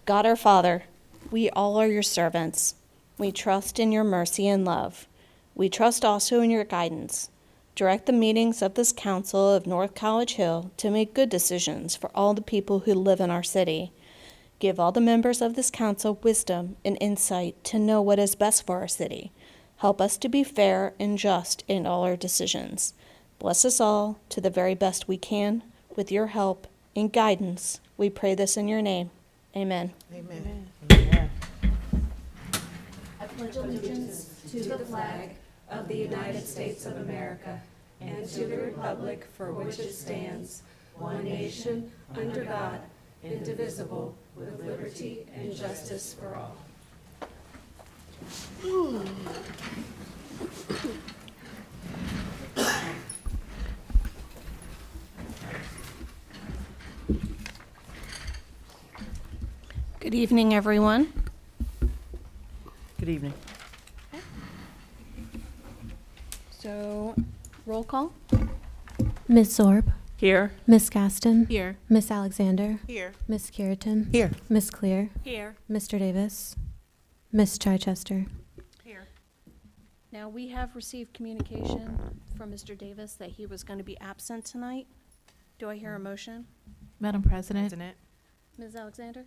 God our Father, we all are your servants. We trust in your mercy and love. We trust also in your guidance. Direct the meetings of this council of North College Hill to make good decisions for all the people who live in our city. Give all the members of this council wisdom and insight to know what is best for our city. Help us to be fair and just in all our decisions. Bless us all to the very best we can. With your help and guidance, we pray this in your name. Amen. Amen. Amen. I pledge allegiance to the flag of the United States of America and to the republic for which it stands, one nation, under God, indivisible, with liberty and justice for all. Good evening, everyone. Good evening. So, roll call. Ms. Zorb, Here. Ms. Gaston, Here. Miss Alexander, Here. Miss Keratin, Here. Miss Clear, Here. Mr. Davis, Miss Chichester. Here. Now, we have received communication from Mr. Davis that he was going to be absent tonight. Do I hear a motion? Madam President, Ms. Alexander?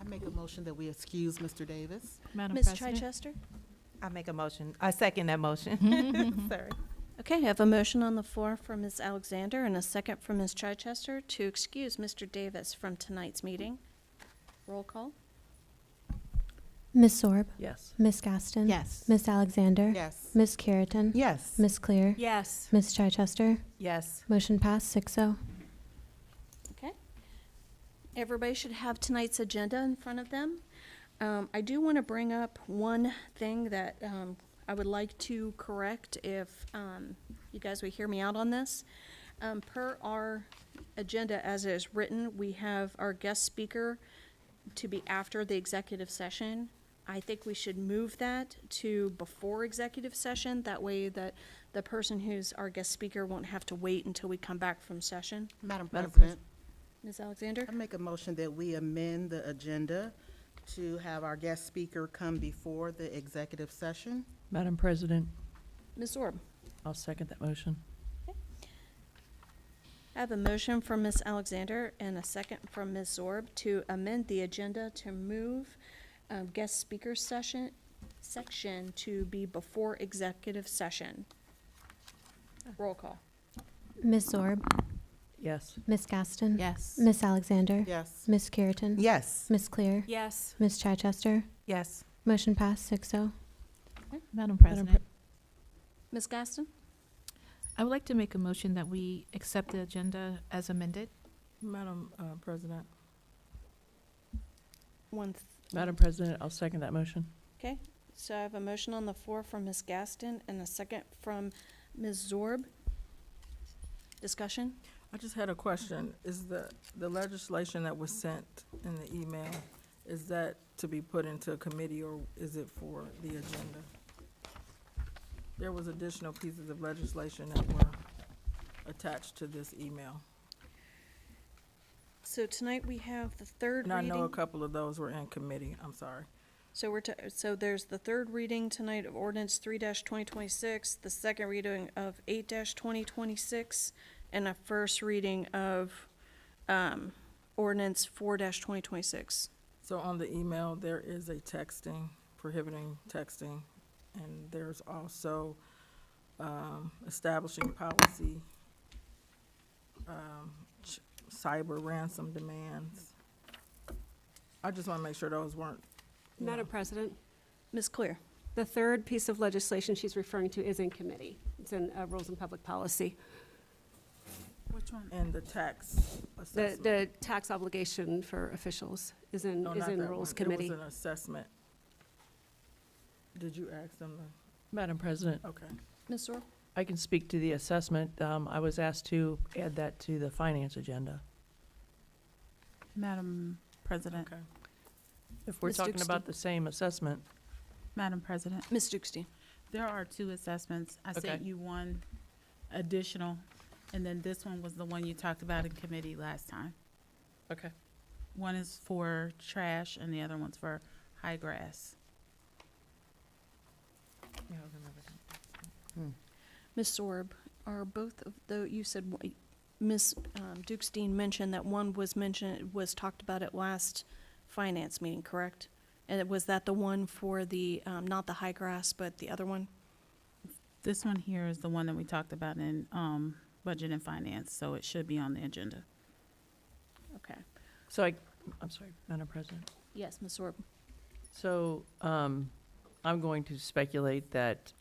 I make a motion that we excuse Mr. Davis. Madam Ms. President. Chichester? I make a motion. I second that motion. Sorry. Okay, I have a motion on the floor from Ms. Alexander and a second from Ms. Chichester to excuse Mr. Davis from tonight's meeting. Roll call. Miss Zorb, Yes. Miss Gaston, Yes. Miss Alexander, Yes. Miss Keratin, Yes. Miss Clear, Yes. Miss Chichester. Yes. Motion passed 6-0. Okay. Everybody should have tonight's agenda in front of them. I do want to bring up one thing that I would like to correct if you guys would hear me out on this. Per our agenda as it is written, we have our guest speaker to be after the executive session. I think we should move that to before executive session. That way that the person who's our guest speaker won't have to wait until we come back from session. Madam Madam President, Ms. Alexander? I make a motion that we amend the agenda to have our guest speaker come before the executive session. Madam President, Ms. Orb? I'll second that motion. I have a motion from Ms. Alexander and a second from Ms. Zorb to amend the agenda to move guest speaker section to be before executive session. Roll call. Miss Zorb, Yes. Miss Gaston, Yes. Miss Alexander, Yes. Miss Keratin, Yes. Miss Clear, Yes. Miss Chichester. Yes. Motion passed 6-0. Madam President, Ms. Gaston? I would like to make a motion that we accept the agenda as amended. Madam President. One. Madam President, I'll second that motion. Okay, so I have a motion on the floor from Ms. Gaston and a second from Ms. Zorb. Discussion? I just had a question. Is the legislation that was sent in the email, is that to be put into a committee or is it for the agenda? There was additional pieces of legislation that were attached to this email. So tonight we have the third And I reading. know a couple of those were in committee. I'm sorry. So so there's the third reading tonight of ordinance 3-2026, the second reading of 8-2026, and a first reading of ordinance 4-2026. So on the email, there is a texting, prohibiting texting, and there's also establishing policy, cyber ransom demands. I just want to make sure those weren't. Madam President, Ms. Clear? the third piece of legislation she's referring to is in committee. It's in Rules and Public Policy. Which one? And the tax assessment. The tax obligation for officials is in No, not that Rules one. Committee. It was an assessment. Did you ask them? Madam President, Okay. Ms. Zorb? I can speak to the assessment. I was asked to add that to the finance agenda. Madam President, Okay. If we're Ms. talking Dukestein? about the same assessment, Madam President, Ms. Dukestein? there are two assessments. I Okay. sent you one additional, and then this one was the one you talked about in committee last time. okay. One is for trash and the other one's for high grass. Ms. Sorb, are both of the, you said, Ms. Dukestein mentioned that one was talked about at last finance meeting, correct? And was that the one for the, not the high grass, but the other one? This one here is the one that we talked about in budget and finance, so it should be on the agenda. Okay. So I'm sorry, Madam President. Yes, Ms. Sorb. So, I'm going to speculate that,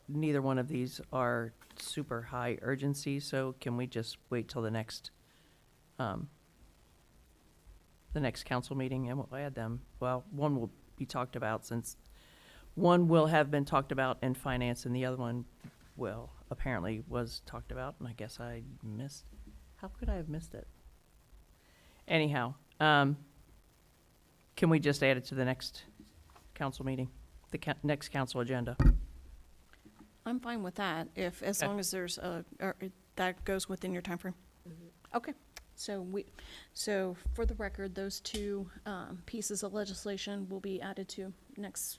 neither one of these are super high urgency, so can we just wait till the next council meeting and we'll add them? Well, one will be talked about since one will have been talked about in finance and the other one apparently was talked about, and I guess I missed, how could I have missed it? Anyhow, can we just add it to the next council meeting, the next council agenda? I'm fine with that, as Okay. long as there's that goes within your timeframe. Okay, so for the record, those two pieces of legislation will be added to next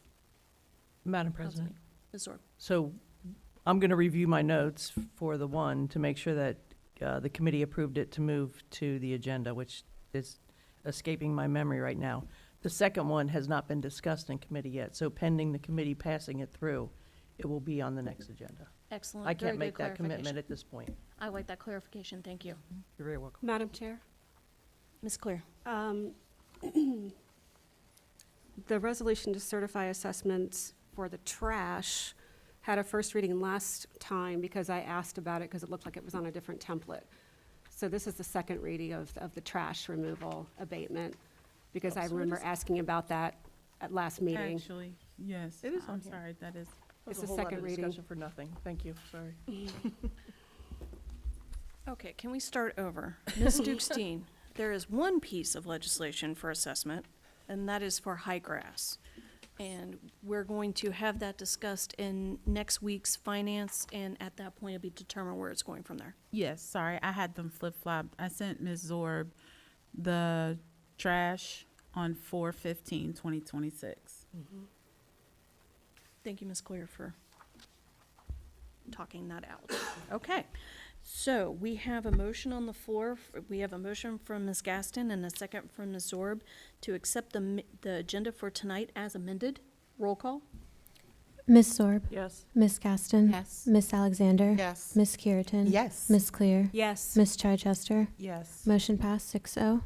Madam council President, meeting. Ms. Zorb. so I'm going to review my notes for the one to make sure that the committee approved it to move to the agenda, which is escaping my memory right now. The second one has not been discussed in committee yet, so pending the committee passing it through, it will be on the next agenda. Excellent. I Very can't good make that commitment clarification. at this point. I like that clarification, thank you. You're very welcome. Madam Chair? Ms. Clear. The resolution to certify assessments for the trash had a first reading last time because I asked about it because it looked like it was on a different template. So this is the second reading of the trash removal abatement, because I so it remember is- asking about that at last meeting. Actually, yes. It is on I'm here. sorry, that is, It's There's a the whole lot second of reading. discussion for nothing. Thank you, sorry. Okay, can we start over? Ms. Dukestein, there is one piece of legislation for assessment, and that is for high grass. And we're going to have that discussed in next week's finance, and at that point, it'll be determined where it's going from there. yes, sorry, I had them flip-flopped. I sent Ms. Zorb the trash on 4/15/2026. Thank you, Ms. Clear, for talking that out. Okay, so we have a motion on the floor. We have a motion from Ms. Gaston and a second from Ms. Zorb to accept the agenda for tonight as amended. Roll call. Ms. Sorb? Yes. Ms. Gaston? Yes. Miss Alexander? Yes. Miss Curitin? Yes. Miss Clear? Yes. Miss Chichester? Yes. Motion passed 6-0.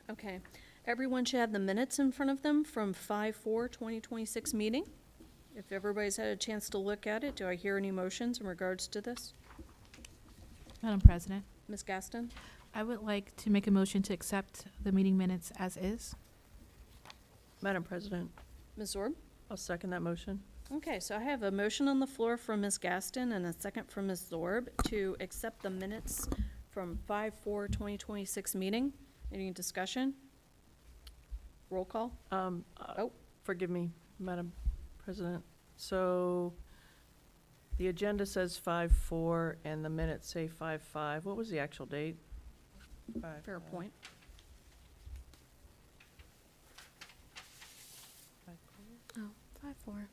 Okay, everyone should have the minutes in front of them from 5/4/2026 meeting. If everybody's had a chance to look at it, do I hear any motions in regards to this? Madam President, Ms. Gaston? I would like to make a motion to accept the meeting minutes as is. Madam President, Ms. Zorb? I'll second that motion. Okay, so I have a motion on the floor from Ms. Gaston and a second from Ms. Zorb to accept the minutes from 5/4/2026 meeting. Any discussion? Roll call? Oh. Forgive me, Madam President. So the agenda says 5/4 and the minutes say 5/5. What was the actual date? Fair point. Oh, 5-4.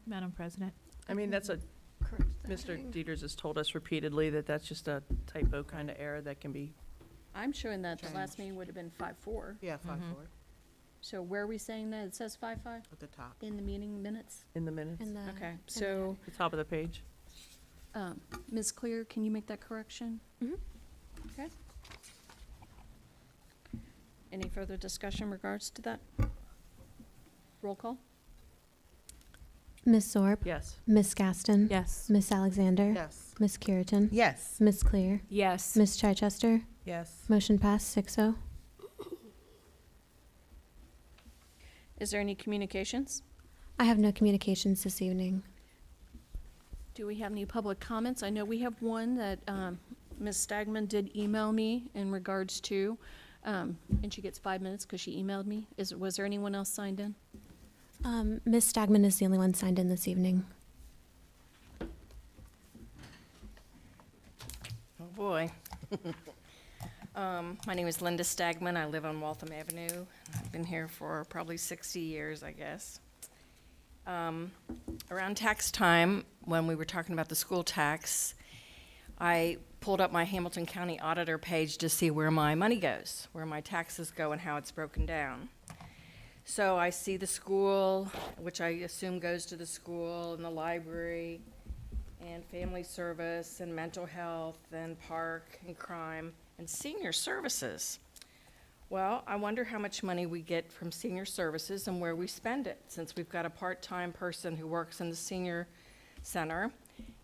Madam President, I mean, that's Correct. Mr. Dieters has told us repeatedly that that's just a typo kind of error that can be, I'm showing that the last Change. meeting would have been 5/4. Yeah, 5-4 So where are we saying that? It says 5/5 at the top. in the meeting minutes? in the minutes, In the- Okay, so, the top of the page. Ms. Clear, can you make that correction? Mhm. Okay. Any further discussion in regards to that? Roll call? Ms. Sorb? Yes. Miss Gaston? yes. Miss Alexander? Yes. Miss Curitin? Yes. Miss Clear? Yes. Miss Chichester? Yes. Motion passed 6-0. Is there any communications? I have no communications this evening. Do we have any public comments? I know we have one that Ms. Stagman did email me in regards to, and she gets 5 minutes because she emailed me. Was there anyone else signed in? Miss Stagman is the only one signed in this evening. Oh, boy. My name is Linda Stagman. I live on Waltham Avenue. I've been here for probably 60 years, I guess. Around tax time, when we were talking about the school tax, I pulled up my Hamilton County Auditor page to see where my money goes, where my taxes go and how it's broken down. So I see the school, which I assume goes to the school, and the library, and family service, and mental health, and park, and crime, and senior services. Well, I wonder how much money we get from senior services and where we spend it, since we've got a part-time person who works in the senior center.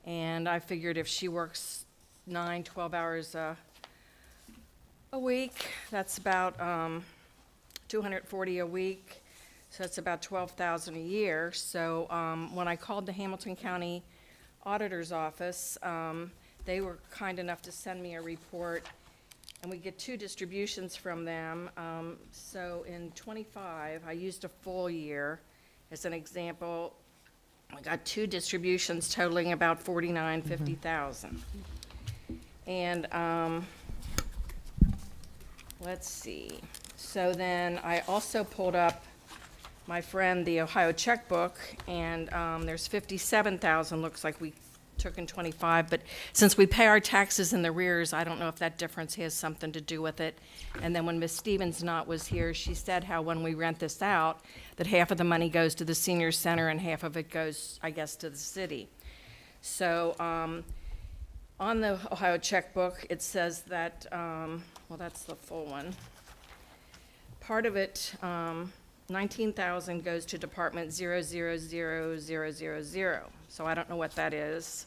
And I figured if she works 9-12 hours a week, that's about $240 a week. So that's about $12,000 a year. So when I called the Hamilton County Auditor's Office, they were kind enough to send me a report, and we get 2 distributions from them. So in '25, I used a full year as an example. I got 2 distributions totaling about $49,000-$50,000. And let's see. So then I also pulled up my friend, the Ohio checkbook, and there's $57,000, looks like we took in '25, but since we pay our taxes in the rears, I don't know if that difference has something to do with it. And then when Ms. Stevens was here, she said how when we rent this out, that half of the money goes to the senior center and half of it goes, I guess, to the city. So on the Ohio checkbook, it says that, well, that's the full one. Part of it, 19,000 goes to Department 000000, so I don't know what that is.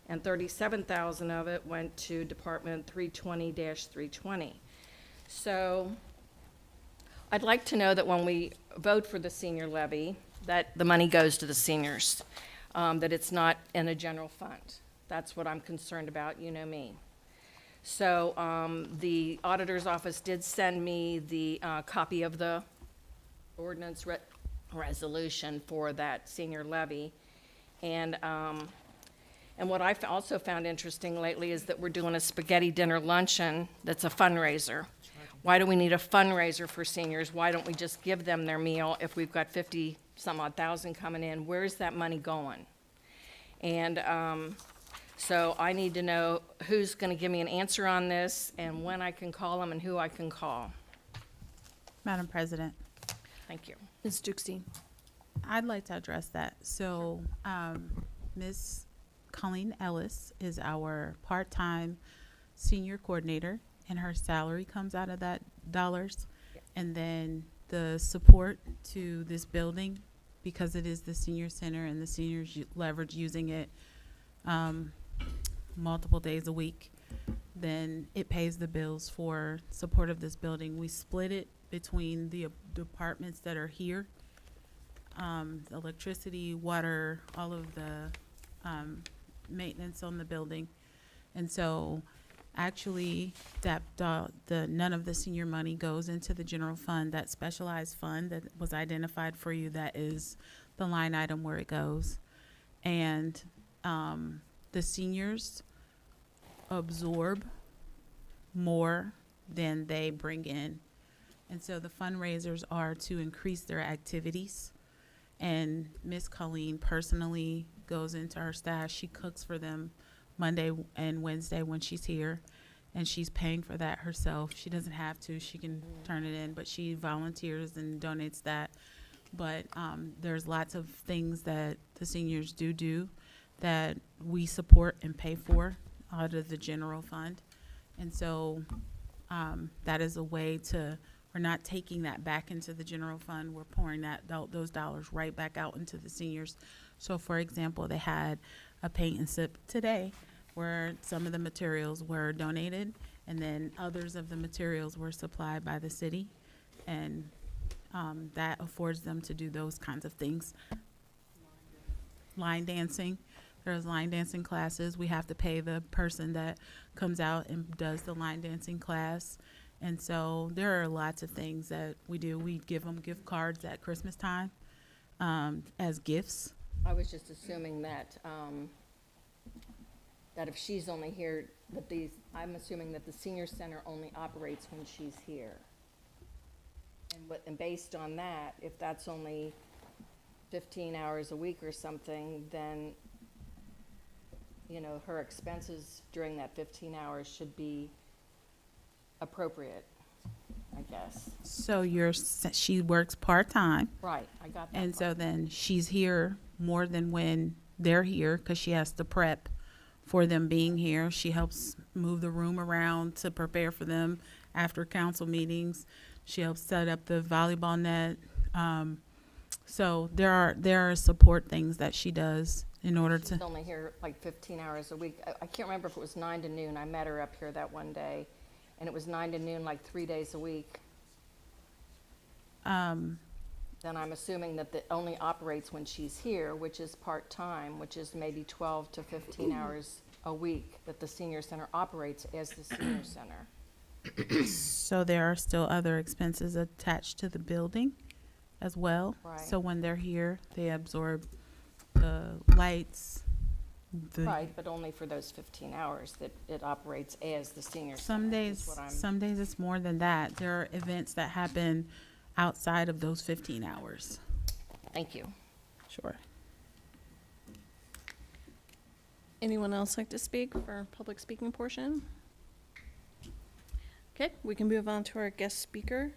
And 37,000 of it went to Department 320-320. So I'd like to know that when we vote for the senior levy, that the money goes to the seniors, that it's not in a general fund. That's what I'm concerned about, you know me. So the auditor's office did send me the copy of the ordinance resolution for that senior levy. And what I also found interesting lately is that we're doing a spaghetti dinner luncheon that's a fundraiser. Why do we need a fundraiser for seniors? Why don't we just give them their meal if we've got 50-some-odd thousand coming in? Where's that money going? And so I need to know who's going to give me an answer on this, and when I can call them, and who I can call. Madam President, Thank you. Ms. Dukesteen. I'd like to address that. So, Ms. Colleen Ellis is our part-time senior coordinator, and her salary comes out of that dollars. And then the support to this building, because it is the senior center and the seniors leverage using it multiple days a week, then it pays the bills for support of this building. We split it between the departments that are here, electricity, water, all of the maintenance on the building. And so actually that none of the senior money goes into the general fund. That specialized fund that was identified for you, that is the line item where it goes. And the seniors absorb more than they bring in. And so the fundraisers are to increase their activities. And Miss Colleen personally goes into her staff. She cooks for them Monday and Wednesday when she's here, and she's paying for that herself. She doesn't have to. She can turn it in, but she volunteers and donates that. But there's lots of things that the seniors do that we support and pay for out of the general fund. And so that is a way to, we're not taking that back into the general fund. We're pouring those dollars right back out into the seniors. So for example, they had a paint and sip today where some of the materials were donated, and then others of the materials were supplied by the city. And that affords them to do those kinds of things. Line dancing. There's line dancing classes. We have to pay the person that comes out and does the line dancing class. And so there are lots of things that we do. We give them gift cards at Christmas time as gifts. I was just assuming that that if she's only here But these, I'm assuming that the senior center only operates when she's here. And based on that, if that's only 15 hours a week or something, then, you know, her expenses during that 15 hours should be appropriate, I guess. So she works part-time, Right, I got that. and part. so then she's here more than when they're here, because she has to prep for them being here. She helps move the room around to prepare for them after council meetings. She helps set up the volleyball net. So there are support things that she does in order to. She's only here like 15 hours a week. I can't remember if it was 9 to noon. I met her up here that one day, and it was 9 to noon, like 3 days a week. Then I'm assuming that it only operates when she's here, which is part-time, which is maybe 12 to 15 hours a week that the senior center operates as the senior center. So there are still other expenses attached to the building as well. Right. So when they're here, they absorb the lights, Right, but only for those 15 hours that it operates as the senior center. Some is days, what I'm- some days it's more than that. There are events that happen outside of those 15 hours. Thank you. Sure. Anyone else like to speak for public speaking portion? Okay, we can move on to our guest speaker.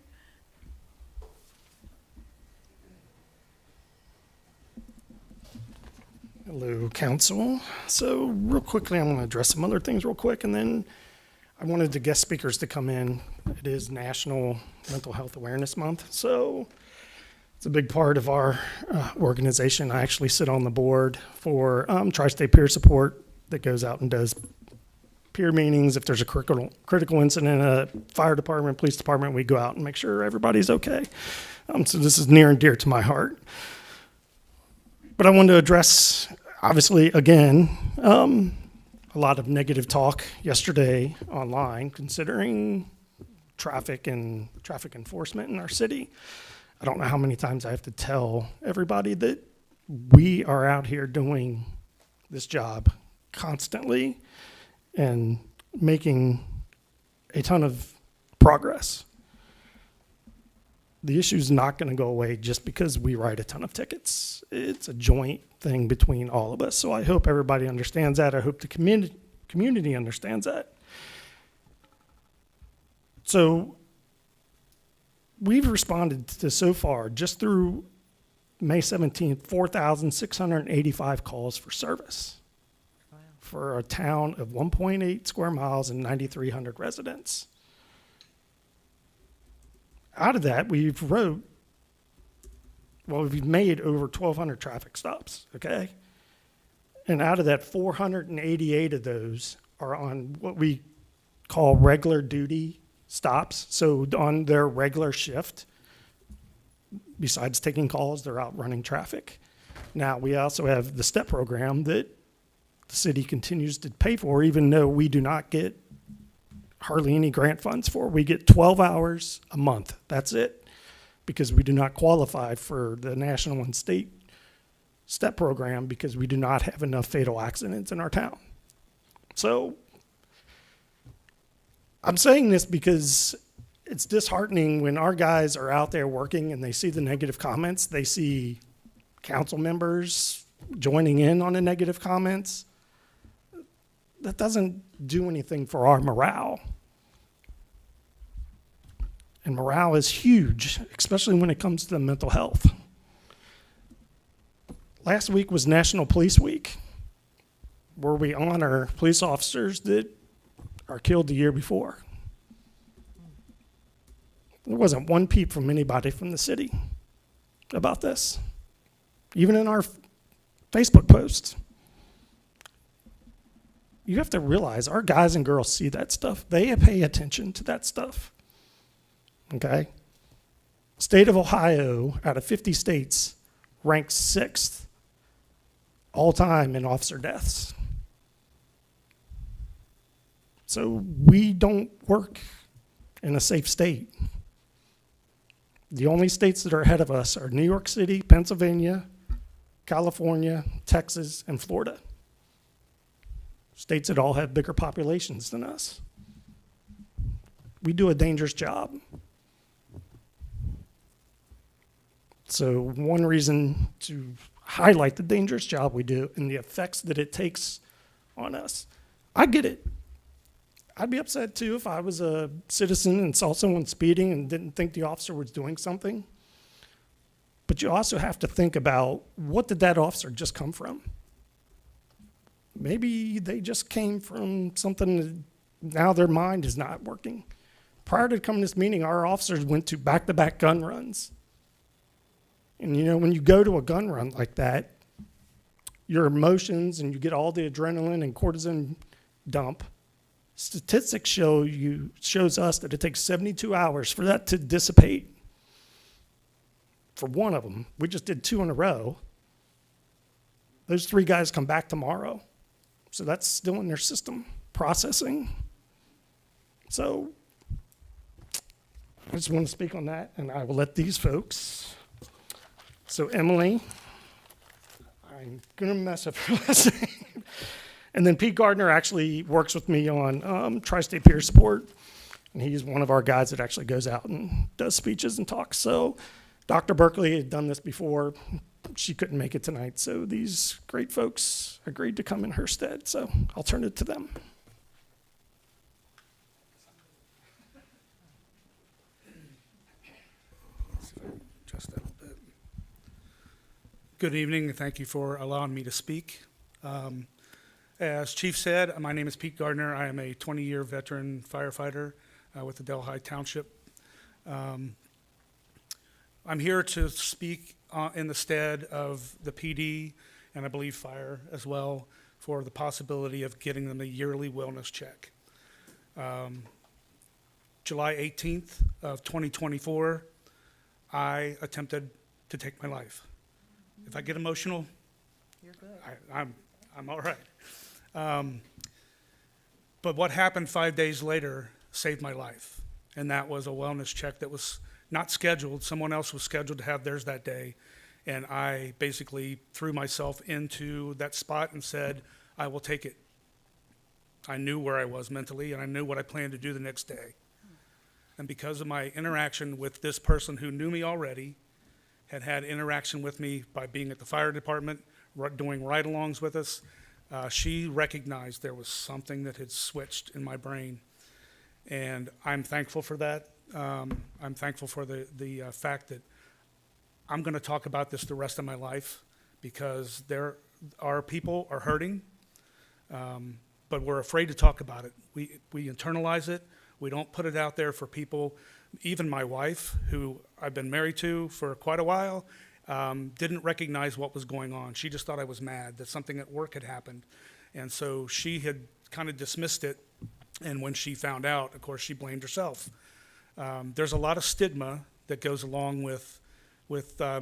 Hello, council. So real quickly, I'm going to address some other things real quick, and then I wanted the guest speakers to come in. It is National Mental Health Awareness Month, so it's a big part of our organization. I actually sit on the board for Tri-State Peer Support that goes out and does peer meetings. If there's a critical incident in a fire department, police department, we go out and make sure everybody's okay. So this is near and dear to my heart. But I wanted to address, obviously, again, a lot of negative talk yesterday online considering traffic and traffic enforcement in our city. I don't know how many times I have to tell everybody that we are out here doing this job constantly and making a ton of progress. The issue is not going to go away just because we write a ton of tickets. It's a joint thing between all of us. So I hope everybody understands that. I hope the community understands that. So we've responded to so far, just through May 17th, 4,685 calls for service for a town of 1.8 square miles and 9,300 residents. Out of that, we've made over 1,200 traffic stops, okay? And out of that, 488 of those are on what we call regular duty stops. So on their regular shift, besides taking calls, they're out running traffic. Now, we also have the STEP program that the city continues to pay for, even though we do not get hardly any grant funds for. We get 12 hours a month. That's it, because we do not qualify for the national and state STEP program because we do not have enough fatal accidents in our town. So I'm saying this because it's disheartening when our guys are out there working and they see the negative comments. They see council members joining in on the negative comments. That doesn't do anything for our morale. And morale is huge, especially when it comes to mental health. Last week was National Police Week, where we honor police officers that are killed the year before. There wasn't one peep from anybody from the city about this, even in our Facebook posts. You have to realize our guys and girls see that stuff. They pay attention to that stuff. Okay? State of Ohio, out of 50 states, ranks 6th all time in officer deaths. So we don't work in a safe state. The only states that are ahead of us are New York City, Pennsylvania, California, Texas, and Florida. states that all have bigger populations than us. We do a dangerous job. So one reason to highlight the dangerous job we do and the effects that it takes on us. I get it. I'd be upset too if I was a citizen and saw someone speeding and didn't think the officer was doing something. But you also have to think about, what did that officer just come from? Maybe they just came from something that now their mind is not working. Prior to coming to this meeting, our officers went to back-to-back gun runs. And you know, when you go to a gun run like that, your emotions and you get all the adrenaline and cortisone dump. Statistics shows us that it takes 72 hours for that to dissipate. For one of them, we just did 2 in a row. Those 3 guys come back tomorrow. So that's still in their system, processing. So I just want to speak on that, and I will let these folks. So Emily, I'm going to mess up her last name. And then Pete Gardner actually works with me on Tri-State Peer Support, and he's one of our guys that actually goes out and does speeches and talks. So Dr. Berkeley had done this before. She couldn't make it tonight, so these great folks agreed to come in her stead. So I'll turn it to them. Just a bit. Good evening, and thank you for allowing me to speak. As Chief said, my name is Pete Gardner. I am a 20-year veteran firefighter with the Delhi Township. I'm here to speak in the stead of the PD, and I believe fire as well, for the possibility of getting them a yearly wellness check. July 18th of 2024, I attempted to take my life. If I get emotional, you're good. I'm all right. But what happened 5 days later saved my life, and that was a wellness check that was not scheduled. Someone else was scheduled to have theirs that day, and I basically threw myself into that spot and said, I will take it. I knew where I was mentally, and I knew what I planned to do the next day. And because of my interaction with this person who knew me already, had interaction with me by being at the fire department, doing ride-alongs with us, she recognized there was something that had switched in my brain. And I'm thankful for that. I'm thankful for the fact that I'm going to talk about this the rest of my life, because our people are hurting, but we're afraid to talk about it. We internalize it. We don't put it out there for people. Even my wife, who I've been married to for quite a while, didn't recognize what was going on. She just thought I was mad, that something at work had happened. And so she had kind of dismissed it. And when she found out, of course, she blamed herself. There's a lot of stigma that goes along with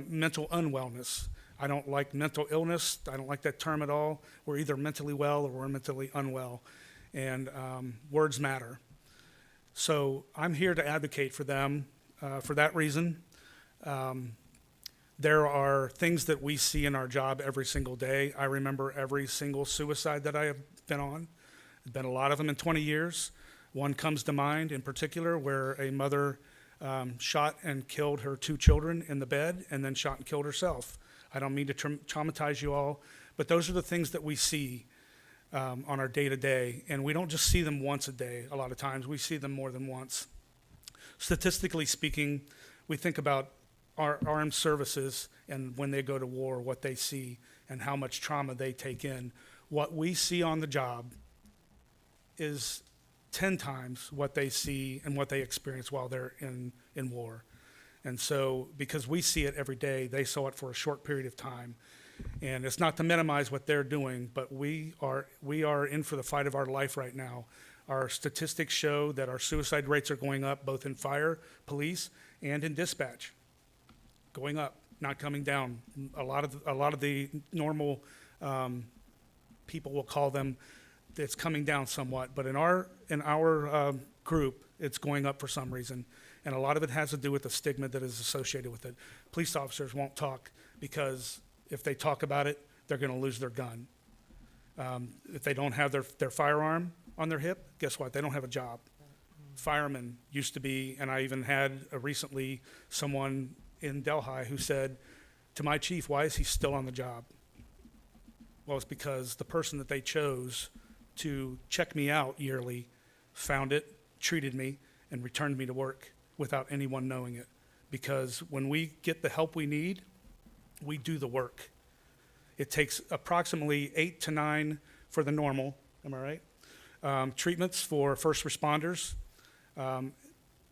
mental unwellness. I don't like mental illness. I don't like that term at all. We're either mentally well or we're mentally unwell. And words matter. So I'm here to advocate for them for that reason. There are things that we see in our job every single day. I remember every single suicide that I have been on. There's been a lot of them in 20 years. One comes to mind in particular where a mother shot and killed her 2 children in the bed and then shot and killed herself. I don't mean to traumatize you all, but those are the things that we see on our day-to-day, and we don't just see them once a day. A lot of times we see them more than once. Statistically speaking, we think about our armed services and when they go to war, what they see and how much trauma they take in. What we see on the job is 10 times what they see and what they experience while they're in war. And so because we see it every day, they saw it for a short period of time. And it's not to minimize what they're doing, but we are in for the fight of our life right now. Our statistics show that our suicide rates are going up, both in fire, police, and in dispatch. Going up, not coming down. A lot of the normal people will call them, it's coming down somewhat, but in our group, it's going up for some reason. And a lot of it has to do with the stigma that is associated with it. Police officers won't talk because if they talk about it, they're going to lose their gun. If they don't have their firearm on their hip, guess what? They don't have a job. Firemen used to be, and I even had recently someone in Delhi who said to my chief, why is he still on the job? Well, it's because the person that they chose to check me out yearly found it, treated me, and returned me to work without anyone knowing it. Because when we get the help we need, we do the work. It takes approximately 8 to 9 for the normal, am I right? Treatments for first responders.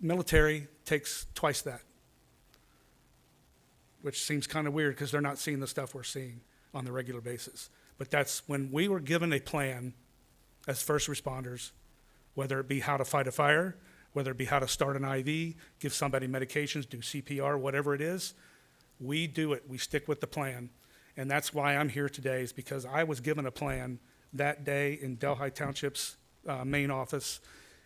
Military takes twice that, which seems kind of weird because they're not seeing the stuff we're seeing on the regular basis. But that's when we were given a plan as first responders, whether it be how to fight a fire, whether it be how to start an IV, give somebody medications, do CPR, whatever it is, we do it. We stick with the plan. And that's why I'm here today, is because I was given a plan that day in Delhi Township's main office,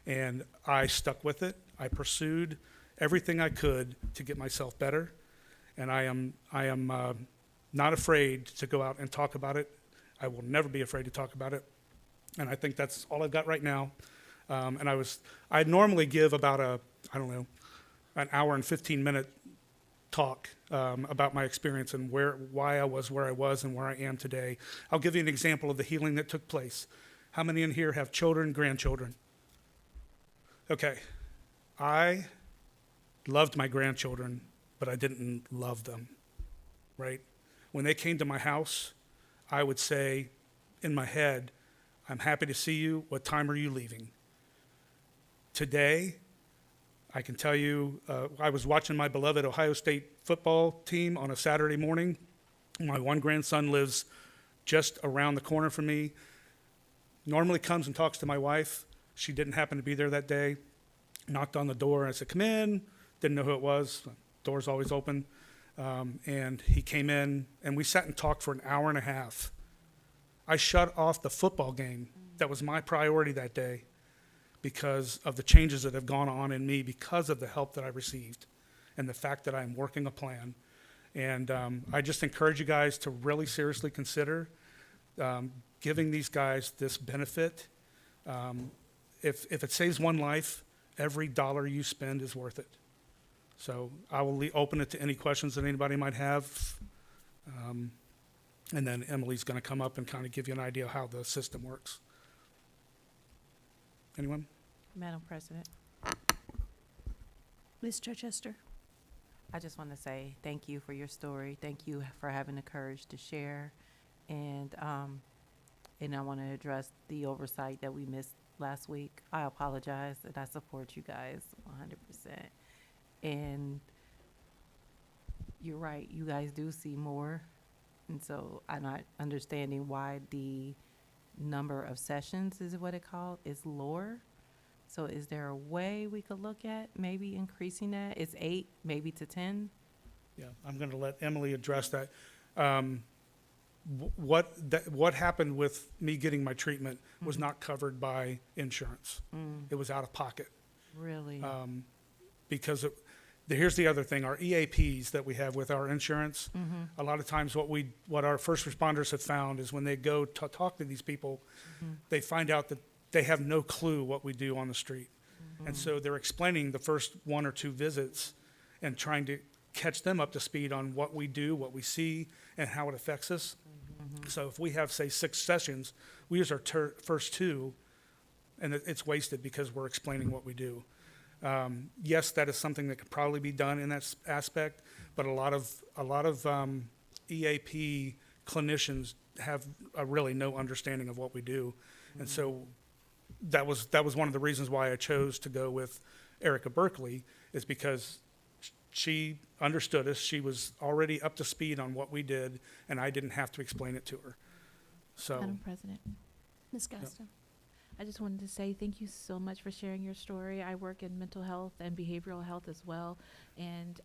and I stuck with it. I pursued everything I could to get myself better, and I am not afraid to go out and talk about it. I will never be afraid to talk about it, and I think that's all I've got right now. And I normally give about an hour and 15-minute talk about my experience and why I was where I was and where I am today. I'll give you an example of the healing that took place. How many in here have children, grandchildren? Okay, I loved my grandchildren, but I didn't love them, right? When they came to my house, I would say in my head, I'm happy to see you. What time are you leaving? Today, I can tell you, I was watching my beloved Ohio State football team on a Saturday morning. My one grandson lives just around the corner from me. Normally comes and talks to my wife. She didn't happen to be there that day. Knocked on the door. I said, come in. Didn't know who it was. Door's always open. And he came in, and we sat and talked for an hour and a half. I shut off the football game. That was my priority that day because of the changes that have gone on in me because of the help that I received and the fact that I'm working a plan. And I just encourage you guys to really seriously consider giving these guys this benefit. If it saves one life, every dollar you spend is worth it. So I will open it to any questions that anybody might have. And then Emily's going to come up and kind of give you an idea of how the system works. Anyone? Madam President, Ms. Chichester? I just want to say thank you for your story. Thank you for having the courage to share. And I want to address the oversight that we missed last week. I apologize, and I support you guys 100%. And you're right, you guys do see more. And so I'm not understanding why the number of sessions, is what it called, is lower. So is there a way we could look at maybe increasing that? It's 8, maybe to 10? Yeah, I'm going to let Emily address that. What happened with me getting my treatment was not covered by insurance. It was out of pocket. Really? Because here's the other thing, our EAPs that we have with our insurance, a lot of times what our first responders have found is when they go to talk to these people, they find out that they have no clue what we do on the street. And so they're explaining the first 1 or 2 visits and trying to catch them up to speed on what we do, what we see, and how it affects us. So if we have, say, 6 sessions, we use our first 2, and it's wasted because we're explaining what we do. Yes, that is something that could probably be done in that aspect, but a lot of EAP clinicians have really no understanding of what we do, and so that was one of the reasons why I chose to go with Erica Berkeley, is because she understood us. She was already up to speed on what we did, and I didn't have to explain it to her. So, Madam President, Ms. Gaston? I just wanted to say thank you so much for sharing your story. I work in mental health and behavioral health as well, and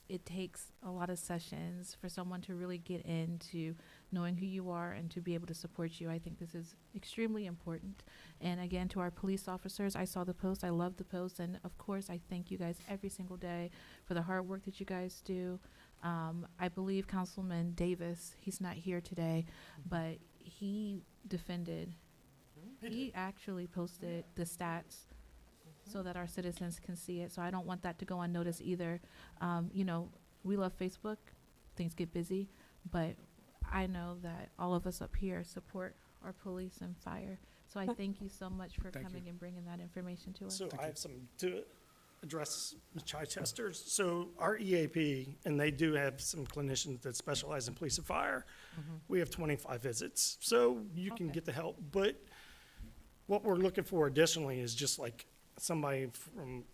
it takes a lot of sessions for someone to really get into knowing who you are and to be able to support you. I think this is extremely important. And again, to our police officers, I saw the post. I love the post. And of course, I thank you guys every single day for the hard work that you guys do. I believe Councilman Davis, he's not here today, but he defended, he actually posted the stats so that our citizens can see it. So I don't want that to go unnoticed either. You know, we love Facebook, things get busy, but I know that all of us up here support our police and fire. So I thank you so much for Thank coming you. and bringing that information to us. So I have some to address Ms. Chichester's. So our EAP, and they do have some clinicians that specialize in police and fire. We have 25 visits, so you can Okay. get the help. But what we're looking for additionally is just like somebody from,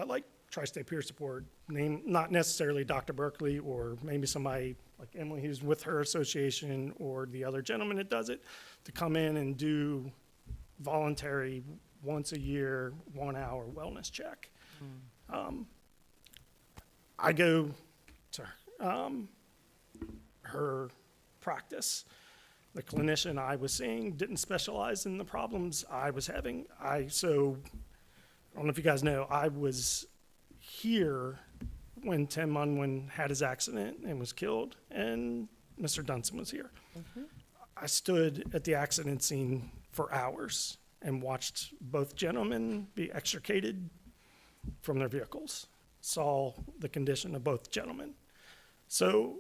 like Tri-State Peer Support, name, not necessarily Dr. Berkeley, or maybe somebody like Emily who's with her association, or the other gentleman that does it, to come in and do voluntary, once a year, 1 hour wellness check. I go to her practice. The clinician I was seeing didn't specialize in the problems I was having. So I don't know if you guys know, I was here when Tim Unwin had his accident and was killed, and Mr. Dunson was here. I stood at the accident scene for hours and watched both gentlemen be extricated from their vehicles, saw the condition of both gentlemen. So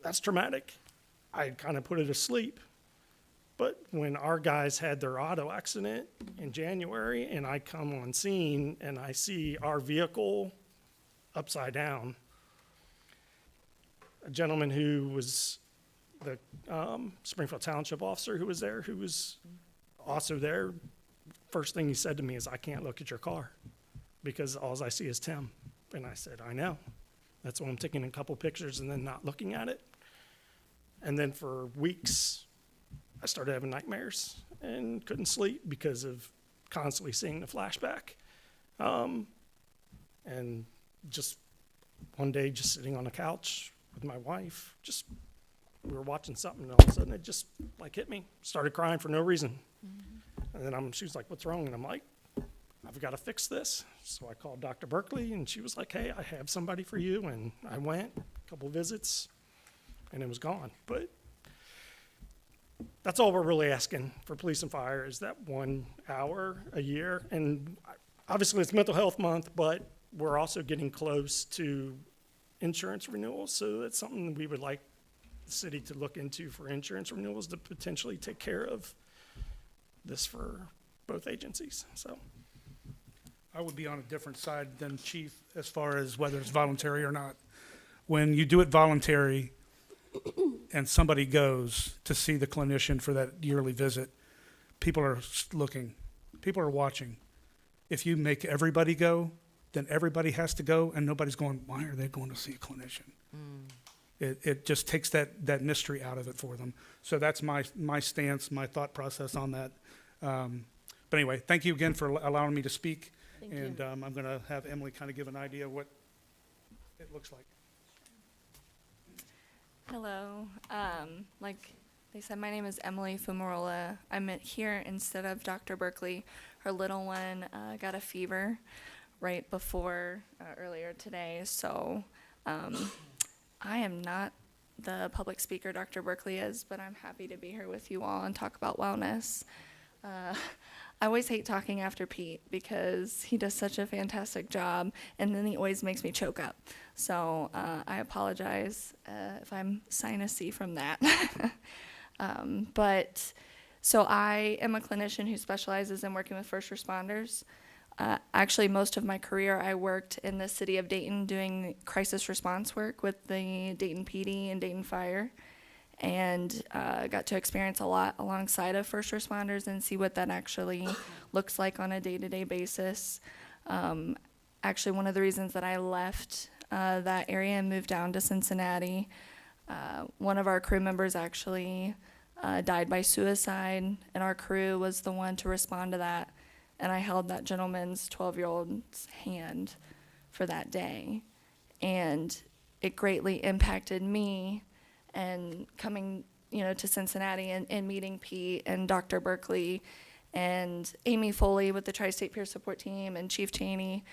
that's traumatic. I kind of put it to sleep. But when our guys had their auto accident in January and I come on scene and I see our vehicle upside down, a gentleman who was the Springfield Township officer who was there, who was also there, first thing he said to me is, "I can't look at your car because all I see is Tim." And I said, "I know. That's why I'm taking a couple pictures and then not looking at it." And then for weeks, I started having nightmares and couldn't sleep because of constantly seeing the flashback. And just one day, just sitting on the couch with my wife, just we were watching something, and all of a sudden it just like hit me. Started crying for no reason. And then she was like, "What's wrong?" And I'm like, "I've got to fix this." So I called Dr. Berkeley, and she was like, "Hey, I have somebody for you." And I went, a couple visits, and it was gone. But that's all we're really asking for police and fire, is that 1 hour a year. And obviously it's Mental Health Month, but we're also getting close to insurance renewals. So that's something we would like the city to look into for insurance renewals, to potentially take care of this for both agencies. So I would be on a different side than Chief as far as whether it's voluntary or not. When you do it voluntary and somebody goes to see the clinician for that yearly visit, people are looking, people are watching. If you make everybody go, then everybody has to go, and nobody's going, "Why are they going to see a clinician?" It just takes that mystery out of it for them. So that's my stance, my thought process on that. But anyway, thank you again for allowing me to speak. And I'm going to have Emily kind of give an idea of what it looks like. Hello. Like they said, my name is Emily Fumarola. I'm here instead of Dr. Berkeley. Her little one got a fever right before earlier today. So I am not the public speaker Dr. Berkeley is, but I'm happy to be here with you all and talk about wellness. I always hate talking after Pete because he does such a fantastic job, and then he always makes me choke up. So I apologize if I'm sinusy from that. So I am a clinician who specializes in working with first responders. Actually, most of my career I worked in the city of Dayton doing crisis response work with the Dayton PD and Dayton Fire, and got to experience a lot alongside of first responders and see what that actually looks like on a day-to-day basis. Actually, one of the reasons that I left that area and moved down to Cincinnati, one of our crew members actually died by suicide, and our crew was the one to respond to that. And I held that gentleman's 12-year-old's hand for that day. And it greatly impacted me. And coming, to Cincinnati and meeting Pete and Dr. Berkeley and Amy Foley with the Tri-State Peer Support Team and Chief Cheney,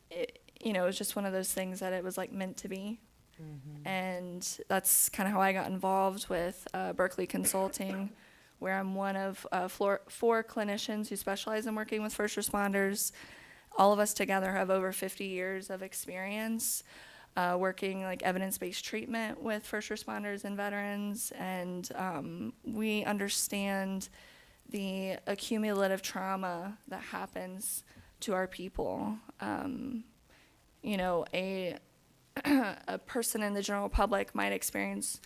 it was just one of those things that it was like meant to be. And that's kind of how I got involved with Berkeley Consulting, where I'm one of 4 clinicians who specialize in working with first responders. All of us together have over 50 years of experience working like evidence-based treatment with first responders and veterans, and we understand the accumulative trauma that happens to our people. You know, a person in the general public might experience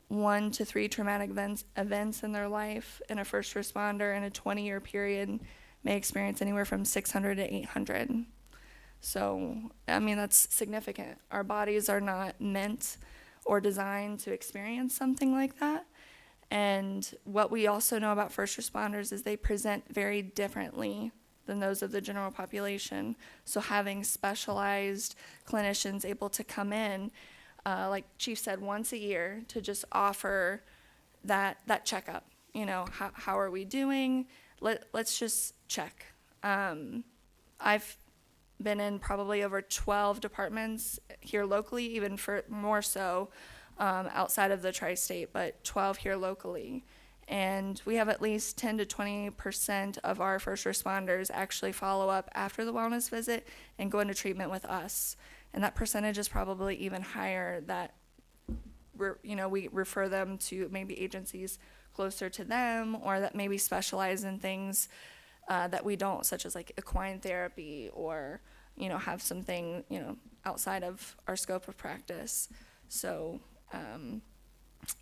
1 to 3 traumatic events in their life, and a first responder in a 20-year period may experience anywhere from 600 to 800. So, I mean, that's significant. Our bodies are not meant or designed to experience something like that. And what we also know about first responders is they present very differently than those of the general population. So having specialized clinicians able to come in, like Chief said, once a year to just offer that checkup. You know, how are we doing? Let's just check. I've been in probably over 12 departments here locally, even for more so outside of the tri-state, but 12 here locally. And we have at least 10 to 20% of our first responders actually follow up after the wellness visit and go into treatment with us. And that percentage is probably even higher that we refer them to maybe agencies closer to them, or that maybe specialize in things that we don't, such as like equine therapy, or have something outside of our scope of practice. So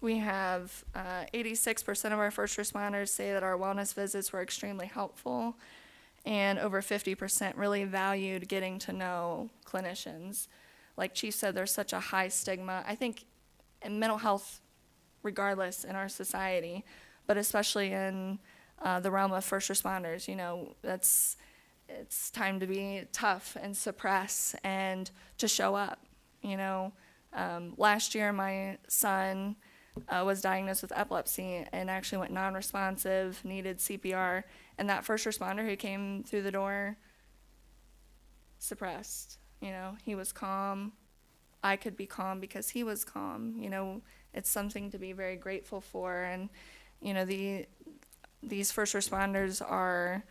we have 86% of our first responders say that our wellness visits were extremely helpful, and over 50% really valued getting to know clinicians. Like Chief said, there's such a high stigma, I think, in mental health regardless in our society, but especially in the realm of first responders. It's time to be tough and suppress and to show up. Last year my son was diagnosed with epilepsy and actually went non-responsive, needed CPR, and that first responder who came through the door suppressed. He was calm. I could be calm because he was calm. It's something to be very grateful for. And these first responders are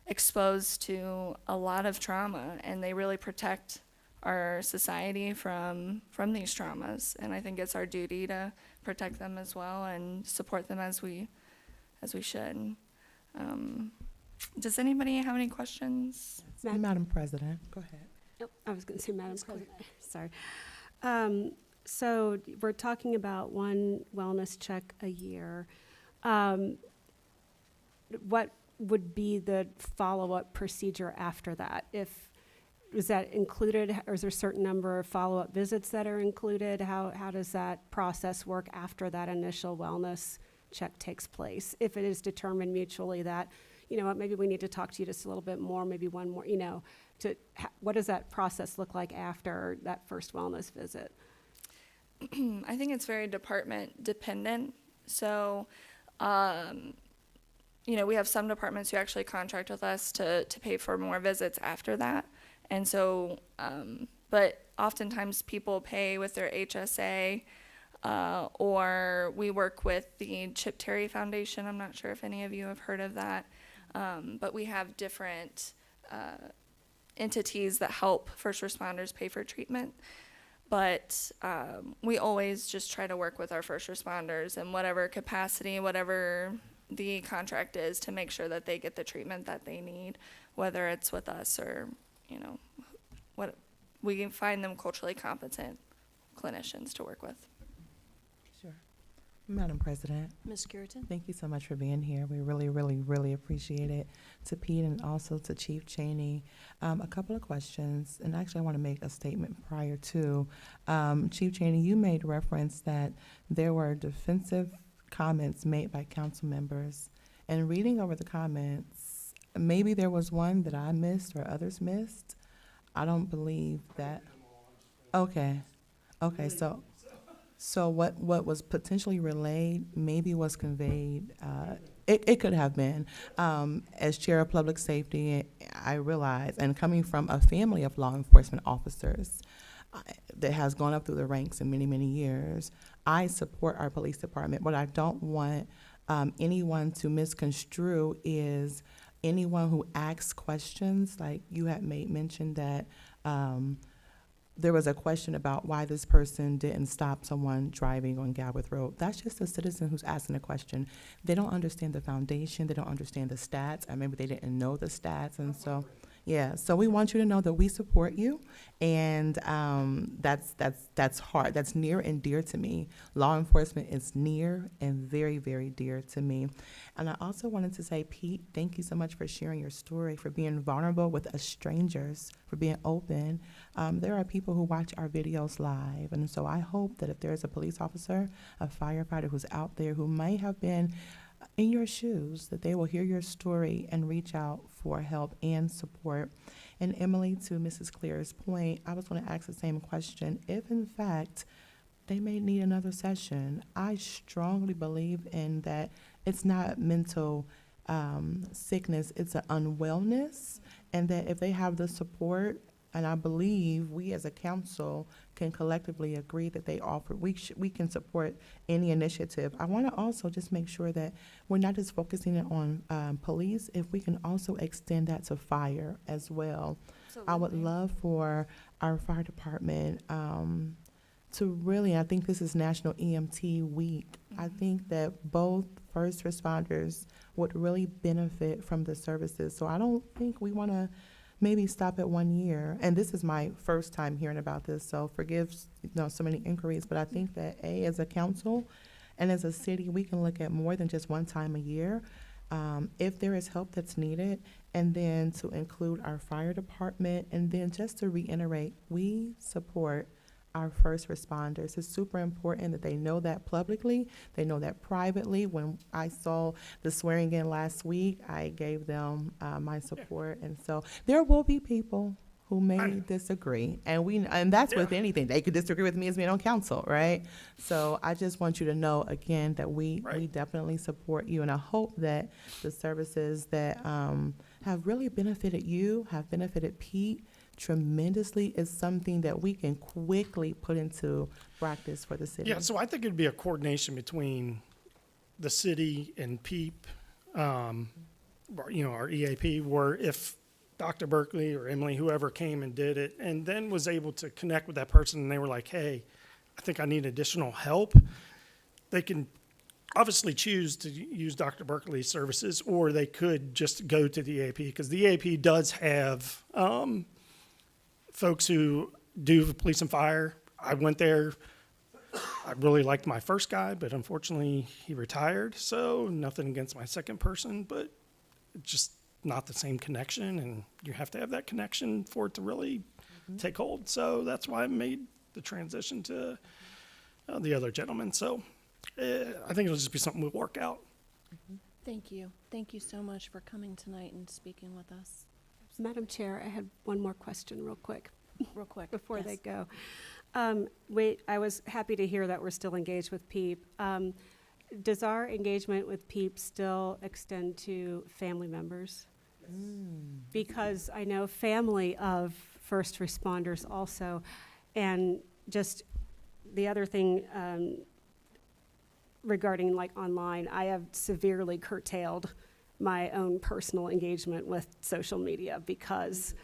exposed to a lot of trauma, and they really protect our society from these traumas. And I think it's our duty to protect them as well and support them as we should. Does anybody have any questions? Madam President, go ahead. Nope, I was going to say Madam President. Sorry. So we're talking about one wellness check a year. What would be the follow-up procedure after that? Is that included, or is there a certain number of follow-up visits that are included? How does that process work after that initial wellness check takes place? If it is determined mutually that, maybe we need to talk to you just a little bit more, maybe one more, what does that process look like after that first wellness visit? I think it's very department dependent. So, we have some departments who actually contract with us to pay for more visits after that. And so, but oftentimes people pay with their HSA, or we work with the Chip Terry Foundation. I'm not sure if any of you have heard of that. But we have different entities that help first responders pay for treatment. But we always just try to work with our first responders in whatever capacity, whatever the contract is, to make sure that they get the treatment that they need, whether it's with us or, what we can find them culturally competent clinicians to work with. Sure. Madam President. Ms. Curitan? Thank you so much for being here. We really, really, really appreciate it. To Pete and also to Chief Cheney, a couple of questions, and actually I want to make a statement prior to. Chief Cheney, you made reference that there were defensive comments made by council members. And reading over the comments, maybe there was one that I missed or others missed. I don't believe that. Okay. So what was potentially relayed maybe was conveyed. It could have been. As chair of public safety, I realize, and coming from a family of law enforcement officers, that has gone up through the ranks in many, many years. I support our police department. What I don't want anyone to misconstrue is anyone who asks questions, like you had made mention that there was a question about why this person didn't stop someone driving on Galbraith Road. That's just a citizen who's asking a question. They don't understand the foundation. They don't understand the stats. Or maybe they didn't know the stats. And so, yeah, so we want you to know that we support you. And that's hard. That's near and dear to me. Law enforcement is near and very, very dear to me. And I also wanted to say, Pete, thank you so much for sharing your story, for being vulnerable with us strangers, for being open. There are people who watch our videos live, and so I hope that if there's a police officer, a firefighter who's out there who may have been in your shoes, that they will hear your story and reach out for help and support. And Emily, to Mrs. Clear's point, I was going to ask the same question. If in fact they may need another session, I strongly believe in that it's not mental sickness, it's an unwellness, and that if they have the support, and I believe we as a council can collectively agree that they offer, we can support any initiative. I want to also just make sure that we're not just focusing on police, if we can also extend that to fire as well. I would love for our fire department to really, I think this is National EMT Week. I think that both first responders would really benefit from the services. So I don't think we want to maybe stop at 1 year. And this is my first time hearing about this, so forgive so many inquiries, but I think that as a council and as a city, we can look at more than just one time a year. If there is help that's needed, and then to include our fire department, and then just to reiterate, we support our first responders. It's super important that they know that publicly, they know that privately. When I saw the swearing in last week, I gave them my support. And so there will be people who may disagree, and that's with anything. They could disagree with me as being on council, right? So I just want you to know again that we definitely support you, and I hope that the services that have really benefited you, have benefited Pete tremendously, is something that we can quickly put into practice for the city. Yeah, so I think it'd be a coordination between the city and PEEP, our EAP, where if Dr. Berkeley or Emily, whoever came and did it, and then was able to connect with that person, and they were like, hey, I think I need additional help, they can obviously choose to use Dr. Berkeley's services, or they could just go to the EAP, because the EAP does have folks who do police and fire. I went there. I really liked my first guy, but unfortunately he retired. So nothing against my second person, but it's just not the same connection, and you have to have that connection for it to really take hold. So that's why I made the transition to the other gentleman. So I think it'll just be something we'll work out. Thank you. Thank you so much for coming tonight and speaking with us. Madam Chair, I had one more question real quick. Real quick. Before yes. they go. I was happy to hear that we're still engaged with PEEP. Does our engagement with PEEP still extend to family members? Because I know family of first responders also. And just the other thing regarding like online, I have severely curtailed my own personal engagement with social media because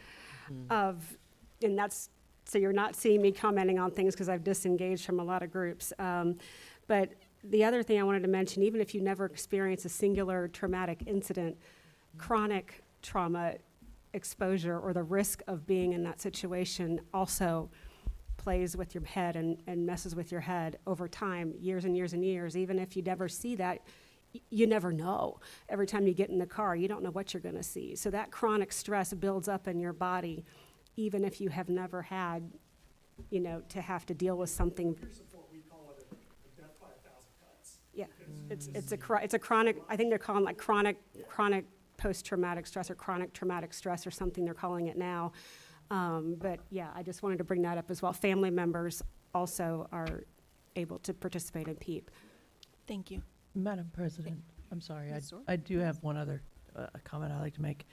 of, and that's, so you're not seeing me commenting on things because I've disengaged from a lot of groups. But the other thing I wanted to mention, even if you never experience a singular traumatic incident, chronic trauma exposure or the risk of being in that situation also plays with your head and messes with your head over time, years and years and years. Even if you never see that, you never know. Every time you get in the car, you don't know what you're going to see. So that chronic stress builds up in your body, even if you have never had, to have to deal with something. We call it a death by 1,000 cuts. Yeah, it's a chronic. I think they're calling like chronic post-traumatic stress or chronic traumatic stress or something they're calling it now. But yeah, I just wanted to bring that up as well. Family members also are able to participate in PEEP. Thank you. Madam President, I'm sorry, Yes, sir. I do have one other comment I'd like to make.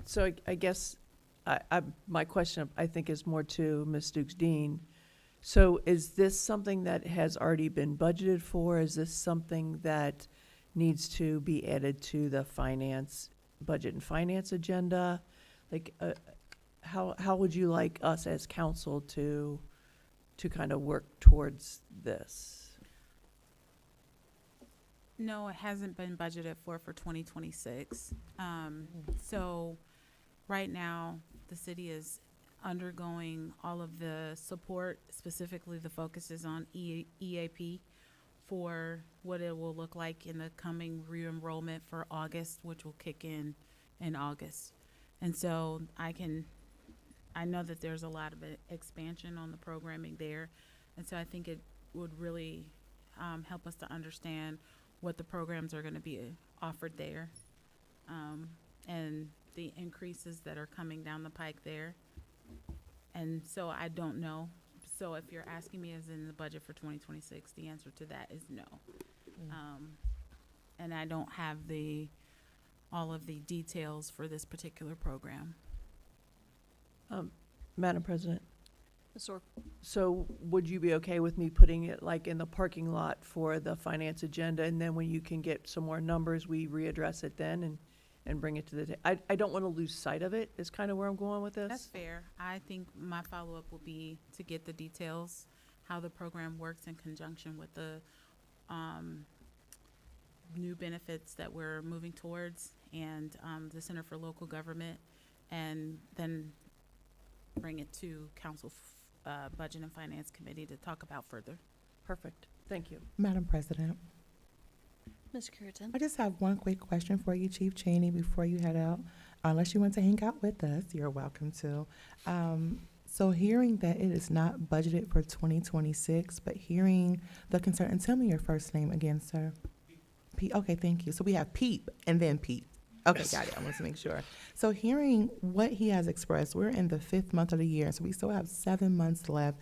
So I guess my question, I think, is more to Ms. Dukes-Dean. So is this something that has already been budgeted for? Is this something that needs to be added to the budget and finance agenda? Like, how would you like us as council to kind of work towards this? No, it hasn't been budgeted for 2026. So right now, the city is undergoing all of the support, specifically the focus is on EAP for what it will look like in the coming re-enrollment for August, which will kick in August. And so I know that there's a lot of expansion on the programming there. And so I think it would really help us to understand what the programs are going to be offered there, and the increases that are coming down the pike there. And so I don't know. So if you're asking me as in the budget for 2026, the answer to that is no. And I don't have all of the details for this particular program. Madam President, Ms. Orr? so would you be okay with me putting it like in the parking lot for the finance agenda, and then when you can get some more numbers, we readdress it then and bring it to the, I don't want to lose sight of it, is kind of where I'm going with this. That's fair. I think my follow-up will be to get the details, how the program works in conjunction with the new benefits that we're moving towards, and the Center for Local Government, and then bring it to Council Budget and Finance Committee to talk about further. Perfect. Thank you. Madam President, Ms. Curitan? I just have one quick question for you, Chief Cheney, before you head out. Unless you want to hang out with us, you're welcome to. So hearing that it is not budgeted for 2026, but hearing the concern, and tell me your first name again, sir. Pete, okay, thank you. So we have Peep and then Pete. Okay, Yes. got it. I wanted to make sure. So hearing what he has expressed, we're in the 5th month of the year, so we still have 7 months left.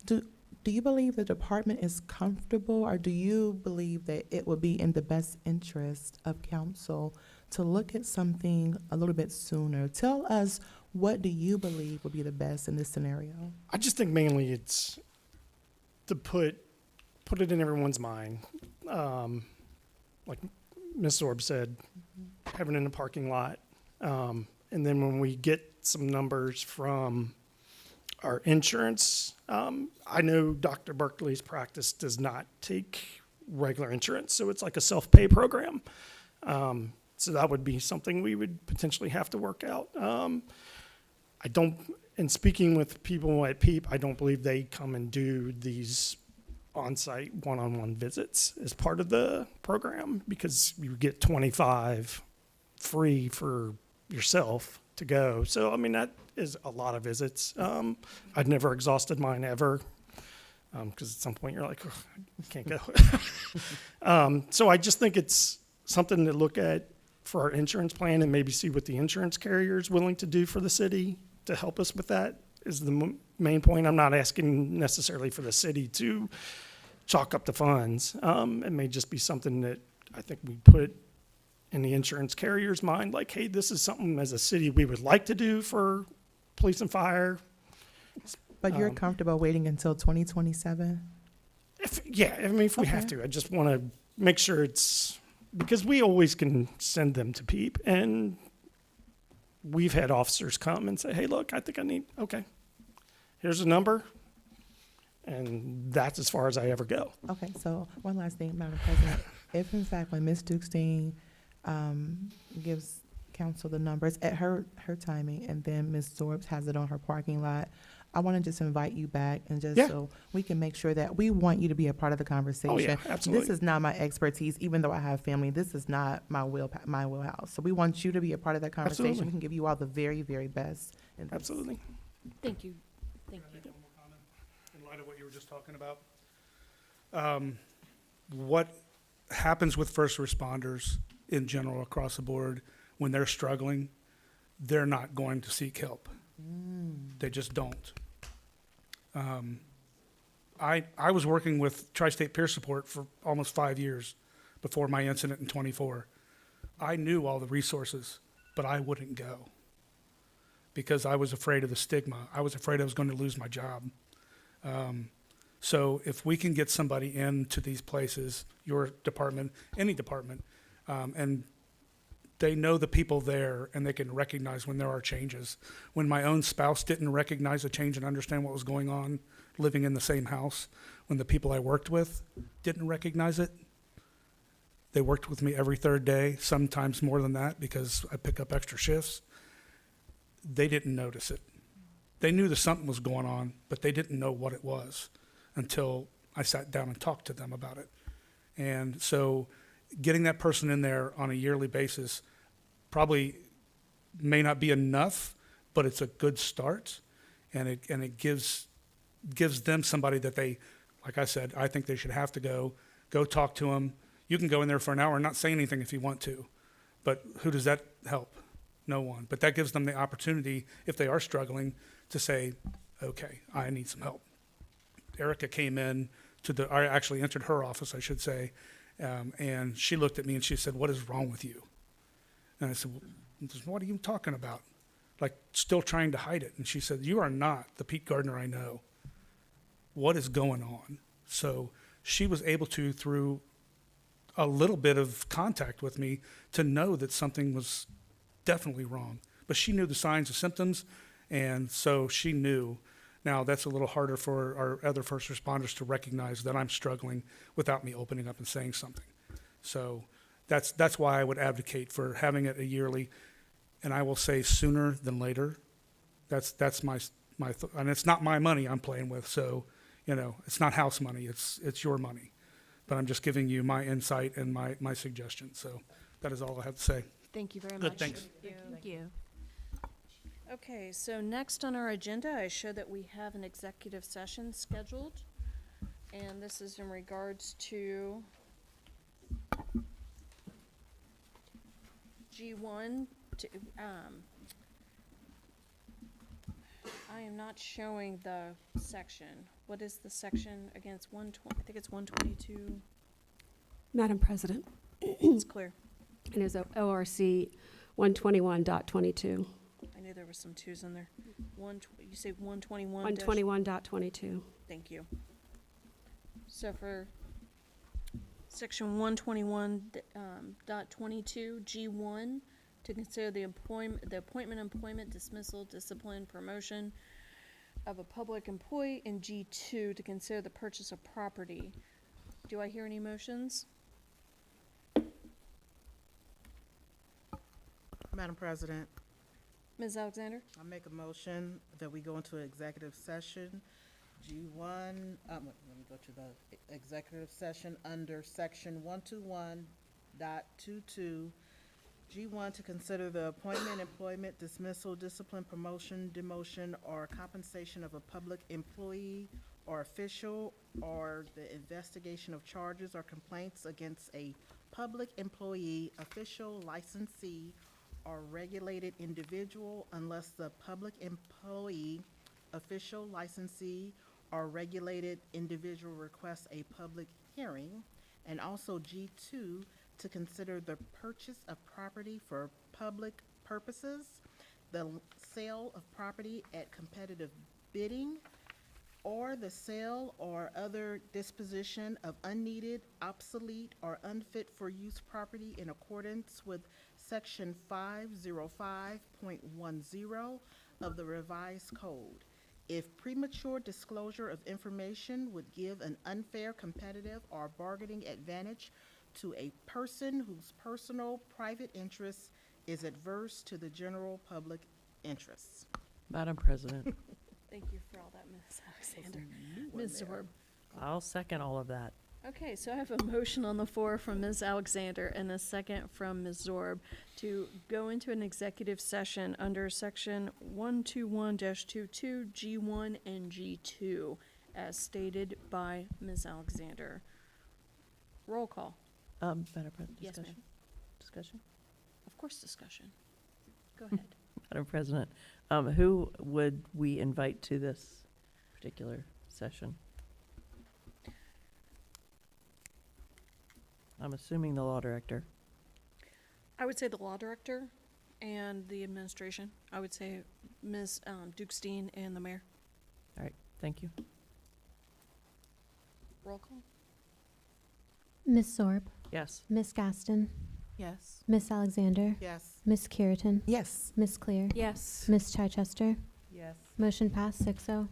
Do you believe the department is comfortable, or do you believe that it would be in the best interest of council to look at something a little bit sooner? Tell us, what do you believe would be the best in this scenario? I just think mainly it's to put it in everyone's mind. Like Ms. Orb said, having it in a parking lot. And then when we get some numbers from our insurance, I know Dr. Berkeley's practice does not take regular insurance, so it's like a self-pay program. So that would be something we would potentially have to work out. In speaking with people at PEEP, I don't believe they come and do these on-site one-on-one visits as part of the program, because you get 25 free for yourself to go. So, I mean, that is a lot of visits. I'd never exhausted mine ever, because at some point you're like, oh, I can't go. So I just think it's something to look at for our insurance plan, and maybe see what the insurance carrier is willing to do for the city to help us with that, is the main point. I'm not asking necessarily for the city to chalk up the funds. It may just be something that I think we put in the insurance carrier's mind, like, hey, this is something as a city we would like to do for police and fire. But you're comfortable waiting until 2027? If we have to. I just want to make sure it's, because we always can send them to PEEP, and we've had officers come and say, hey, look, I think I need, okay, here's a number, and that's as far as I ever go. Okay, so one last thing, Madam President. If in fact when Ms. Dukes-Dean gives council the numbers at her timing, and then Ms. Zorbs has it on her parking lot, I want to just invite you back, and just so we can make sure that we want you to be a part of the conversation. Oh, yeah, absolutely. This is not my expertise, even though I have family. This is not my wheelhouse. So we want you to be a part of that conversation. Absolutely. We can give you all the very, very best. in this. Absolutely. Thank you. Thank you. One more comment in light of what you were just talking about. What happens with first responders in general across the board when they're struggling, they're not going to seek help. They just don't. I was working with Tri-State Peer Support for almost 5 years before my incident in 24. I knew all the resources, but I wouldn't go. because I was afraid of the stigma. I was afraid I was going to lose my job. So if we can get somebody into these places, your department, any department, and they know the people there and they can recognize when there are changes. When my own spouse didn't recognize a change and understand what was going on living in the same house, when the people I worked with didn't recognize it, they worked with me every third day, sometimes more than that because I pick up extra shifts. They didn't notice it. They knew that something was going on, but they didn't know what it was until I sat down and talked to them about it. And so getting that person in there on a yearly basis probably may not be enough, but it's a good start, and it gives them somebody that they, like I said, I think they should have to go talk to them. You can go in there for an hour and not say anything if you want to, but who does that help? No one. But that gives them the opportunity, if they are struggling, to say, okay, I need some help. Erica came in I actually entered her office, I should say, and she looked at me and she said, "What is wrong with you?" And I said, "What are you talking about?" Like, still trying to hide it. And she said, "You are not the Pete Gardner I know. What is going on?" So she was able to, through a little bit of contact with me, to know that something was definitely wrong. But she knew the signs and symptoms, and so she knew. Now, that's a little harder for our other first responders to recognize that I'm struggling without me opening up and saying something. So that's why I would advocate for having it a yearly, and I will say sooner than later. That's my and it's not my money I'm playing with, so it's not house money, it's your money. But I'm just giving you my insight and my suggestion. So that is all I have to say. Thank you very much. Good, thanks. Thank you. Okay, so next on our agenda, I show that we have an executive session scheduled, and this is in regards to G1. I am not showing the section. What is the section against 120? I think it's 122. Madam President, It's clear. it is ORC 121.22. I knew there were some twos in there. You say 121? 121.22. Thank you. So for section 121.22 G1, to consider the appointment, dismissal, discipline, promotion of a public employee, and G2, to consider the purchase of property. Do I hear any motions? Madam President, Ms. Alexander? I make a motion that we go into executive session, G1, let me go to the executive session under section 121.22, G1, to consider the appointment, employment, dismissal, discipline, promotion, demotion, or compensation of a public employee or official, or the investigation of charges or complaints against a public employee, official, licensee, or regulated individual unless the public employee, official, licensee, or regulated individual requests a public hearing. And also G2, to consider the purchase of property for public purposes, the sale of property at competitive bidding, or the sale or other disposition of unneeded, obsolete, or unfit for use property in accordance with Section 505.10 of the revised code. If premature disclosure of information would give an unfair competitive or bargaining advantage to a person whose personal private interest is adverse to the general public interests. Madam President, Thank you for all that, Ms. Alexander. Ms. Zorb? I'll second all of that. Okay, so I have a motion on the floor from Ms. Alexander and a second from Ms. Zorb to go into an executive session under section 121-22, G1 and G2, as stated by Ms. Alexander. Roll call. Madam President, Yes, ma'am. discussion? Of course, discussion. Go ahead. Madam President, who would we invite to this particular session? I'm assuming the law director. I would say the law director. And the administration, I would say Ms. Dukestein and the mayor. All right, thank you. Roll call? Ms. Sorb, Yes. Ms. Gaston, Yes. Miss Alexander, Yes. Miss Keratin, Yes. Miss Clear, Yes. Miss Chichester. Yes. Motion passed 6-0.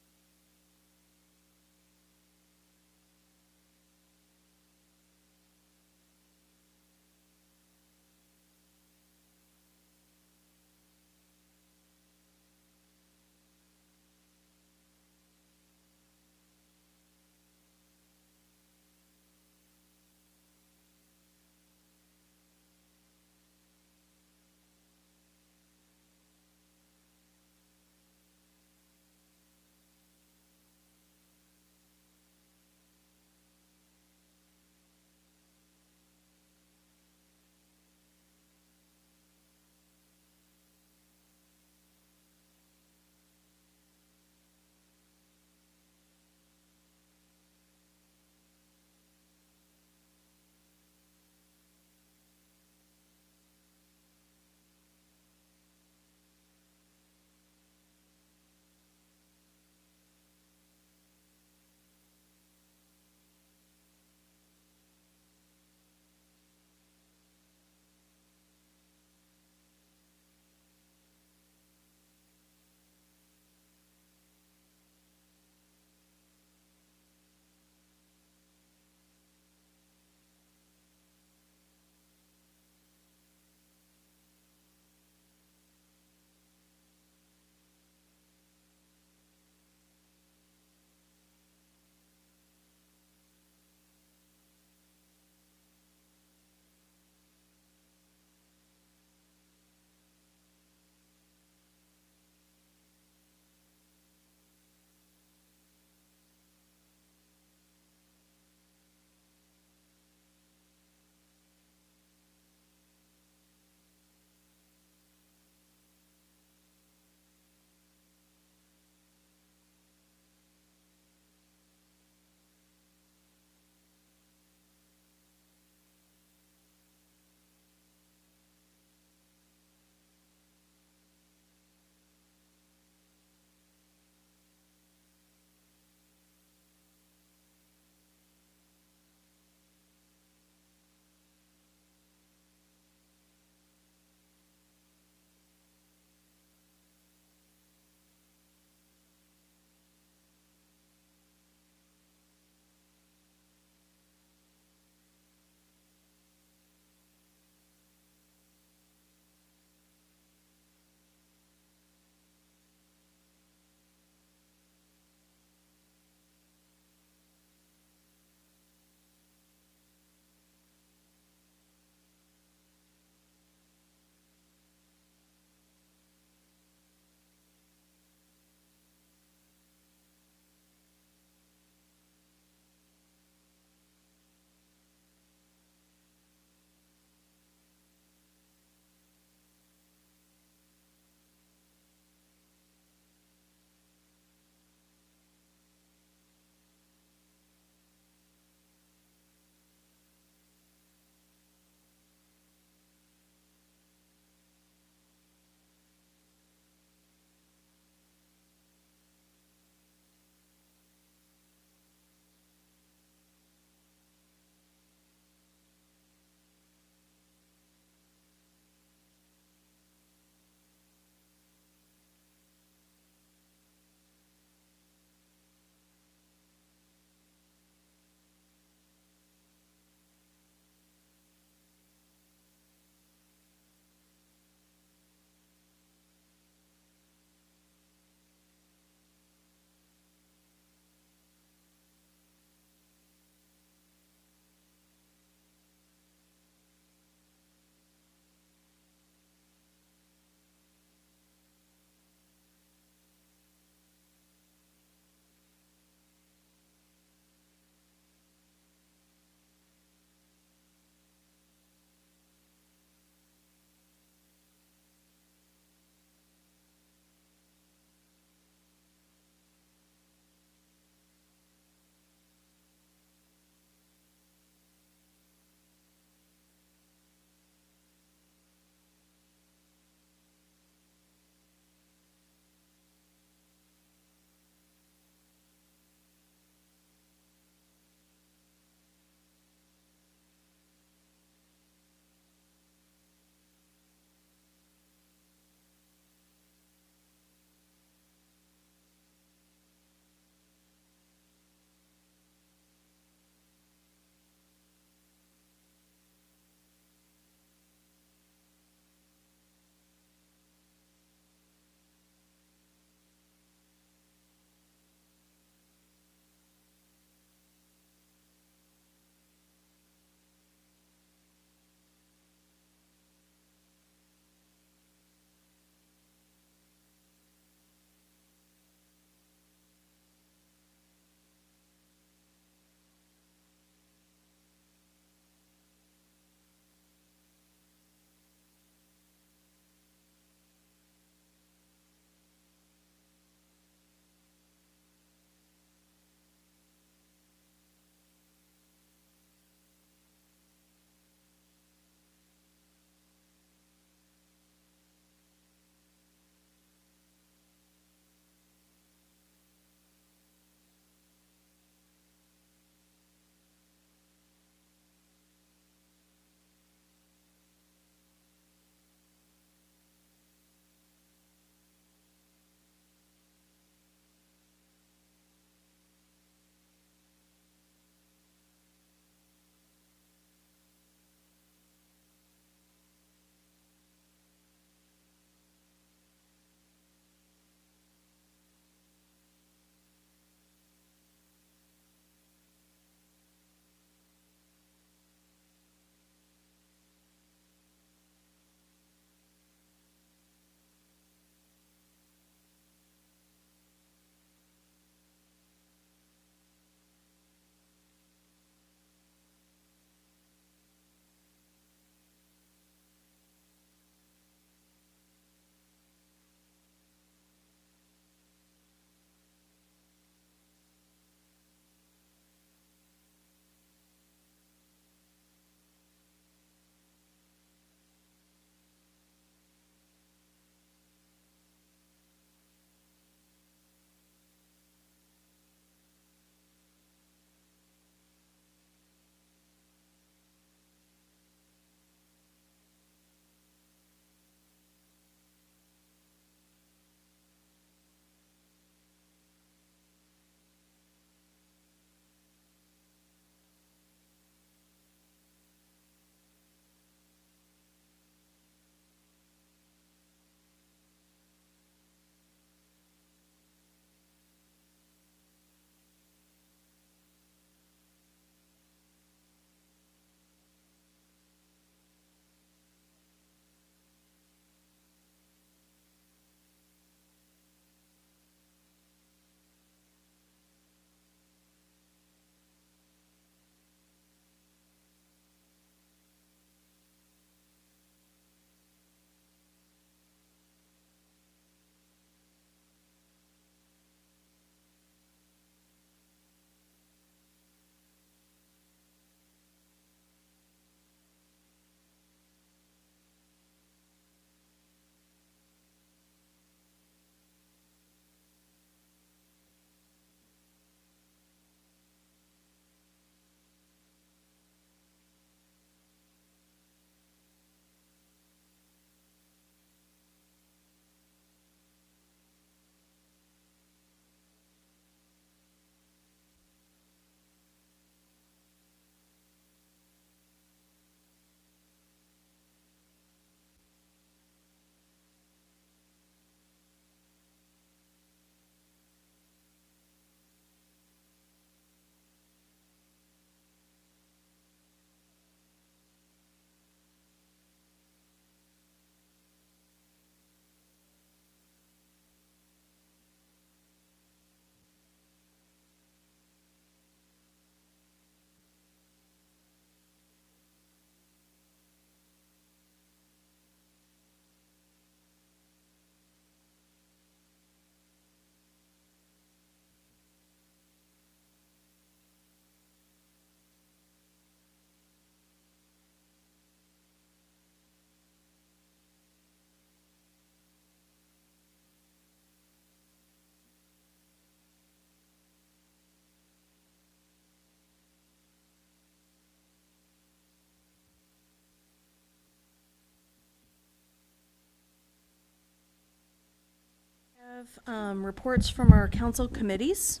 have reports from our council committees.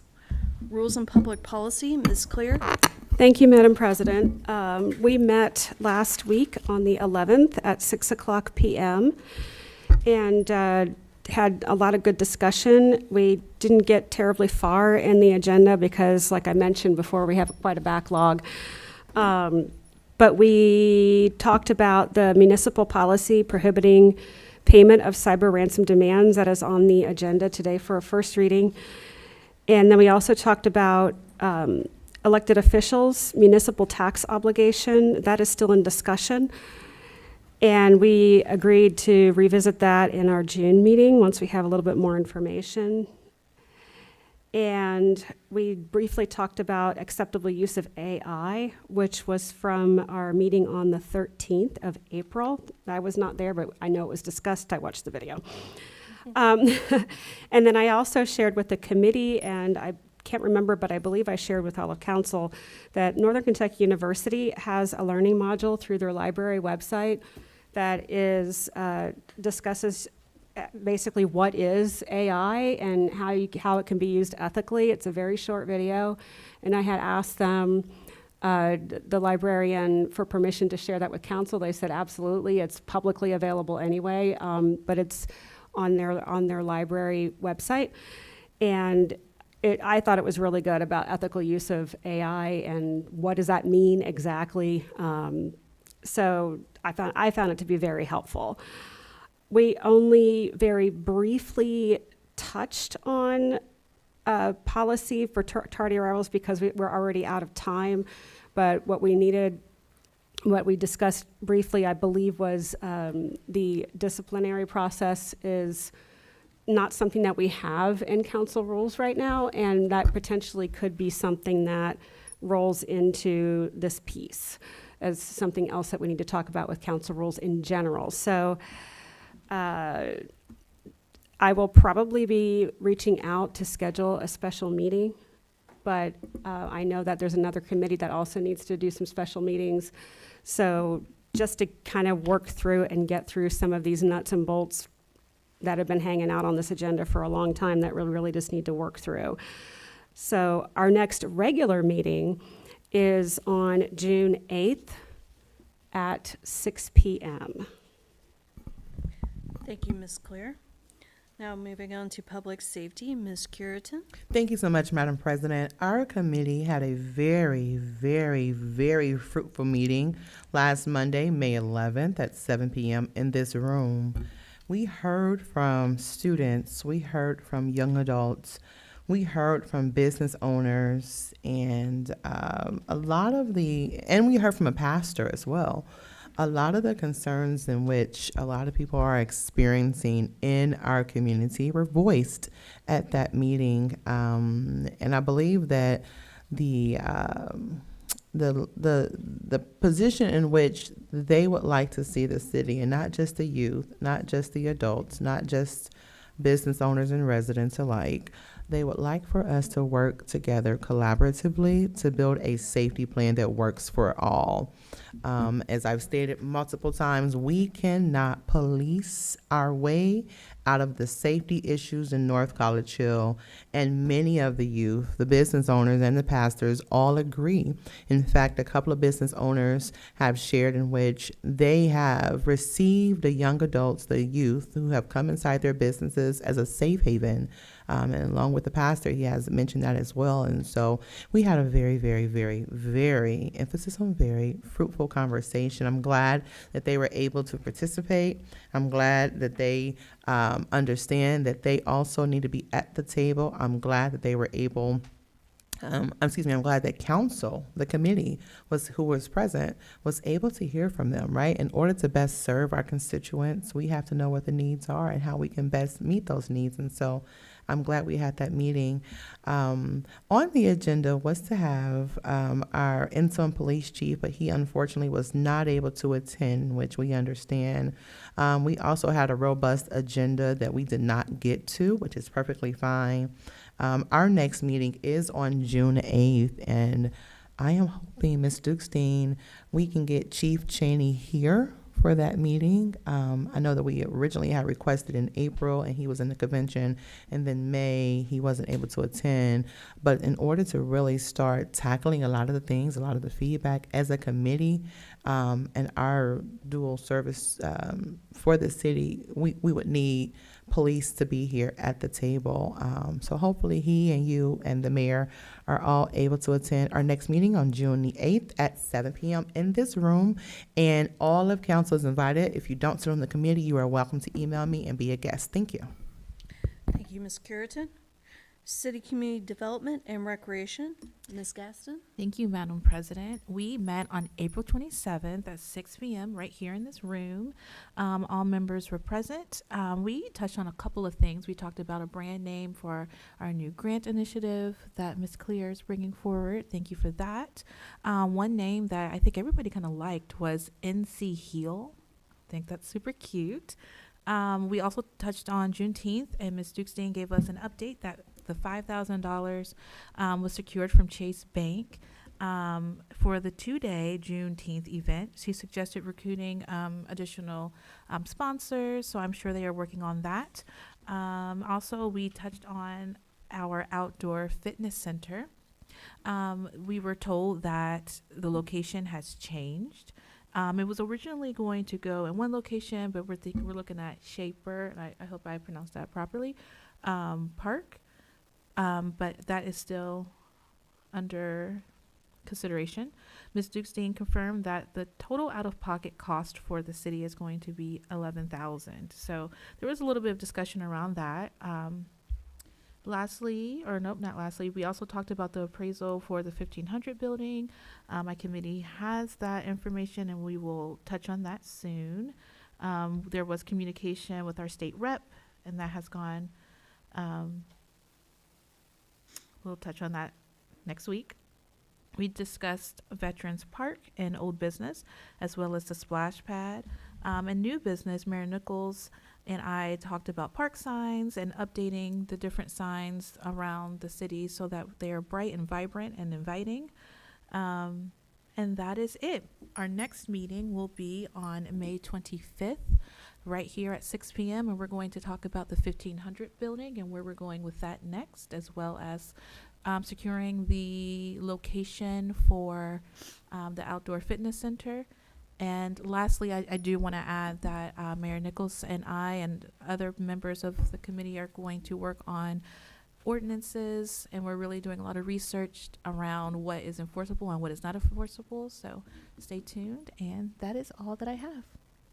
Rules and Public Policy, Ms. Clear. Thank you, Madam President. We met last week on the 11th at 6:00 p.m. and had a lot of good discussion. We didn't get terribly far in the agenda because, like I mentioned before, we have quite a backlog. But we talked about the municipal policy prohibiting payment of cyber ransom demands that is on the agenda today for a first reading. And then we also talked about elected officials, municipal tax obligation. That is still in discussion. And we agreed to revisit that in our June meeting once we have a little bit more information. And we briefly talked about acceptable use of AI, which was from our meeting on the 13th of April. I was not there, but I know it was discussed. I watched the video. And then I also shared with the committee, and I can't remember, but I believe I shared with all of council, that Northern Kentucky University has a learning module through their library website that is discusses basically what is AI and how it can be used ethically. It's a very short video, and I had asked them, the librarian, for permission to share that with council. They said absolutely. It's publicly available anyway, but it's on their library website, and I thought it was really good about ethical use of AI and what does that mean exactly. So I found it to be very helpful. We only very briefly touched on policy for tardy arrivals because we're already out of time. But what we discussed briefly, I believe, was the disciplinary process is not something that we have in council rules right now, and that potentially could be something that rolls into this piece as something else that we need to talk about with council rules in general. So I will probably be reaching out to schedule a special meeting, but I know that there's another committee that also needs to do some special meetings. So just to kind of work through and get through some of these nuts and bolts that have been hanging out on this agenda for a long time that we really just need to work through. So our next regular meeting is on June 8th at 6 p.m. Thank you, Ms. Clear. Now moving on to Public Safety, Ms. Curitan. Thank you so much, Madam President. Our committee had a very, very, very fruitful meeting last Monday, May 11th at 7 p.m. in this room. We heard from students, we heard from young adults, we heard from business owners, and we heard from a pastor as well. A lot of the concerns in which a lot of people are experiencing in our community were voiced at that meeting, and I believe that the position in which they would like to see the city, and not just the youth, not just the adults, not just business owners and residents alike, they would like for us to work together collaboratively to build a safety plan that works for all. As I've stated multiple times, we cannot police our way out of the safety issues in North College Hill, and many of the youth, the business owners, and the pastors all agree. In fact, a couple of business owners have shared in which they have received the young adults, the youth, who have come inside their businesses as a safe haven. And along with the pastor, he has mentioned that as well. And so we had a very, very, very, very, emphasis on very fruitful conversation. I'm glad that they were able to participate. I'm glad that they understand that they also need to be at the table. I'm glad that they were able, I'm glad that council, the committee, who was present, was able to hear from them, right? In order to best serve our constituents, we have to know what the needs are and how we can best meet those needs. And so I'm glad we had that meeting. On the agenda was to have our interim police chief, but he unfortunately was not able to attend, which we understand. We also had a robust agenda that we did not get to, which is perfectly fine. Our next meeting is on June 8th, and I am hoping, Ms. Dukestein, we can get Chief Cheney here for that meeting. I know that we originally had requested in April, and he was in the convention, and then May, he wasn't able to attend. But in order to really start tackling a lot of the things, a lot of the feedback as a committee, and our dual service for the city, we would need police to be here at the table. So hopefully he and you and the mayor are all able to attend our next meeting on June the 8th at 7 p.m. in this room. And all of council is invited. If you don't sit on the committee, you are welcome to email me and be a guest. Thank you. Thank you, Ms. Curitan. City Community Development and Recreation, Ms. Gaston. Thank you, Madam President. We met on April 27th at 6 p.m. right here in this room. All members were present. We touched on a couple of things. We talked about a brand name for our new grant initiative that Ms. Clear is bringing forward. Thank you for that. One name that I think everybody kind of liked was NC Heal. I think that's super cute. We also touched on Juneteenth, and Ms. Dukestein gave us an update that the $5,000 was secured from Chase Bank for the two-day Juneteenth event. She suggested recruiting additional sponsors, so I'm sure they are working on that. Also, we touched on our outdoor fitness center. We were told that the location has changed. It was originally going to go in one location, but we're looking at Shaper, and I hope I pronounced that properly, Park. But that is still under consideration. Ms. Dukestein confirmed that the total out-of-pocket cost for the city is going to be $11,000. So there was a little bit of discussion around that. Lastly, we also talked about the appraisal for the 1500 building. My committee has that information, and we will touch on that soon. There was communication with our state rep, and that has gone. We'll touch on that next week. We discussed Veterans Park and Old Business, as well as the splash pad. And new business, Mayor Nichols and I talked about park signs and updating the different signs around the city so that they are bright and vibrant and inviting. And that is it. Our next meeting will be on May 25th, right here at 6 p.m. And we're going to talk about the 1500 building and where we're going with that next, as well as securing the location for the outdoor fitness center. And lastly, I do want to add that Mayor Nichols and I and other members of the committee are going to work on ordinances, and we're really doing a lot of research around what is enforceable and what is not enforceable. So stay tuned, and that is all that I have.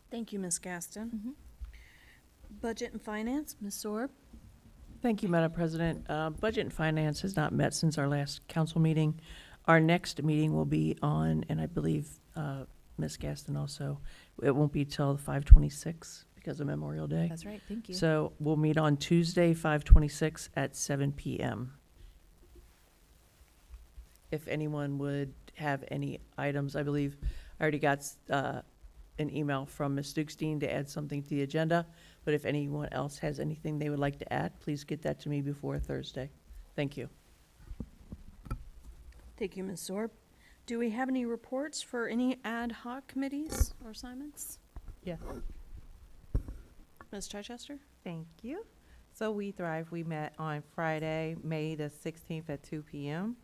Thank you, Ms. Gaston. Budget and Finance, Ms. Sorb. Thank you, Madam President. Budget and Finance has not met since our last council meeting. Our next meeting will be on, and I believe Ms. Gaston also, it won't be till 5/26 because of Memorial Day. That's right. Thank you. So we'll meet on Tuesday, 5/26 at 7 p.m. If anyone would have any items, I believe I already got an email from Ms. Dukestein to add something to the agenda. But if anyone else has anything they would like to add, please get that to me before Thursday. Thank you. Thank you, Ms. Sorb. Do we have any reports for any ad hoc committees or assignments? Yes. Ms. Chichester? Thank you. So We Thrive, we met on Friday, May the 16th at 2 p.m.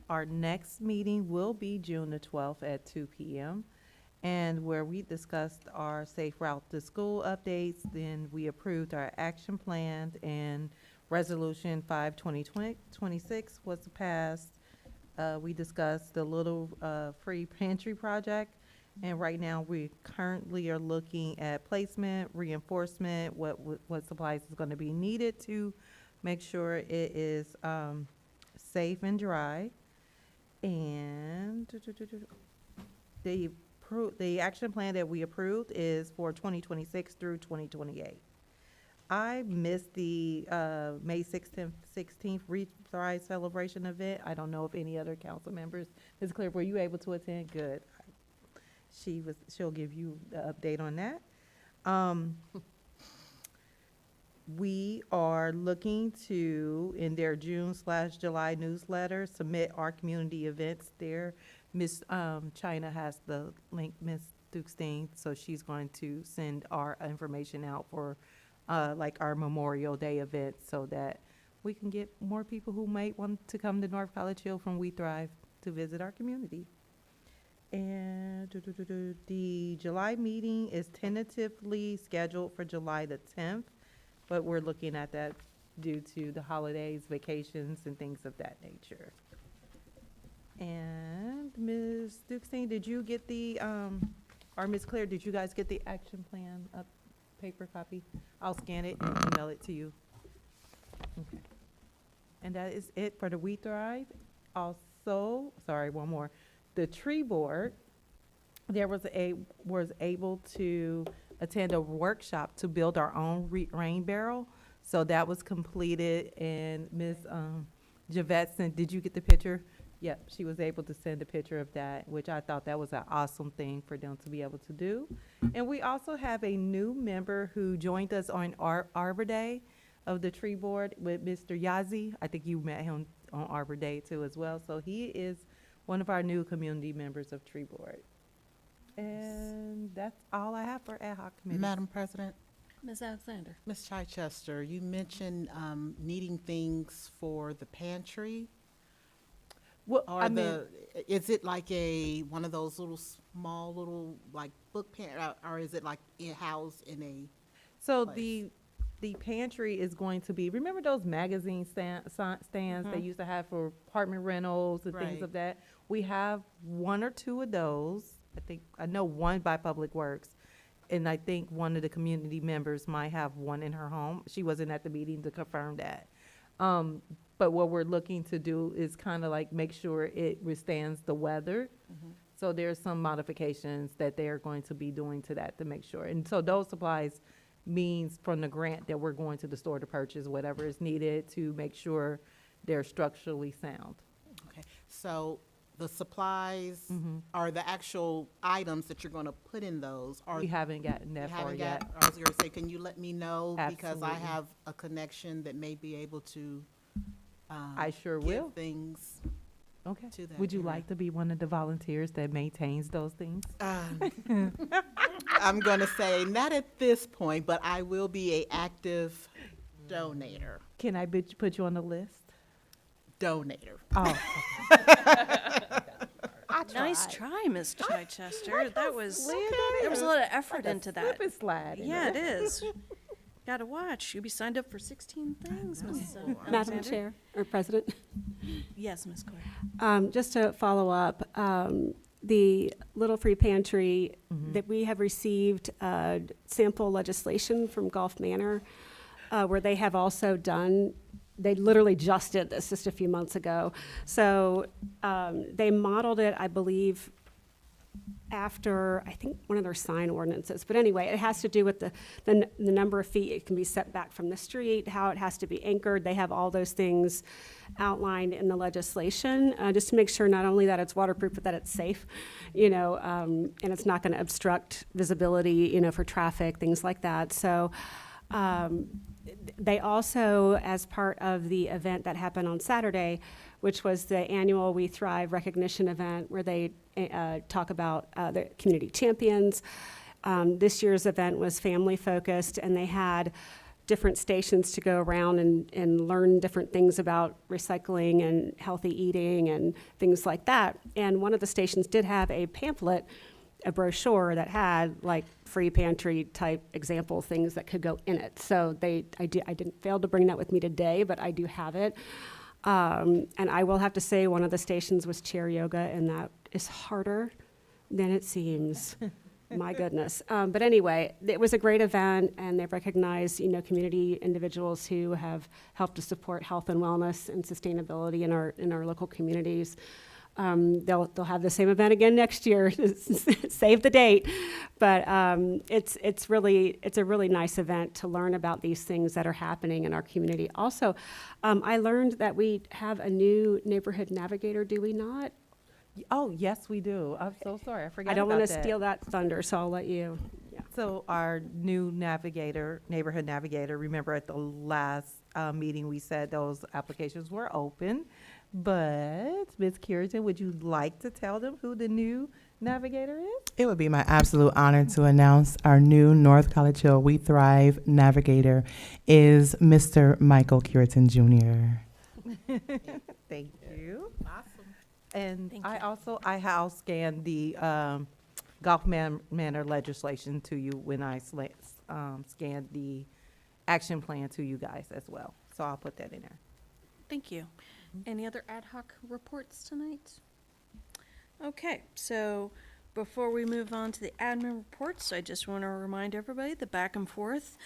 Our next meeting will be June the 12th at 2 p.m. and where we discussed our Safe Route to School updates. Then we approved our action plan, and Resolution 5/2026 was passed. We discussed the Little Free Pantry Project, and right now we currently are looking at placement, reinforcement, what supplies is going to be needed to make sure it is safe and dry. And the action plan that we approved is for 2026 through 2028. I missed the May 16th Thrive celebration event. I don't know if any other council members, Ms. Claire, were you able to attend? Good. She'll give you the update on that. We are looking to, in their June/July newsletter, submit our community events there. Ms. China has the link. Ms. Dukestein, so she's going to send our information out for, like our Memorial Day event, so that we can get more people who might want to come to North College Hill from We Thrive to visit our community. And the July meeting is tentatively scheduled for July the 10th, but we're looking at that due to the holidays, vacations, and things of that nature. And Ms. Dukestein, did you get the, or Ms. Claire, did you guys get the action plan up, paper copy? I'll scan it and email it to you. Okay. And that is it for the We Thrive. Also, sorry, one more. The tree board, there was able to attend a workshop to build our own rain barrel. So that was completed, and Ms. Javetson, did you get the picture? Yep, she was able to send a picture of that, which I thought that was an awesome thing for them to be able to do. And we also have a new member who joined us on Arbor Day of the tree board with Mr. Yazi. I think you met him on Arbor Day too as well. So he is one of our new community members of tree board. And that's all I have for ad hoc committee. Madam President, Ms. Alexander? Ms. Chichester, you mentioned needing things for the pantry. Well, Or I mean, is it like one of those little small little like book or is it like housed in a? so place? the pantry is going to be, remember those magazine stands they used to have for apartment rentals and things Right. of that? We have one or two of those. I know one by Public Works. And I think one of the community members might have one in her home. She wasn't at the meeting to confirm that. But what we're looking to do is kind of like make sure it withstands the weather. So there's some modifications that they're going to be doing to that to make sure. And so those supplies means from the grant that we're going to the store to purchase whatever is needed to make sure they're structurally sound. Okay, so the supplies are the actual items that you're going to put in those. We haven't gotten that far yet. I was going to say, can you let me know? Because I Absolutely. have a connection that may be able to I sure give will. things Okay. to that. Would you area. like to be one of the volunteers that maintains those things? I'm going to say, not at this point, but I will be a active donator. Can I put you on the list? Donator. Oh, Nice try, Ms. Chichester. That was, there was a lot of effort into that. slip and slide. in Yeah, it there. is. Gotta watch. You'll be signed up for 16 things, Ms. Madam Alexander. Chair, or President? Yes, Ms. Claire. Just to follow up, the Little Free Pantry, that we have received sample legislation from Gulf Manor, where they have also done, they literally just did this just a few months ago. So they modeled it, I believe, after, I think, one of their sign ordinances. But anyway, it has to do with the number of feet it can be set back from the street, how it has to be anchored. They have all those things outlined in the legislation, just to make sure not only that it's waterproof, but that it's safe, and it's not going to obstruct visibility, for traffic, things like that. So they also, as part of the event that happened on Saturday, which was the annual We Thrive recognition event where they talk about the community champions. This year's event was family focused, and they had different stations to go around and learn different things about recycling and healthy eating and things like that. And one of the stations did have a pamphlet, a brochure that had like free pantry type example things that could go in it. So I didn't fail to bring that with me today, but I do have it. And I will have to say one of the stations was chair yoga, and that is harder than it seems. My goodness. But anyway, it was a great event, and they've recognized, community individuals who have helped to support health and wellness and sustainability in our local communities. They'll have the same event again next year. Save the date, but it's a really nice event to learn about these things that are happening in our community. Also, I learned that we have a new neighborhood navigator. Do we not? Oh, yes, we do. I'm so sorry. I forgot I don't want want to steal that thunder, so I'll let you. Yeah. So our new neighborhood navigator, remember at the last meeting, we said those applications were open. But Ms. Cureton, would you like to tell them who the new navigator is? It would be my absolute honor to announce our new North College Hill We Thrive navigator is Mr. Michael Curitan Jr. Thank you. Awesome. And Thank I you. also, I house scanned the golf manor legislation to you when I scanned the action plan to you guys as well. So I'll put that in there. Thank you. Any other ad hoc reports tonight? Okay, so before we move on to the admin reports, I just want to remind everybody the back and forth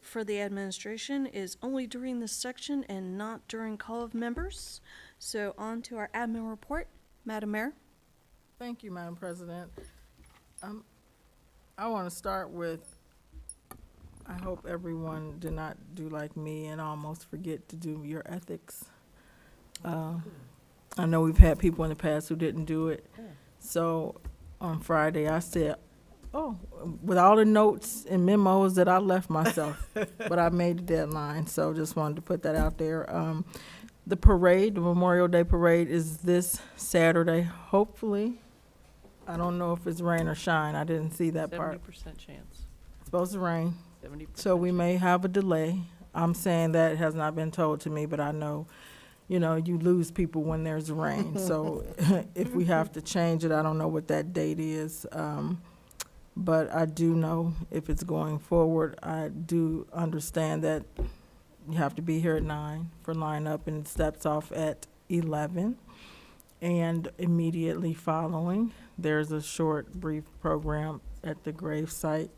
for the administration is only during this section and not during call of members. So on to our admin report. Madam Mayor? Thank you, Madam President. I want to start with, I hope everyone did not do like me and almost forget to do your ethics. I know we've had people in the past who didn't do it. So on Friday, I said, oh, with all the notes and memos that I left myself, but I made the deadline, so just wanted to put that out there. The parade, the Memorial Day Parade, is this Saturday, hopefully. I don't know if it's rain or shine. I didn't see that part. 70% chance. It's supposed to rain, 70%. so we may have a delay. I'm saying that has not been told to me, but I know, you know, you lose people when there's rain. So if we have to change it, I don't know what that date is. But I do know if it's going forward, I do understand that you have to be here at 9 for lineup, and it steps off at 11. And immediately following, there's a short, brief program at the grave site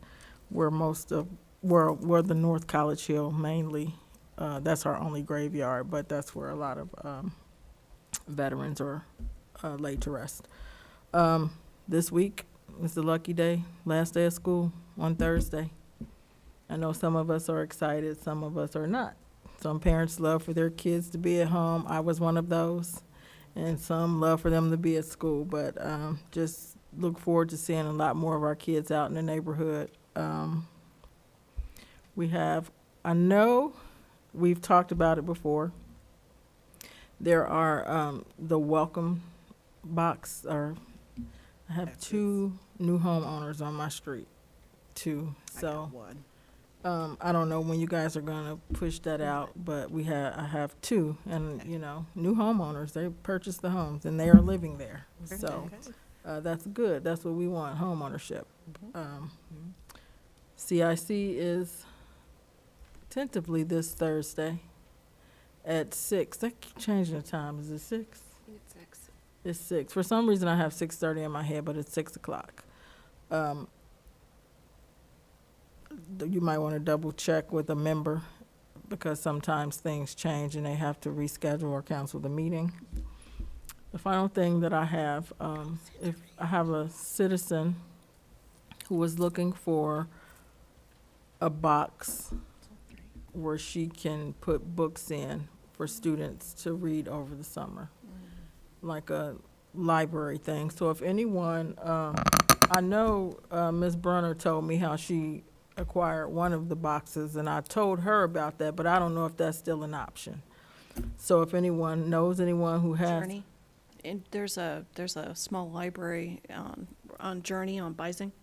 where where the North College Hill mainly, that's our only graveyard, but that's where a lot of veterans are laid to rest. This week is the lucky day, last day of school on Thursday. I know some of us are excited, some of us are not. Some parents love for their kids to be at home. I was one of those. And some love for them to be at school, but just look forward to seeing a lot more of our kids out in the neighborhood. I know we've talked about it before. There are the welcome box, I have 2 new homeowners on my street, 2. So I got one. I don't know when you guys are gonna push that out, but I have 2, and you know, new homeowners, they purchased the homes and they are living there. So that's good. That's what we want, home ownership. CIC is tentatively this Thursday at 6. They keep changing the time. Is it 6? It's 6. It's 6. For some reason, I have 6:30 in my head, but it's 6 o'clock. You might want to double check with a member because sometimes things change and they have to reschedule or cancel the meeting. The final thing that I have, if I have a citizen who was looking for a box where she can put books in for students to read over the summer, like a library thing. So if anyone, I know Ms. Brunner told me how she acquired one of the boxes, and I told her about that, but I don't know if that's still an option. So if anyone knows anyone who has. Journey. And there's a small library on Journey on Bising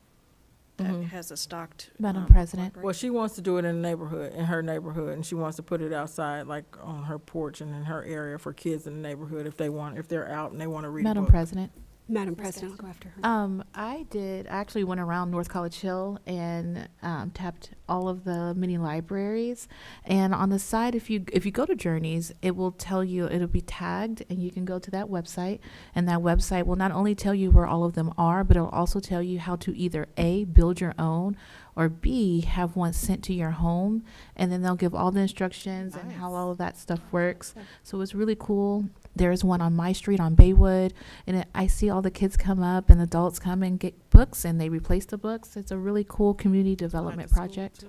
that has a stocked. Madam President. library. Well, she wants to do it in her neighborhood, and she wants to put it outside, like on her porch and in her area for kids in the neighborhood if they're out and they want to read a Madam book. President. Madam President, I'll go after her. I actually went around North College Hill and tapped all of the mini libraries. And on the side, if you go to Journeys, it will tell you, it'll be tagged, and you can go to that website. And that website will not only tell you where all of them are, but it'll also tell you how to either A, build your own, or B, have one sent to your home. And then they'll give all the instructions and how all of that stuff works. So it's really cool. There's one on my street on Baywood, and I see all the kids come up and adults come and get books, and they replace the books. It's a really cool community development project.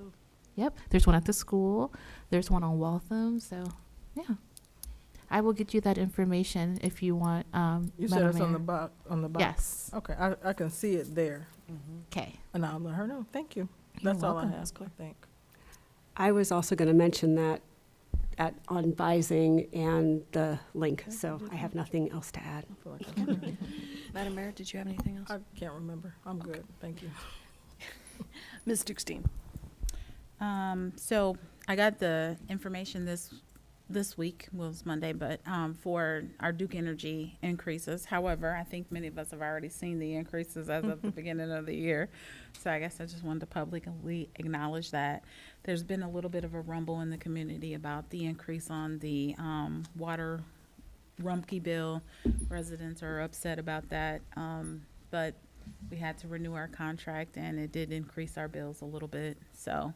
Yep, there's one at the school. There's one on Waltham. So, yeah, I will get you that information if you want. You said it's on the box. Yes. Okay, I can see it there. Okay. And I'll let her know. Thank you. You're That's all I welcome. have. I think. I was also going to mention that on Bising and the link, so I have nothing else to add. Madam Mayor, did you have anything else? I can't remember. I'm good. Thank you. Ms. Dukestein? So I got the information this week, well, it was Monday, but for our Duke Energy increases. However, I think many of us have already seen the increases as of the beginning of the year. So I guess I just wanted to publicly acknowledge that there's been a little bit of a rumble in the community about the increase on the water Rumpke bill. Residents are upset about that, but we had to renew our contract, and it did increase our bills a little bit. So,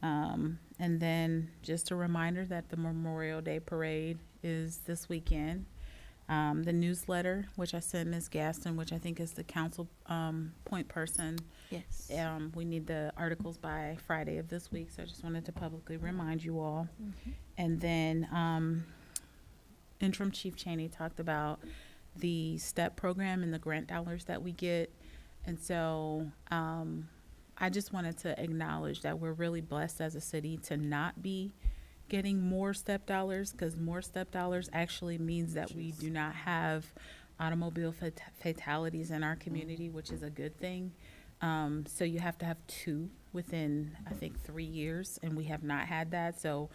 and then just a reminder that the Memorial Day Parade is this weekend. The newsletter, which I sent Ms. Gaston, which I think is the council point person. Yes. We need the articles by Friday of this week, so I just wanted to publicly remind you all. And then Interim Chief Cheney talked about the STEP program and the grant dollars that we get. And so I just wanted to acknowledge that we're really blessed as a city to not be getting more STEP dollars, because more STEP dollars actually means that we do not have automobile fatalities in our community, which is a good thing. So you have to have 2 within, I think, 3 years, and we have not had that. So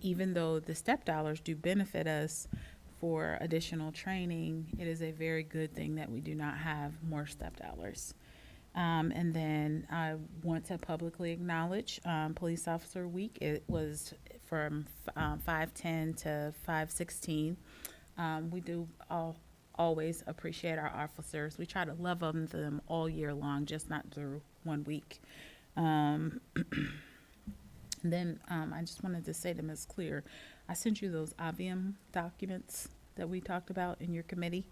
even though the STEP dollars do benefit us for additional training, it is a very good thing that we do not have more STEP dollars. And then I want to publicly acknowledge Police Officer Week. It was from 5/10 to 5/16. We do always appreciate our officers. We try to love on them all year long, just not through 1 week. And then I just wanted to say to Ms. Clear, I sent you those Avium documents that we talked about in your committee.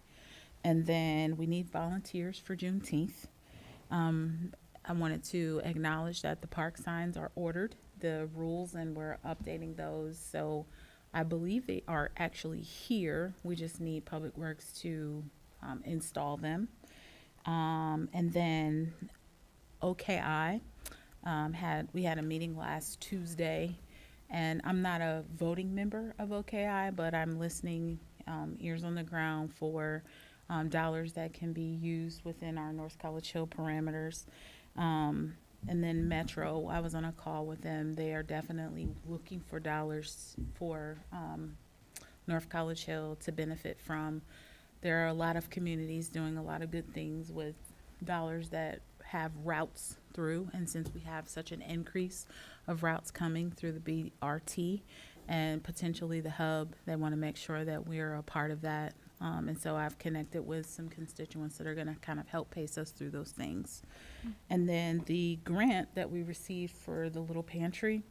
And then we need volunteers for Juneteenth. I wanted to acknowledge that the park signs are ordered, the rules, and we're updating those. So I believe they are actually here. We just need Public Works to install them. And then OKI, we had a meeting last Tuesday, and I'm not a voting member of OKI, but I'm listening, ears on the ground for dollars that can be used within our North College Hill parameters. And then Metro, I was on a call with them. They are definitely looking for dollars for North College Hill to benefit from. There are a lot of communities doing a lot of good things with dollars that have routes through, and since we have such an increase of routes coming through the BRT and potentially the hub, they want to make sure that we're a part of that. And so I've connected with some constituents that are going to kind of help pace us through those things. And then the grant that we received for the little pantry,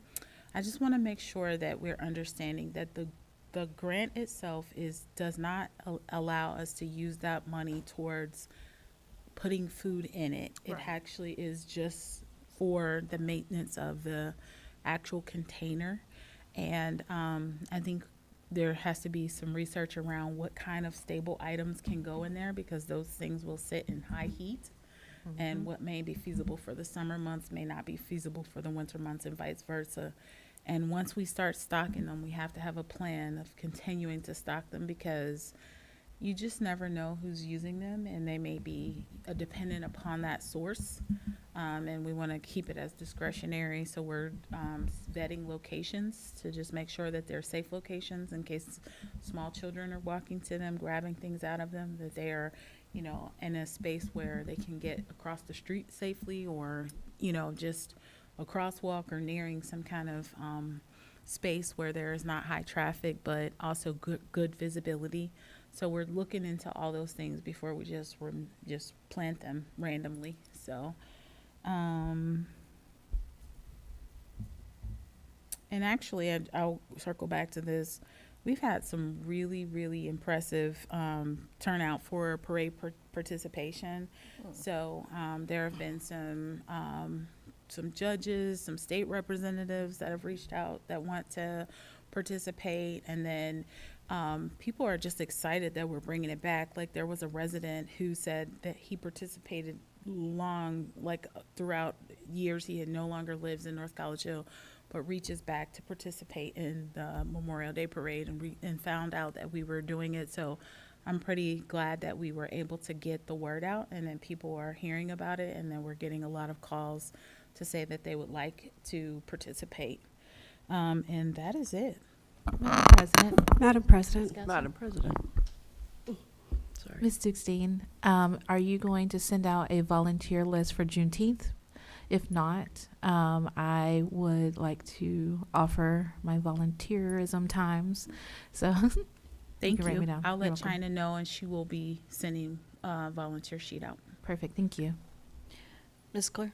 I just want to make sure that we're understanding that the grant itself does not allow us to use that money towards putting food in it. It actually is just for the maintenance of the actual container. And I think there has to be some research around what kind of stable items can go in there, because those things will sit in high heat. And what may be feasible for the summer months may not be feasible for the winter months, and vice versa. And once we start stocking them, we have to have a plan of continuing to stock them, because you just never know who's using them, and they may be dependent upon that source. And we want to keep it as discretionary, so we're vetting locations to just make sure that they're safe locations in case small children are walking to them, grabbing things out of them, that they are, in a space where they can get across the street safely, or, just a crosswalk, or nearing some kind of space where there is not high traffic, but also good visibility. So we're looking into all those things before we just plant them randomly. So, and actually, I'll circle back to this. We've had some really, really impressive turnout for parade participation. So there have been some judges, some state representatives that have reached out that want to participate, and then people are just excited that we're bringing it back. Like, there was a resident who said that he participated throughout years. He no longer lives in North College Hill, but reaches back to participate in the Memorial Day Parade, and found out that we were doing it. So I'm pretty glad that we were able to get the word out, and then people are hearing about it, and then we're getting a lot of calls to say that they would like to participate. And that is it. Madam President. Madam President. Madam President. Sorry. Ms. Dixteen, are you going to send out a volunteer list for Juneteenth? If not, I would like to offer my volunteerism times. So Thank can write you. me down. I'll You're let welcome. China know, and she will be sending a volunteer sheet out. Perfect. Thank you. Ms. Claire?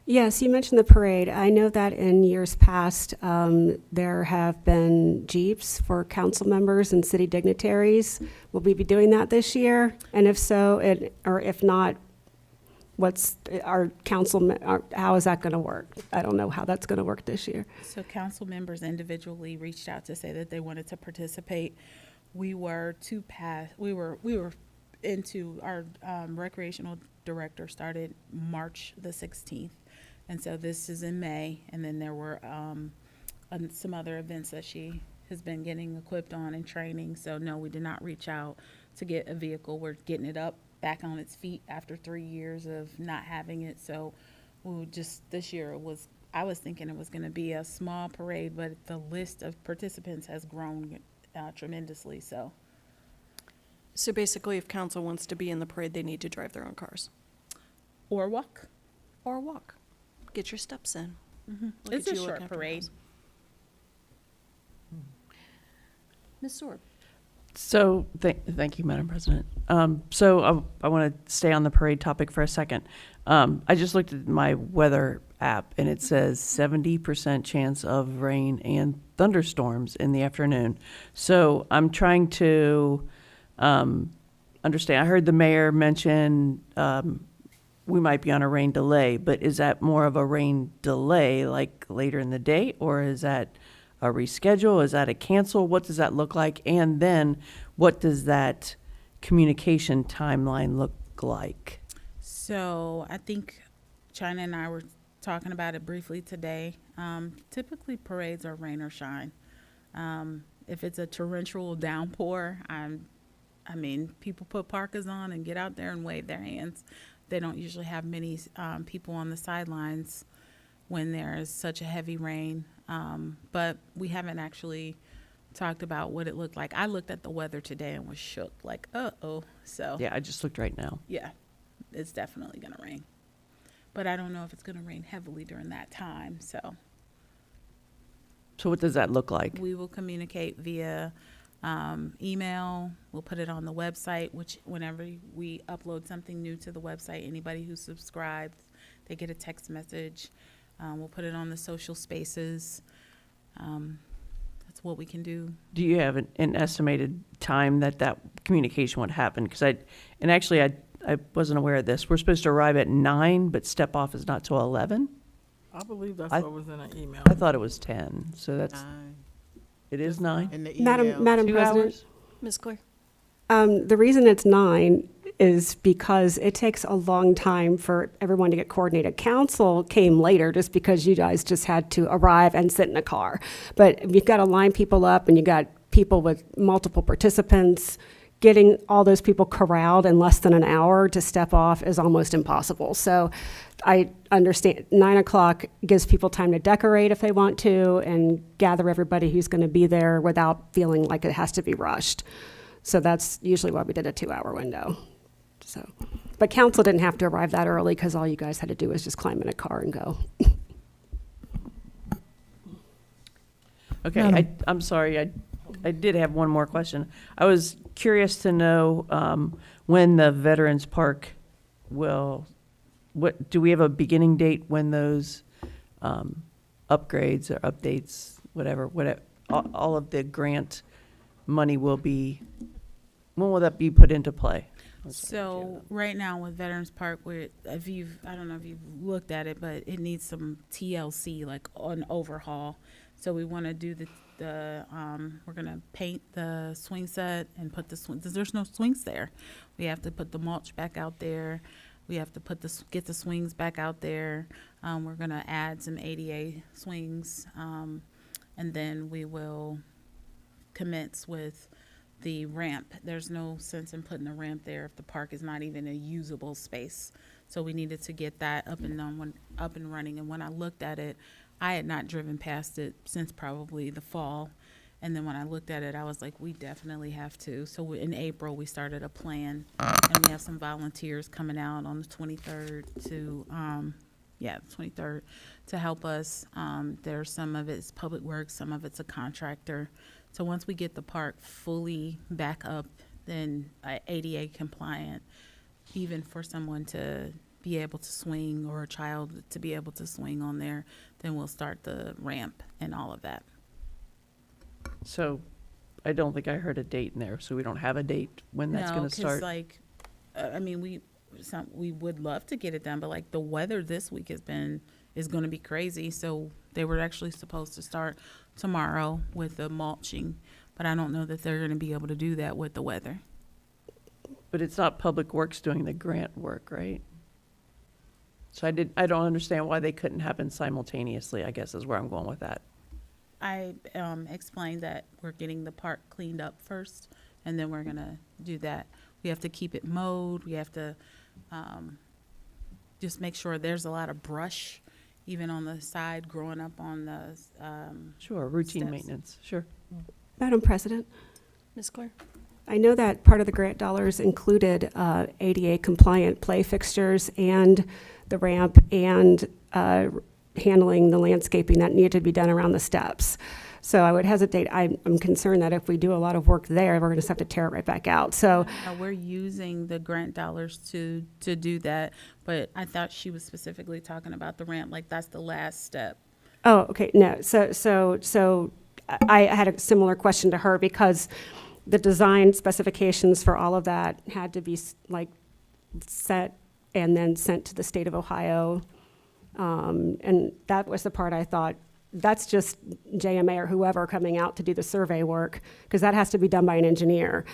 Yes, you mentioned the parade. I know that in years past, there have been Jeeps for council members and city dignitaries. Will we be doing that this year? And if so, or if not, what's our how is that going to work? I don't know how that's going to work this year. So council members individually reached out to say that they wanted to participate. We were into our recreational director started March the 16th. And so this is in May. And then there were some other events that she has been getting equipped on and training. So no, we did not reach out to get a vehicle. We're getting it up back on its feet after 3 years of not having it. So we just this year I was thinking it was going to be a small parade, but the list of participants has grown tremendously. So Basically, if council wants to be in the parade, they need to drive their own cars. or walk. Or walk. Get your steps in. Look It's at a you looking short after parade. house. Ms. Sorb? So, thank you, Madam President. So I want to stay on the parade topic for a second. I just looked at my weather app, and it says 70% chance of rain and thunderstorms in the afternoon. So I'm trying to understand. I heard the mayor mention we might be on a rain delay, but is that more of a rain delay, like later in the day, or is that a reschedule? Is that a cancel? What does that look like? And then what does that communication timeline look like? So I think China and I were talking about it briefly today. Typically parades are rain or shine. If it's a torrential downpour, I mean, people put parkas on and get out there and wave their hands. They don't usually have many people on the sidelines when there is such a heavy rain. But we haven't actually talked about what it looked like. I looked at the weather today and was shook, like, uh-oh. So Yeah, I just looked right now. yeah, it's definitely going to rain. But I don't know if it's going to rain heavily during that time. So what does that look like? we will communicate via email. We'll put it on the website, which whenever we upload something new to the website, anybody who subscribes, they get a text message. We'll put it on the social spaces. That's what we can do. Do you have an estimated time that communication would happen? Because I wasn't aware of this. We're supposed to arrive at 9, but step off is not till 11. I believe that's I- what was in an email. I thought it was 10. So it is 9. In the email. Madam 2 President. hours? Ms. Claire? The reason it's 9 is because it takes a long time for everyone to get coordinated. Council came later just because you guys just had to arrive and sit in a car. But you've got to line people up, and you got people with multiple participants. Getting all those people corralled in less than an hour to step off is almost impossible. So I understand 9 o'clock gives people time to decorate if they want to and gather everybody who's going to be there without feeling like it has to be rushed. So that's usually why we did a 2-hour window. So, but council didn't have to arrive that early because all you guys had to do was just climb in a car and go. Okay, I'm sorry. I did have one more question. I was curious to know when the Veterans Park do we have a beginning date when those upgrades or updates, whatever, all of the grant money will be, when will that be put into play? So right now with Veterans Park, I don't know if you've looked at it, but it needs some TLC, like an overhaul. So we want to do we're going to paint the swing set and put the swing, there's no swings there. We have to put the mulch back out there. We have to get the swings back out there. We're going to add some ADA swings. And then we will commence with the ramp. There's no sense in putting a ramp there if the park is not even a usable space. So we needed to get that up and running. And when I looked at it, I had not driven past it since probably the fall. And then when I looked at it, I was like, we definitely have to. So in April, we started a plan, and we have some volunteers coming out on the 23rd to, the 23rd, to help us. There's some of it's public works, some of it's a contractor. So once we get the park fully back up, then ADA compliant, even for someone to be able to swing or a child to be able to swing on there, then we'll start the ramp and all of that. So I don't think I heard a date in there, so we don't have a date when that's No, gonna 'cause, start? like, I mean, we would love to get it done, but like the weather this week is gonna be crazy. So they were actually supposed to start tomorrow with the mulching, but I don't know that they're gonna be able to do that with the weather. But it's not Public Works doing the grant work, right? So I don't understand why they couldn't happen simultaneously, I guess is where I'm going with that. I explained that we're getting the park cleaned up first, and then we're gonna do that. We have to keep it mowed. We have to just make sure there's a lot of brush, even on the side, growing up on the Sure, routine steps. maintenance, sure. Madam President, Ms. Claire? I know that part of the grant dollars included ADA compliant play fixtures and the ramp and handling the landscaping that needed to be done around the steps. So I would hesitate, I'm concerned that if we do a lot of work there, we're gonna just have to tear it right back out. So We're using the grant dollars to do that, but I thought she was specifically talking about the ramp, like that's the last step. oh, okay, no, so I had a similar question to her because the design specifications for all of that had to be set and then sent to the state of Ohio. And that was the part I thought, that's just JMA or whoever coming out to do the survey work, because that has to be done by an engineer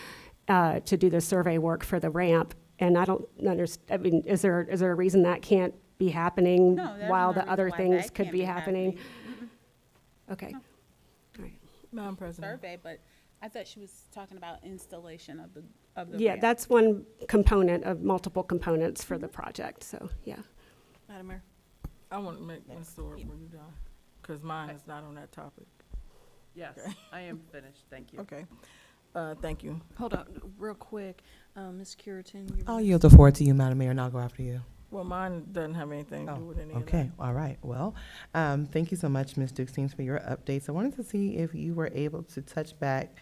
to do the survey work for the ramp. And I don't understand, I mean, is there a reason that can't be happening No, there's while no the other reason why things that could can't be happening? Okay. No. All right. Madam President. Survey, but I thought she was talking about installation of the Yeah, ramp. that's one component of multiple components for the project, so, yeah. Madam Mayor? I want to make Ms. Sword when you're done, because mine is not on that topic. Yes, Okay. I am finished, thank you. Okay. Thank you. Hold on, real quick. Ms. Curitan? you were I'll next. yield the floor to you, Madam Mayor, and I'll go after you. Well, mine doesn't have anything to do with any of that. Okay, all right. Well, thank you so much, Ms. Dukestein, for your updates. I wanted to see if you were able to touch back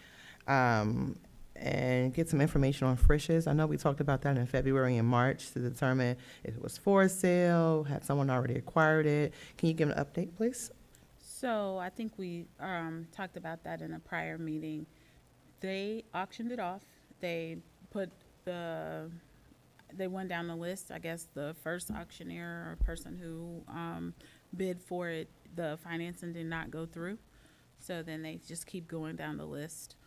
and get some information on Frisch's. I know we talked about that in February and March to determine if it was for sale, had someone already acquired it. Can you give an update, please? So I think we talked about that in a prior meeting. They auctioned it off. They went down the list. I guess the first auctioneer or person who bid for it, the financing did not go through. So then they just keep going down the list.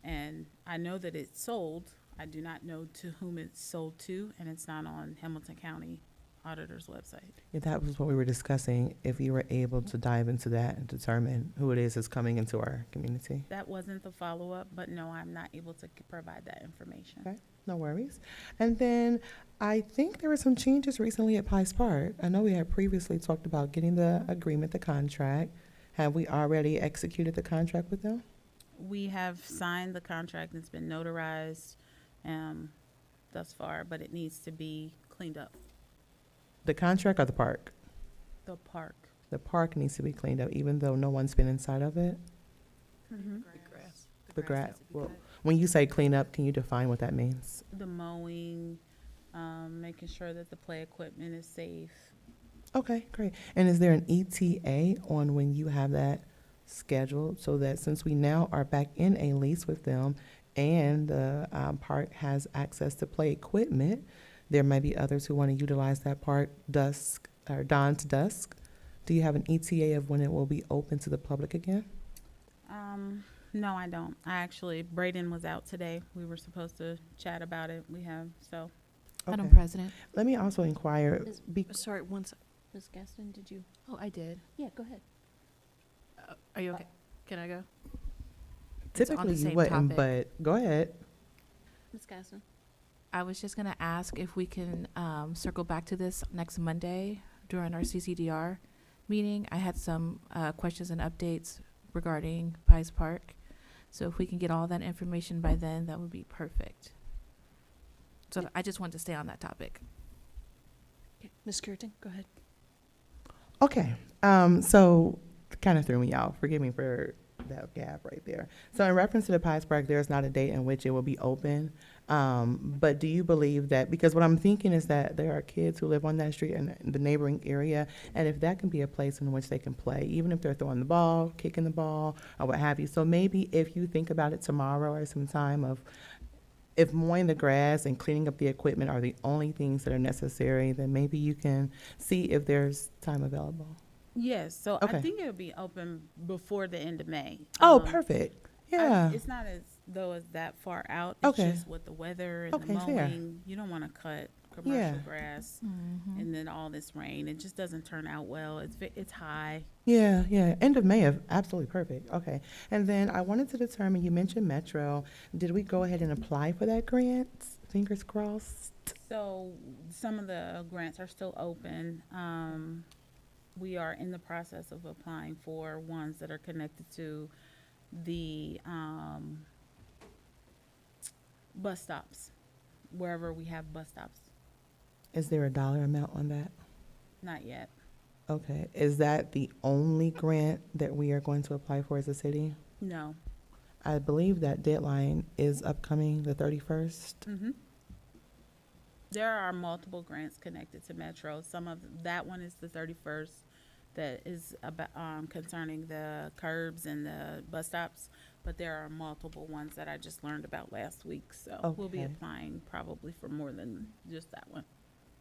And I know that it's sold. I do not know to whom it's sold to, and it's not on Hamilton County Auditor's website. Yeah, that was what we were discussing, if you were able to dive into that and determine who it is that's coming into our community. That wasn't the follow-up, but no, I'm not able to provide that information. Okay, no worries. And then I think there were some changes recently at Pice Park. I know we had previously talked about getting the agreement, the contract. Have we already executed the contract with them? We have signed the contract. It's been notarized thus far, but it needs to be cleaned up. The contract or the park? The park. The park needs to be cleaned up, even though no one's been inside of it? Mm-hmm. The grass. Well, when you say clean up, can you define what that means? The mowing, making sure that the play equipment is safe. Okay, great. And is there an ETA on when you have that scheduled, so that since we now are back in a lease with them and the park has access to play equipment, there may be others who want to utilize that park dusk or dawn to dusk. Do you have an ETA of when it will be open to the public again? No, I don't. Braden was out today. We were supposed to chat about it. Madam Okay. President. Let me also inquire. Sorry, one sec. Ms. Gaston, did you? Oh, I did. Yeah, go ahead. Are you okay? Can I go? It's on Typically the you same wouldn't, topic. but go ahead. Ms. Gadsden? I was just going to ask if we can circle back to this next Monday during our CCDR meeting. I had some questions and updates regarding Pies Park. So if we can get all that information by then, that would be perfect. So I just wanted to stay on that topic. Okay. Ms. Cureton, go ahead. Okay, so kind of threw me off. Forgive me for that gap right there. So in reference to the Pies Park, there's not a date in which it will be open. But do you believe that, because what I'm thinking is that there are kids who live on that street and the neighboring area, and if that can be a place in which they can play, even if they're throwing the ball, kicking the ball, or what have you. So maybe if you think about it tomorrow or sometime of, if mowing the grass and cleaning up the equipment are the only things that are necessary, then maybe you can see if there's time available. Yes, so Okay. I think it'll be open before the end of May. Oh, perfect. Yeah. It's not as though it's that far out. It's Okay. just with the weather and the Okay, fair. mowing. You don't want to cut commercial Yeah. grass and then all this rain. It just doesn't turn out well. It's high. Yeah, yeah. End of May, absolutely perfect. Okay. And then I wanted to determine, you mentioned Metro. Did we go ahead and apply for that grant? Fingers crossed. So some of the grants are still open. We are in the process of applying for ones that are connected to the bus stops, wherever we have bus stops. Is there a dollar amount on that? Not yet. Okay. Is that the only grant that we are going to apply for as a city? No. I believe that deadline is upcoming the 31st. There are multiple grants connected to Metro. Some of that one is the 31st, that is about concerning the curbs and the bus stops. But there are multiple ones that I just learned about last week. So we'll be Okay. applying probably for more than just that one.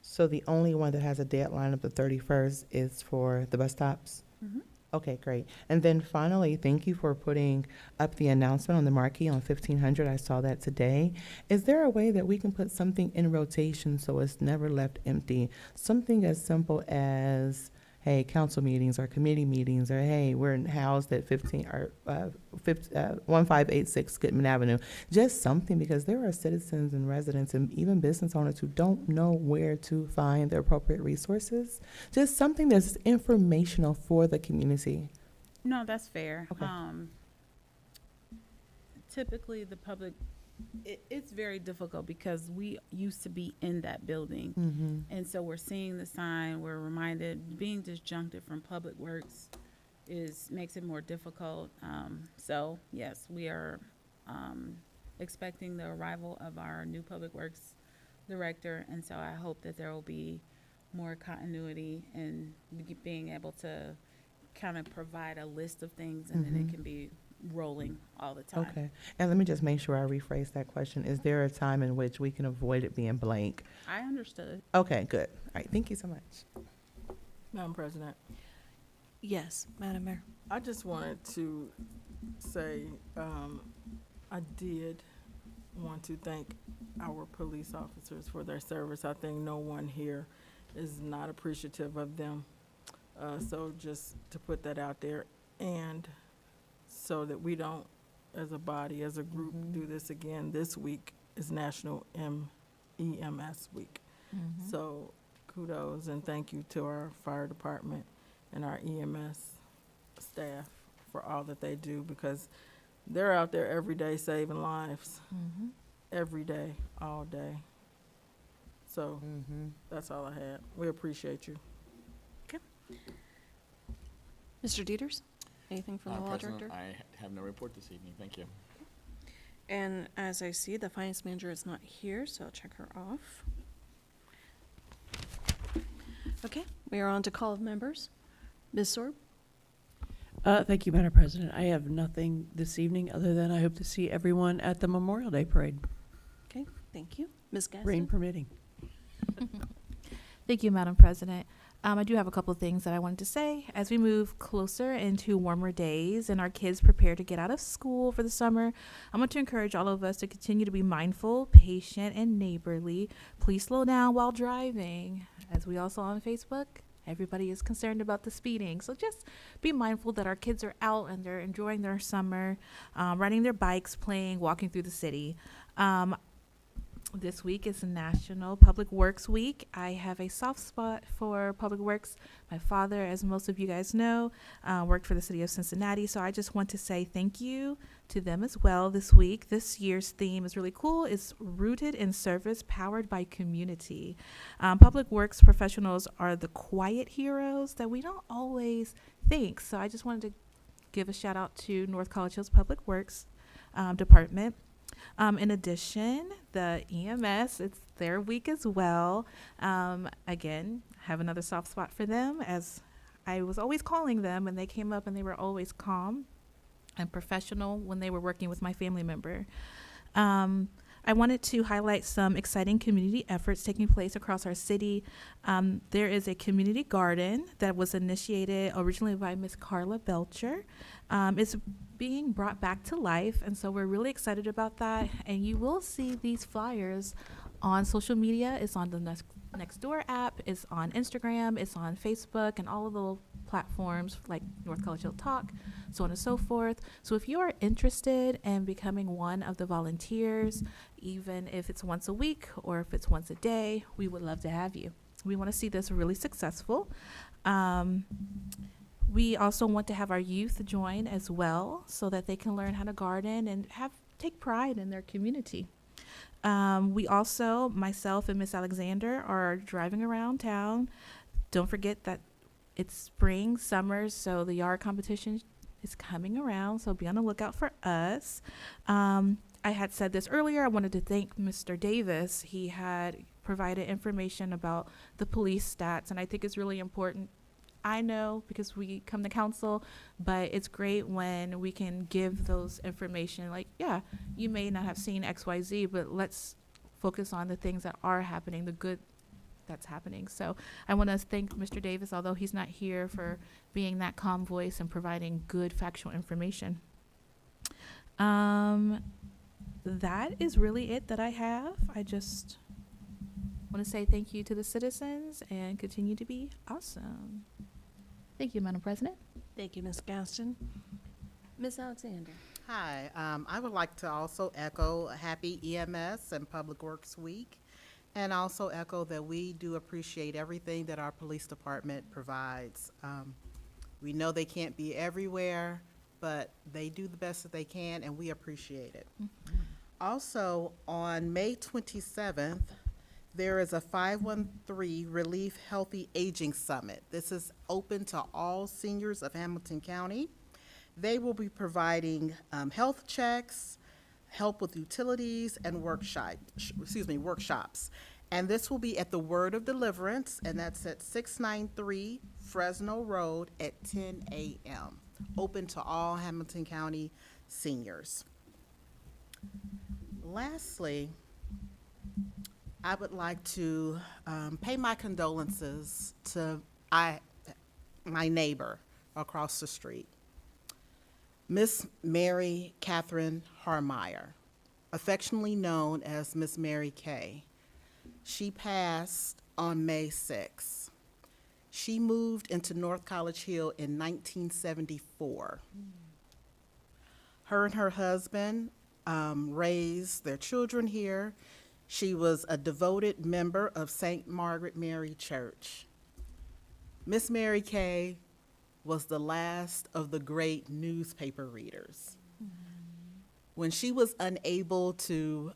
So the only one that has a deadline of the 31st is for the bus stops? Mhm. Okay, great. And then finally, thank you for putting up the announcement on the marquee on 1500. I saw that today. Is there a way that we can put something in rotation so it's never left empty? Something as simple as, hey, council meetings or committee meetings, or hey, we're housed at 1586 Goodman Avenue. Just something, because there are citizens and residents and even business owners who don't know where to find the appropriate resources. Just something that's informational for the community. No, that's fair. Okay. Typically, the public, it's very difficult because we used to be in that building. And so we're seeing the sign, we're reminded, being disjuncted from Public Works makes it more difficult. So yes, we are expecting the arrival of our new Public Works director. And so I hope that there will be more continuity in being able to kind of provide a list of things, and then it can be rolling all the time. Okay. And let me just make sure I rephrase that question. Is there a time in which we can avoid it being blank? I understood. Okay, good. All right, thank you so much. Madam President, Yes, Madam Mayor. I just wanted to say, I did want to thank our police officers for their service. I think no one here is not appreciative of them. So just to put that out there, and so that we don't, as a body, as a group, do this again. This week is National EMS Week. So kudos and thank you to our fire department and our EMS staff for all that they do, because they're out there every day saving lives. Every day, all day. So that's all I had. We appreciate you. Mr. Dieters, anything from the law President, director? I have no report this evening. Thank you. And as I see, the finance manager is not here, so I'll check her off. Okay, we are on to call of members. Ms. Sorb? Thank you, Madam President. I have nothing this evening other than I hope to see everyone at the Memorial Day Parade, Okay, thank you. Ms. Gadsden? rain permitting. Thank you, Madam President. I do have a couple of things that I wanted to say. As we move closer into warmer days and our kids prepare to get out of school for the summer, I want to encourage all of us to continue to be mindful, patient, and neighborly. Please slow down while driving. As we all saw on Facebook, Everybody is concerned about the speeding. So just be mindful that our kids are out and they're enjoying their summer, riding their bikes, playing, walking through the city. This week is National Public Works Week. I have a soft spot for Public Works. My father, as most of you guys know, worked for the city of Cincinnati. So I just want to say thank you to them as well this week. This year's theme is really cool. It's Rooted in Service, Powered by Community. Public Works professionals are the quiet heroes that we don't always think. So I just wanted to give a shout out to North College Hills Public Works Department. In addition, the EMS, it's their week as well. Again, have another soft spot for them, as I was always calling them and they came up and they were always calm and professional when they were working with my family member. I wanted to highlight some exciting community efforts taking place across our city. There is a community garden that was initiated originally by Miss Carla Belcher. It's being brought back to life, and so we're really excited about that. And you will see these flyers on social media. It's on the Nextdoor app, it's on Instagram, it's on Facebook, and all of the platforms like North College Hill Talk, so on and so forth. So if you are interested in becoming one of the volunteers, even if it's once a week or if it's once a day, we would love to have you. We want to see this really successful. We also want to have our youth join as well so that they can learn how to garden and take pride in their community. We also, myself and Miss Alexander, are driving around town. Don't forget that it's spring, summer, so the yard competition is coming around, so be on the lookout for us. I had said this earlier. I wanted to thank Mr. Davis. He had provided information about the police stats, and I think it's really important. I know because we come to council, but it's great when we can give those information like, yeah, you may not have seen XYZ, but let's focus on the things that are happening, the good that's happening. So I want to thank Mr. Davis, although he's not here, for being that calm voice and providing good factual information. That is really it that I have. I just want to say thank you to the citizens and continue to be awesome. Thank you, Madam President. Thank you, Ms. Gaston. Ms. Alexander. Hi, I would like to also echo a happy EMS and Public Works Week, and also echo that we do appreciate everything that our police department provides. We know they can't be everywhere, but they do the best that they can, and we appreciate it. Mm-hmm. Also, on May 27th, there is a 513 Relief Healthy Aging Summit. This is open to all seniors of Hamilton County. They will be providing health checks, help with utilities, and workshops. And this will be at the Word of Deliverance, and that's at 693 Fresno Road at 10 a.m. Open to all Hamilton County seniors. Lastly, I would like to pay my condolences to my neighbor across the street, Miss Mary Catherine Harmeyer, affectionately known as Miss Mary Kay. She passed on May 6th. She moved into North College Hill in 1974. Her and her husband raised their children here. She was a devoted member of St. Margaret Mary Church. Miss Mary Kay was the last of the great newspaper readers. When she was unable to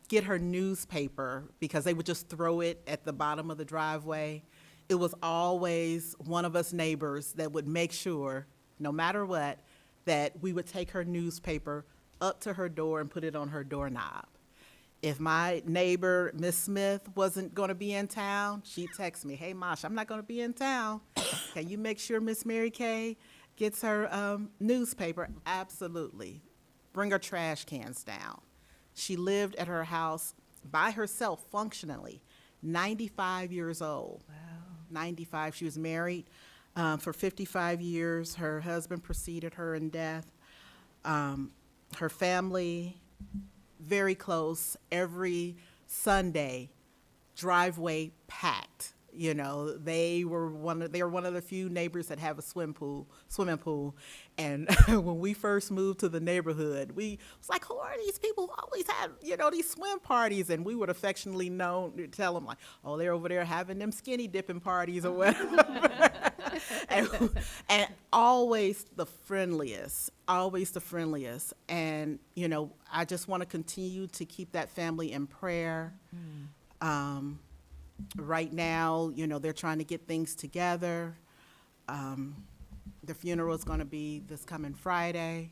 get her newspaper because they would just throw it at the bottom of the driveway, it was always one of us neighbors that would make sure, no matter what, that we would take her newspaper up to her door and put it on her doorknob. If my neighbor, Miss Smith, wasn't going to be in town, she'd text me, "Hey, Mosh, I'm not going to be in town. Can you make sure Miss Mary Kay gets her newspaper?" Absolutely. Bring her trash cans down. She lived at her house by herself, functionally, 95 years old. Wow. 95. She was married for 55 years. Her husband preceded her in death. Her family, very close. Every Sunday, driveway packed. You know, they were one of the few neighbors that have a swimming pool. And when we first moved to the neighborhood, we was like, who are these people who always have, these swim parties? And we would affectionately tell them like, oh, they're over there having them skinny dipping parties or whatever. and always the friendliest. And, I just want to continue to keep that family in prayer. Right now, they're trying to get things together. The funeral is going to be this coming Friday.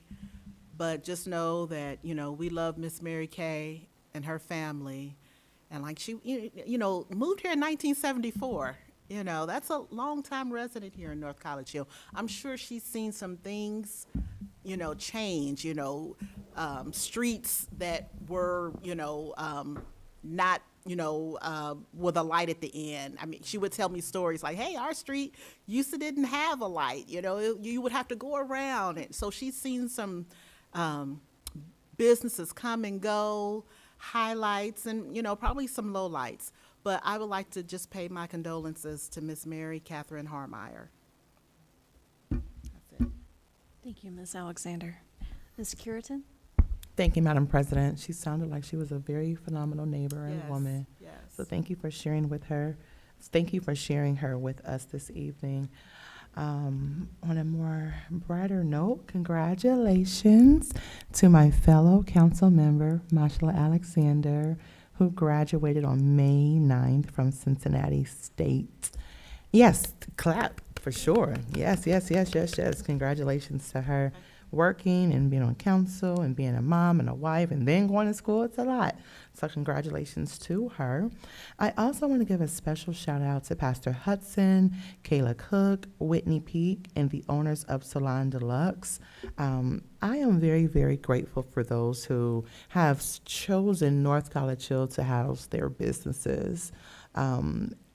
But just know that, we love Miss Mary Kay and her family. And like she, moved here in 1974. That's a long-time resident here in North College Hill. I'm sure she's seen some things, change, streets that were, not, with a light at the end. I mean, she would tell me stories like, hey, our street didn't have a light, you would have to go around it. So she's seen some businesses come and go, highlights, and, probably some lowlights. But I would like to just pay my condolences to Miss Mary Catherine Harmeyer. That's it. Thank you, Ms. Alexander. Ms. Curitan? Thank you, Madam President. She sounded like she was a very phenomenal neighbor and Yes, woman. yes. So thank you for sharing with her. Thank you for sharing her with us this evening. On a more brighter note, congratulations to my fellow council member, Mashala Alexander, who graduated on May 9th from Cincinnati State. Yes, clap for sure. Yes. Congratulations to her. Working and being on council and being a mom and a wife and then going to school, it's a lot. So congratulations to her. I also want to give a special shout out to Pastor Hudson, Kayla Cook, Whitney Peak, and the owners of Salon Deluxe. I am very, very grateful for those who have chosen North College Hill to house their businesses.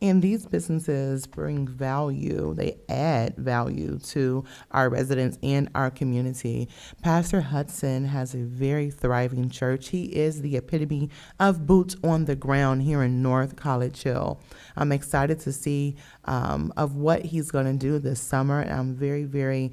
And these businesses bring value, they add value to our residents and our community. Pastor Hudson has a very thriving church. He is the epitome of boots on the ground here in North College Hill. I'm excited to see of what he's going to do this summer. And I'm very, very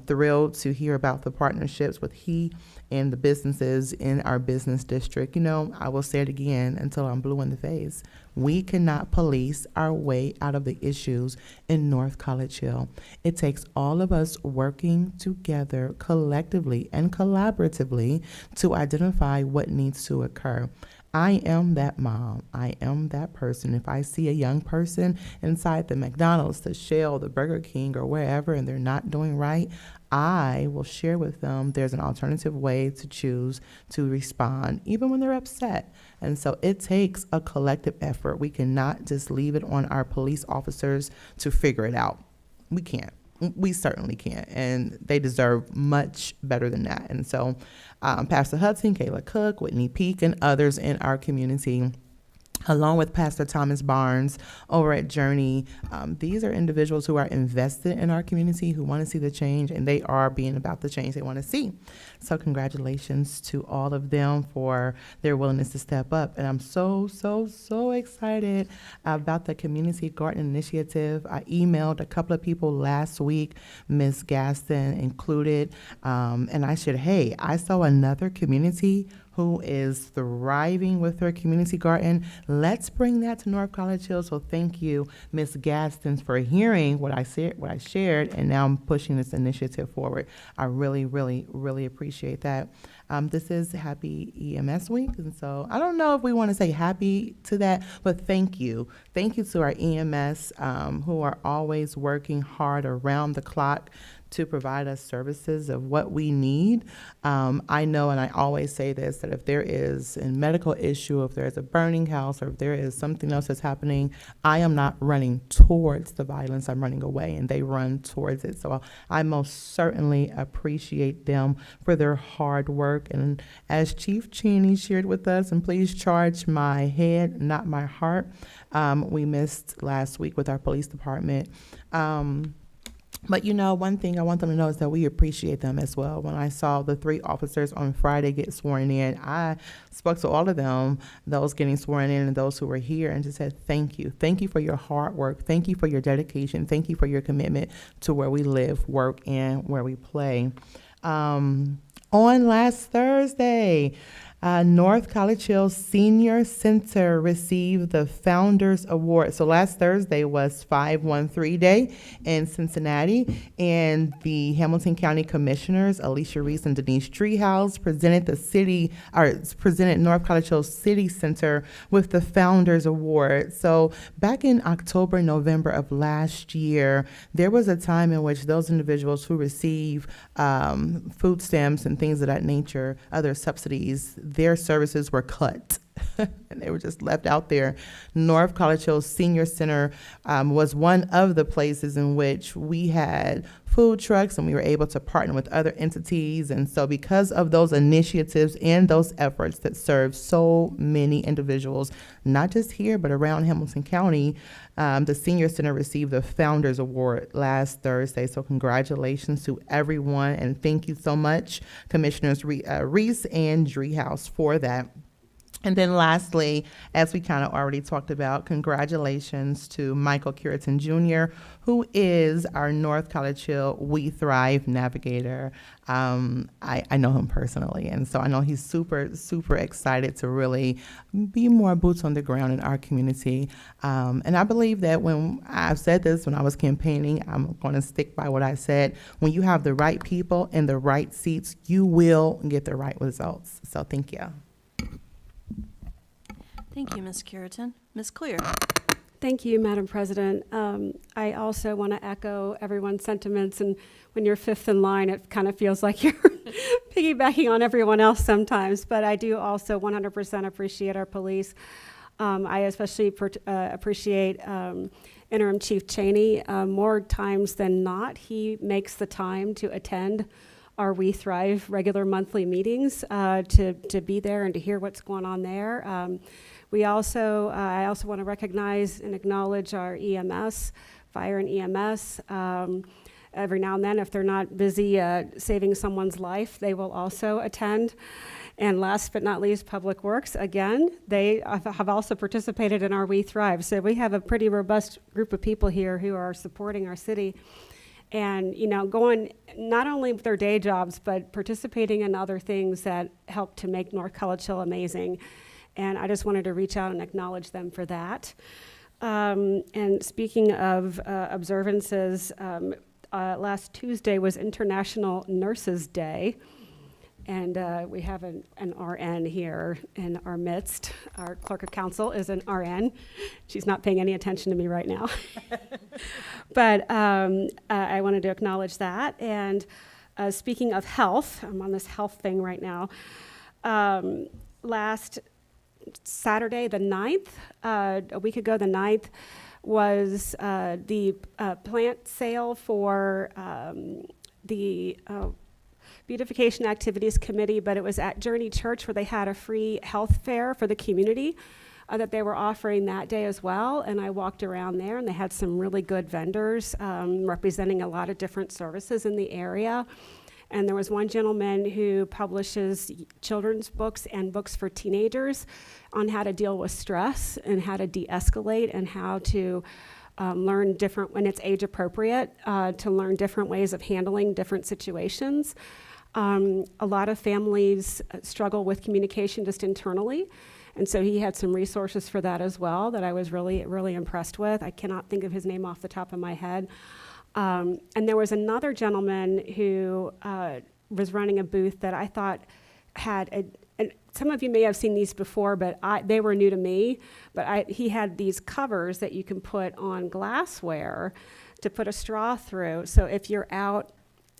thrilled to hear about the partnerships with he and the businesses in our business district. I will say it again until I'm blue in the face. We cannot police our way out of the issues in North College Hill. It takes all of us working together collectively and collaboratively to identify what needs to occur. I am that mom. I am that person. If I see a young person inside the McDonald's, the Shell, the Burger King, or wherever, and they're not doing right, I will share with them there's an alternative way to choose to respond, even when they're upset. And so it takes a collective effort. We cannot just leave it on our police officers to figure it out. We can't. We certainly can't. And they deserve much better than that. And so Pastor Hudson, Kayla Cook, Whitney Peak, and others in our community, along with Pastor Thomas Barnes over at Journey. These are individuals who are invested in our community, who want to see the change, and they are being about the change they want to see. So congratulations to all of them for their willingness to step up. And I'm so excited about the Community Garden Initiative. I emailed a couple of people last week, Ms. Gaston included, and I said, hey, I saw another community who is thriving with her community garden. Let's bring that to North College Hill. So thank you, Ms. Gaston, for hearing what I shared, and now I'm pushing this initiative forward. I really appreciate that. This is Happy EMS Week, and so I don't know if we want to say happy to that, but thank you. Thank you to our EMS who are always working hard around the clock to provide us services of what we need. I know, and I always say this, that if there is a medical issue, if there is a burning house, or if there is something else that's happening, I am not running towards the violence, I'm running away, and they run towards it. So I most certainly appreciate them for their hard work. And as Chief Cheney shared with us, and please charge my head, not my heart, we missed last week with our police department. But you know, one thing I want them to know is that we appreciate them as well. When I saw the 3 officers on Friday get sworn in, I spoke to all of them, those getting sworn in and those who were here, and just said, thank you. Thank you for your hard work. Thank you for your dedication. Thank you for your commitment to where we live, work, and where we play. On last Thursday, North College Hill Senior Center received the Founders Award. So last Thursday was 513 Day in Cincinnati, and the Hamilton County Commissioners, Alicia Reese and Denise Treehouse, presented North College Hill City Center with the Founders Award. So back in October, November of last year, there was a time in which those individuals who receive food stamps and things of that nature, other subsidies, their services were cut and they were just left out there. North College Hill Senior Center was one of the places in which we had food trucks and we were able to partner with other entities. And so because of those initiatives and those efforts that serve so many individuals, not just here, but around Hamilton County, the Senior Center received the Founders Award last Thursday. So congratulations to everyone, and thank you so much, Commissioners Reese and Treehouse, for that. And then lastly, as we kind of already talked about, congratulations to Michael Curitan Jr., who is our North College Hill We Thrive Navigator. I know him personally, and so I know he's super, super excited to really be more boots on the ground in our community. And I believe that when I've said this, when I was campaigning, I'm going to stick by what I said. When you have the right people in the right seats, you will get the right results. So thank you. Thank you, Ms. Curitan. Ms. Clear. Thank you, Madam President. I also want to echo everyone's sentiments, and when you're fifth in line, it kind of feels like you're piggybacking on everyone else sometimes, but I do also 100% appreciate our police. I especially appreciate Interim Chief Cheney. More times than not, he makes the time to attend our We Thrive regular monthly meetings, to be there and to hear what's going on there. I also want to recognize and acknowledge our EMS, fire and EMS. Every now and then, if they're not busy saving someone's life, they will also attend. And last but not least, Public Works, again, they have also participated in our We Thrive. So we have a pretty robust group of people here who are supporting our city. And, you know, going not only with their day jobs, but participating in other things that help to make North College Hill amazing. And I just wanted to reach out and acknowledge them for that. And speaking of observances, last Tuesday was International Nurses Day. And we have an RN here in our midst. Our clerk of council is an RN. She's not paying any attention to me right now. But I wanted to acknowledge that. And speaking of health, I'm on this health thing right now. Last Saturday, the 9th, a week ago, the 9th, was the plant sale for the Beautification Activities Committee, but it was at Journey Church where they had a free health fair for the community that they were offering that day as well. And I walked around there, and they had some really good vendors representing a lot of different services in the area. And there was one gentleman who publishes children's books and books for teenagers on how to deal with stress and how to de-escalate and how to learn different, when it's age appropriate, to learn different ways of handling different situations. A lot of families struggle with communication just internally. And so he had some resources for that as well that I was really, really impressed with. I cannot think of his name off the top of my head. And there was another gentleman who was running a booth that I thought had, and some of you may have seen these before, but they were new to me, but he had these covers that you can put on glassware to put a straw through. So if you're out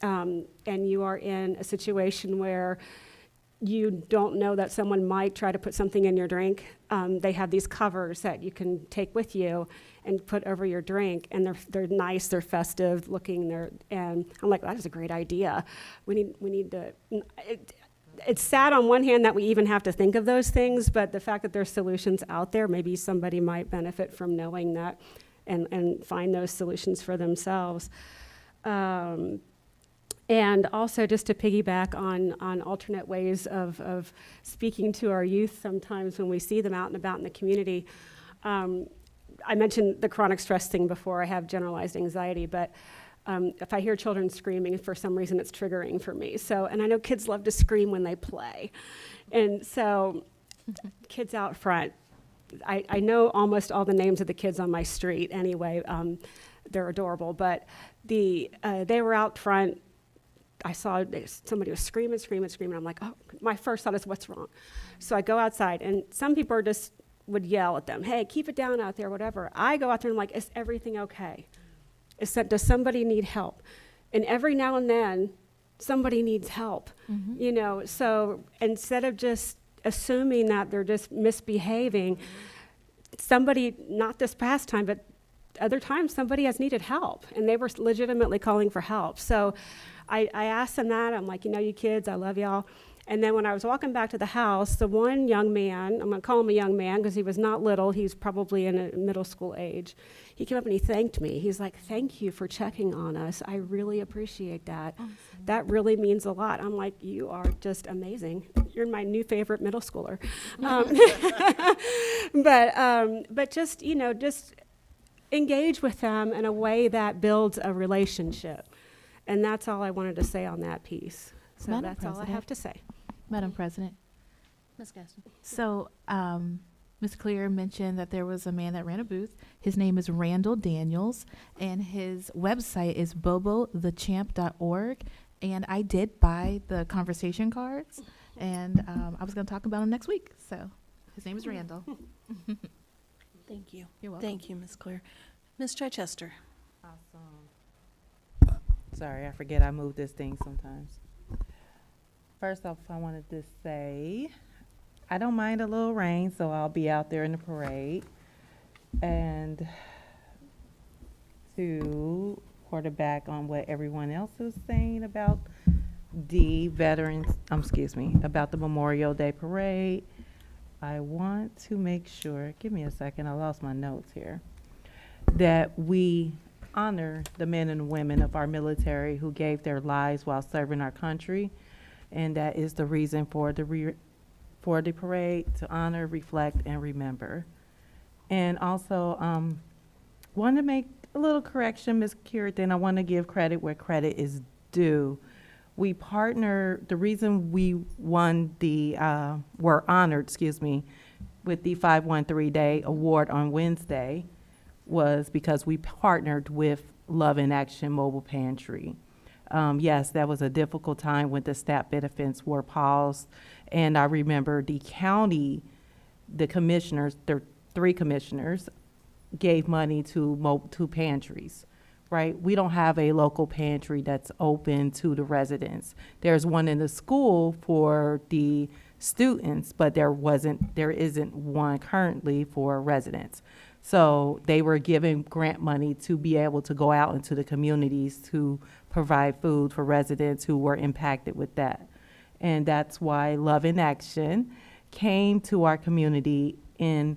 and you are in a situation where you don't know that someone might try to put something in your drink, they have these covers that you can take with you and put over your drink, and they're nice, they're festive looking, and I'm like, that is a great idea. We need to. It's sad on one hand that we even have to think of those things, but the fact that there's solutions out there, maybe somebody might benefit from knowing that and find those solutions for themselves. And also just to piggyback on alternate ways of speaking to our youth sometimes when we see them out and about in the community. I mentioned the chronic stress thing before. I have generalized anxiety, but if I hear children screaming, for some reason it's triggering for me. So, and I know kids love to scream when they play. And so kids out front, I know almost all the names of the kids on my street anyway. They're adorable, but they were out front. I saw somebody was screaming. I'm like, oh, my first thought is, what's wrong? So I go outside, and some people would yell at them, hey, keep it down out there, whatever. I go out there and I'm like, is everything okay? Does somebody need help? And every now and then, somebody needs help, you know? So instead of just assuming that they're just misbehaving, somebody, not this past time, but other times, somebody has needed help, and they were legitimately calling for help. So I asked them that. I'm like, you know, you kids, I love y'all. And then when I was walking back to the house, the one young man, I'm going to call him a young man because he was not little. He's probably in a middle school age. He came up and he thanked me. He's like, thank you for checking on us. I really appreciate that. Awesome. That really means a lot. I'm like, you are just amazing. You're my new favorite middle schooler. But just, you know, just engage with them in a way that builds a relationship. And that's all I wanted to say on that piece. So Madam that's all I have to say. Madam President. Ms. Gaston. So, Ms. Clear mentioned that there was a man that ran a booth. His name is Randall Daniels, and his website is bobothechamp.org. And I did buy the conversation cards, and I was going to talk about him next week. So, his name is Randall. Thank you. You're welcome. Thank you, Ms. Clear. Ms. Chichester. Awesome. Sorry, I forget I move this thing sometimes. First off, I wanted to say I don't mind a little rain, so I'll be out there in the parade. And to quarterback on what everyone else is saying about about the Memorial Day parade, I want to make sure, give me a second, I lost my notes here, that we honor the men and women of our military who gave their lives while serving our country. And that is the reason for the parade, to honor, reflect, and remember. And also, want to make a little correction, Ms. Curitan. I want to give credit where credit is due. We partner, the reason we were honored, with the 513-Day Award on Wednesday was because we partnered with Love in Action Mobile Pantry. Yes, that was a difficult time when the SNAP benefits were paused. And I remember the county, the commissioners, there 3 commissioners, gave money to pantries, right? We don't have a local pantry that's open to the residents. There's one in the school for the students, but there isn't one currently for residents. So they were giving grant money to be able to go out into the communities to provide food for residents who were impacted with that. And that's why Love in Action came to our community and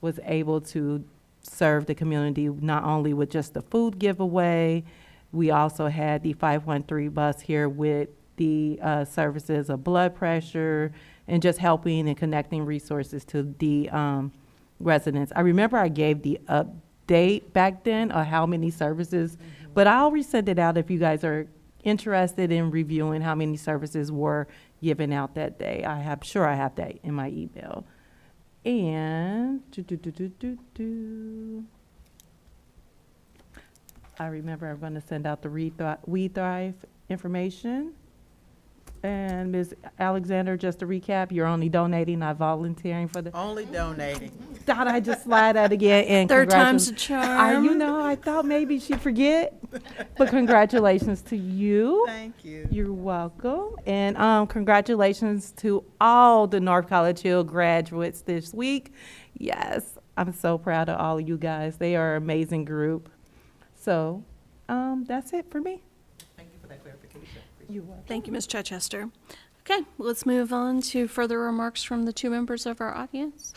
was able to serve the community not only with just the food giveaway, we also had the 513 bus here with the services of blood pressure and just helping and connecting resources to the residents. I remember I gave the update back then of how many services, but I'll resend it out if you guys are interested in reviewing how many services were given out that day. I'm sure I have that in my email. And I remember I'm going to send out the We Thrive information. And Ms. Alexander, just to recap, you're only donating, not volunteering for the. Only donating. Thought I'd just slide that again. And Third time's a charm. I thought maybe she'd forget. But congratulations to you. Thank you. You're welcome. And congratulations to all the North College Hill graduates this week. Yes, I'm so proud of all of you guys. They are an amazing group. So that's it for me. Thank you for that clarification. You're welcome. Thank you, Ms. Chichester. Okay, let's move on to further remarks from the 2 members of our audience.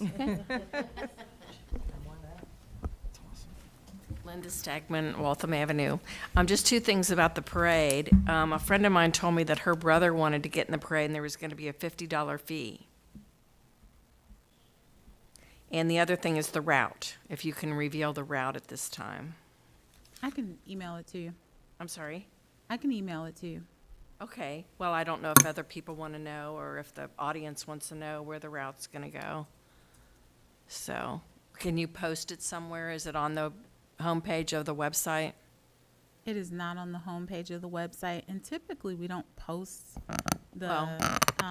Okay. Linda Stagman, Waltham Avenue. Just two things about the parade. A friend of mine told me that her brother wanted to get in the parade and there was going to be a $50 fee. And the other thing is the route, if you can reveal the route at this time. I can email it to you. I'm sorry? I can email it to you. Okay, well, I don't know if other people want to know or if the audience wants to know where the route's going to go. So, can you post it somewhere? Is it on the homepage of the website? It is not on the homepage of the website, and typically we don't post the Well,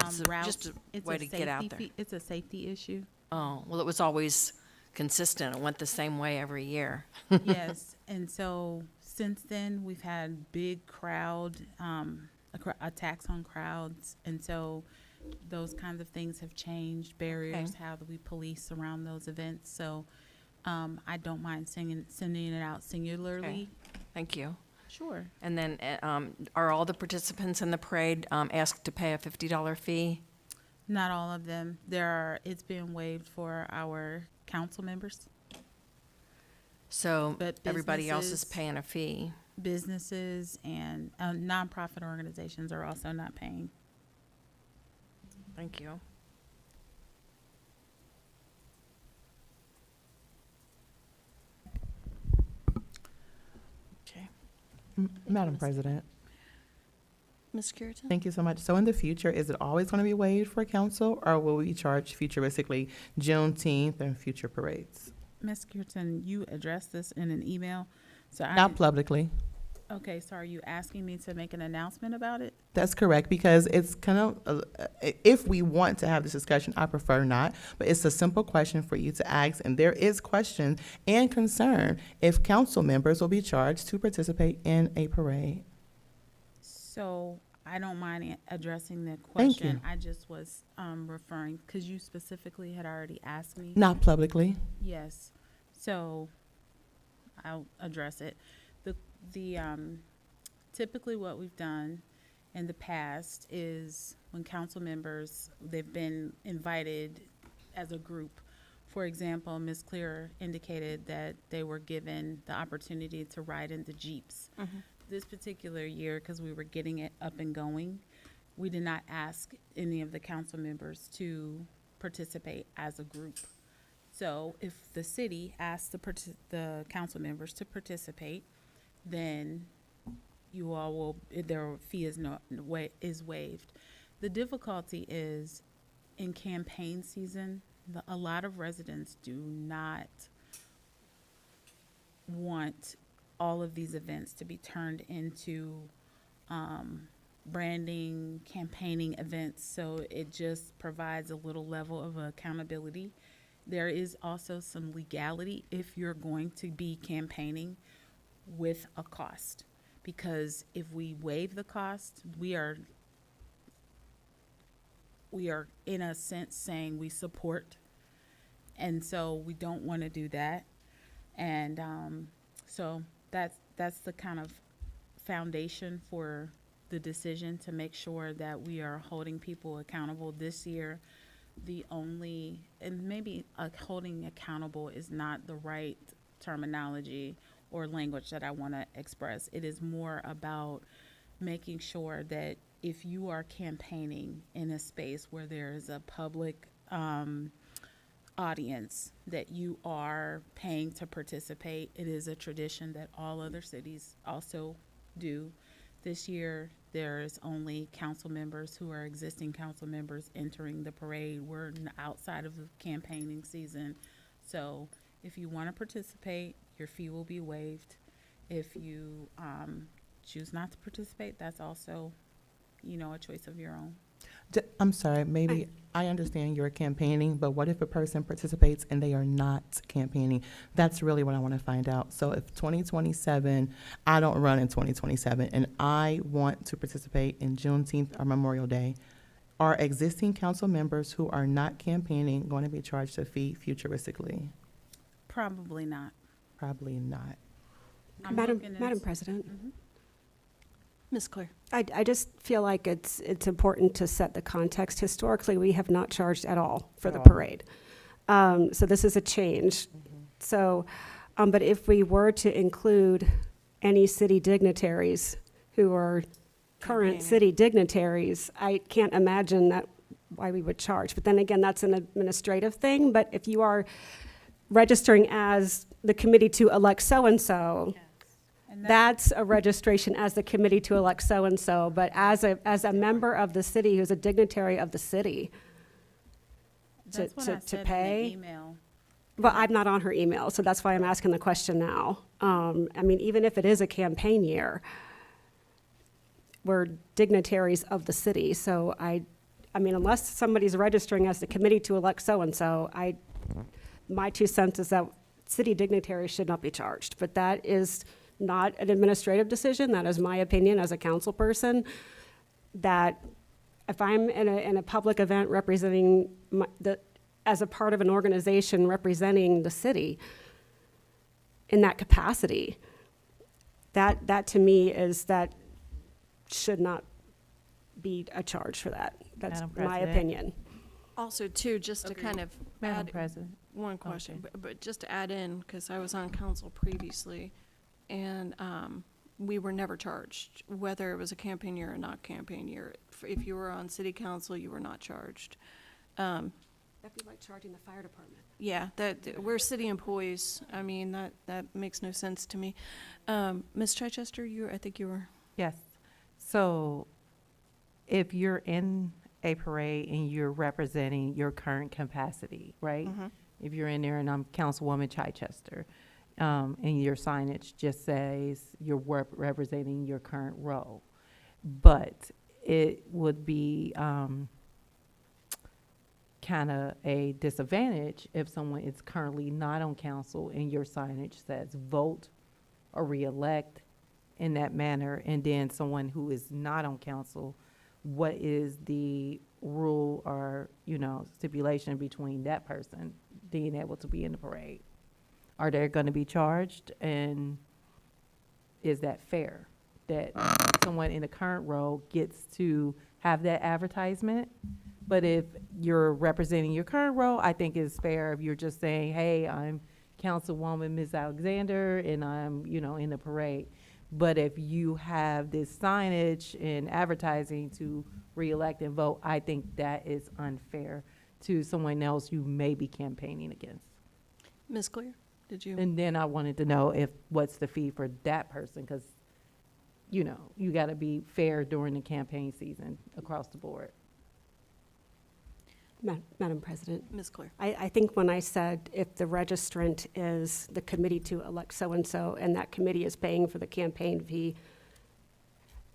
it's routes. just a way to get out there. It's a safety issue. Oh, well, it was always consistent. It went the same way every year. Yes, and so since then, we've had big crowd, attacks on crowds, and so those kinds of things have changed, barriers, how do we police around those events, so I don't mind sending it out singularly. Okay. Thank you. Sure. And then, are all the participants in the parade asked to pay a $50 fee? Not all of them. It's been waived for our council members. So But everybody else is businesses- paying a fee? Businesses and nonprofit organizations are also not paying. Thank you. Okay. Madam President, Ms. Curitan? thank you so much. So in the future, is it always going to be waived for council, or will we charge futuristically Juneteenth and future parades? Ms. Kirton, you addressed this in an email, so Not publicly. Okay, so are you asking me to make an announcement about it? That's correct, because it's kind of, if we want to have this discussion, I prefer not, but it's a simple question for you to ask, and there is question and concern if council members will be charged to participate in a parade. So I don't mind addressing the Thank question. you. I just was referring, because you specifically had already asked me. Not publicly. Yes, so I'll address it. The typically what we've done in the past is when council members, they've been invited as a group. For example, Ms. Clear indicated that they were given the opportunity to ride in the Jeeps. This particular year, because we were getting it up and going, we did not ask any of the council members to participate as a group. So if the city asked the council members to participate, then you all will, their fee is waived. The difficulty is in campaign season, a lot of residents do not want all of these events to be turned into branding, campaigning events, so it just provides a little level of accountability. There is also some legality if you're going to be campaigning with a cost, because if we waive the cost, we are in a sense saying we support, and so we don't want to do that. And so that's the kind of foundation for the decision, to make sure that we are holding people accountable. This year, and maybe holding accountable is not the right terminology or language that I want to express. It is more about making sure that if you are campaigning in a space where there is a public audience, that you are paying to participate. It is a tradition that all other cities also do. This year, there's only council members who are existing council members entering the parade. We're outside of the campaigning season. So if you want to participate, your fee will be waived. If you choose not to participate, that's also, a choice of your own. I'm sorry, maybe I understand you're campaigning, but what if a person participates and they are not campaigning? That's really what I want to find out. So if 2027, I don't run in 2027, and I want to participate in Juneteenth or Memorial Day, are existing council members who are not campaigning going to be charged a fee futuristically? Probably not. Probably not. Madam President. Ms. Claire? I just feel like it's important to set the context. Historically, we have not charged at all for the parade. So this is a change. So But if we were to include any city dignitaries who are current city dignitaries, I can't imagine that why we would charge. But then again, that's an administrative thing. But if you are registering as the committee to elect so-and-so, that's a registration as the committee to elect so-and-so. But as a member of the city who's a dignitary of the city, to pay. In the email. Well, I'm not on her email, so that's why I'm asking the question now. I mean, even if it is a campaign year, we're dignitaries of the city, so I mean, unless somebody's registering as the committee to elect so-and-so, my 2 cents is that city dignitaries should not be charged. But that is not an administrative decision. That is my opinion as a council person, that if I'm in a public event representing as a part of an organization representing the city in that capacity, that to me is that should not be a charge for that. That's Madam my President. opinion. Also, too, just to kind of Madam add President. one question, Okay. but just to add in, because I was on council previously, and we were never charged, whether it was a campaign year or not campaign year. If you were on city council, you were not charged. That'd be like charging the fire department. Yeah, we're city employees. I mean, that makes no sense to me. Ms. Chichester, I think you were. Yes. So if you're in a parade and you're representing your current capacity, right? Mhm. If you're in there and I'm Councilwoman Chichester, and your signage just says you're representing your current role, but it would be kind of a disadvantage if someone is currently not on council and your signage says vote or reelect in that manner, and then someone who is not on council, what is the rule or, stipulation between that person being able to be in the parade? Are they going to be charged, and is that fair that someone in the current role gets to have that advertisement? But if you're representing your current role, I think it's fair if you're just saying, hey, I'm Councilwoman Ms. Alexander, and I'm, in the parade. But if you have this signage and advertising to reelect and vote, I think that is unfair to someone else you may be campaigning against. Ms. Clear, did you? And then I wanted to know what's the fee for that person, because, you got to be fair during the campaign season across the board. Madam President. Ms. Clear. I think when I said if the registrant is the committee to elect so-and-so and that committee is paying for the campaign fee,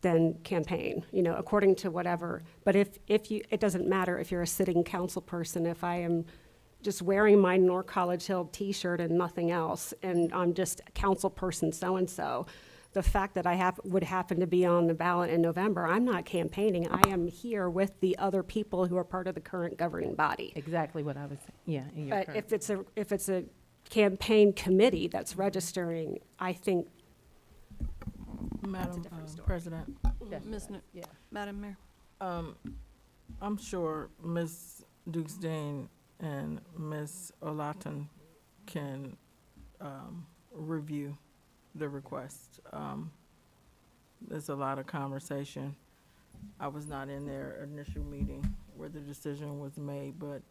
then campaign, according to whatever. But it doesn't matter if you're a sitting council person, if I am just wearing my North College Hill t-shirt and nothing else, and I'm just a council person so-and-so, the fact that I would happen to be on the ballot in November, I'm not campaigning. I am here with the other people who are part of the current governing body. Exactly what I was saying, yeah. In your But current- if it's a campaign committee that's registering, I think Madam different story. President, Yeah. Madam Mayor. I'm sure Ms. Dukes-Dean and Ms. Olaton can review the request. There's a lot of conversation. I was not in their initial meeting where the decision was made, but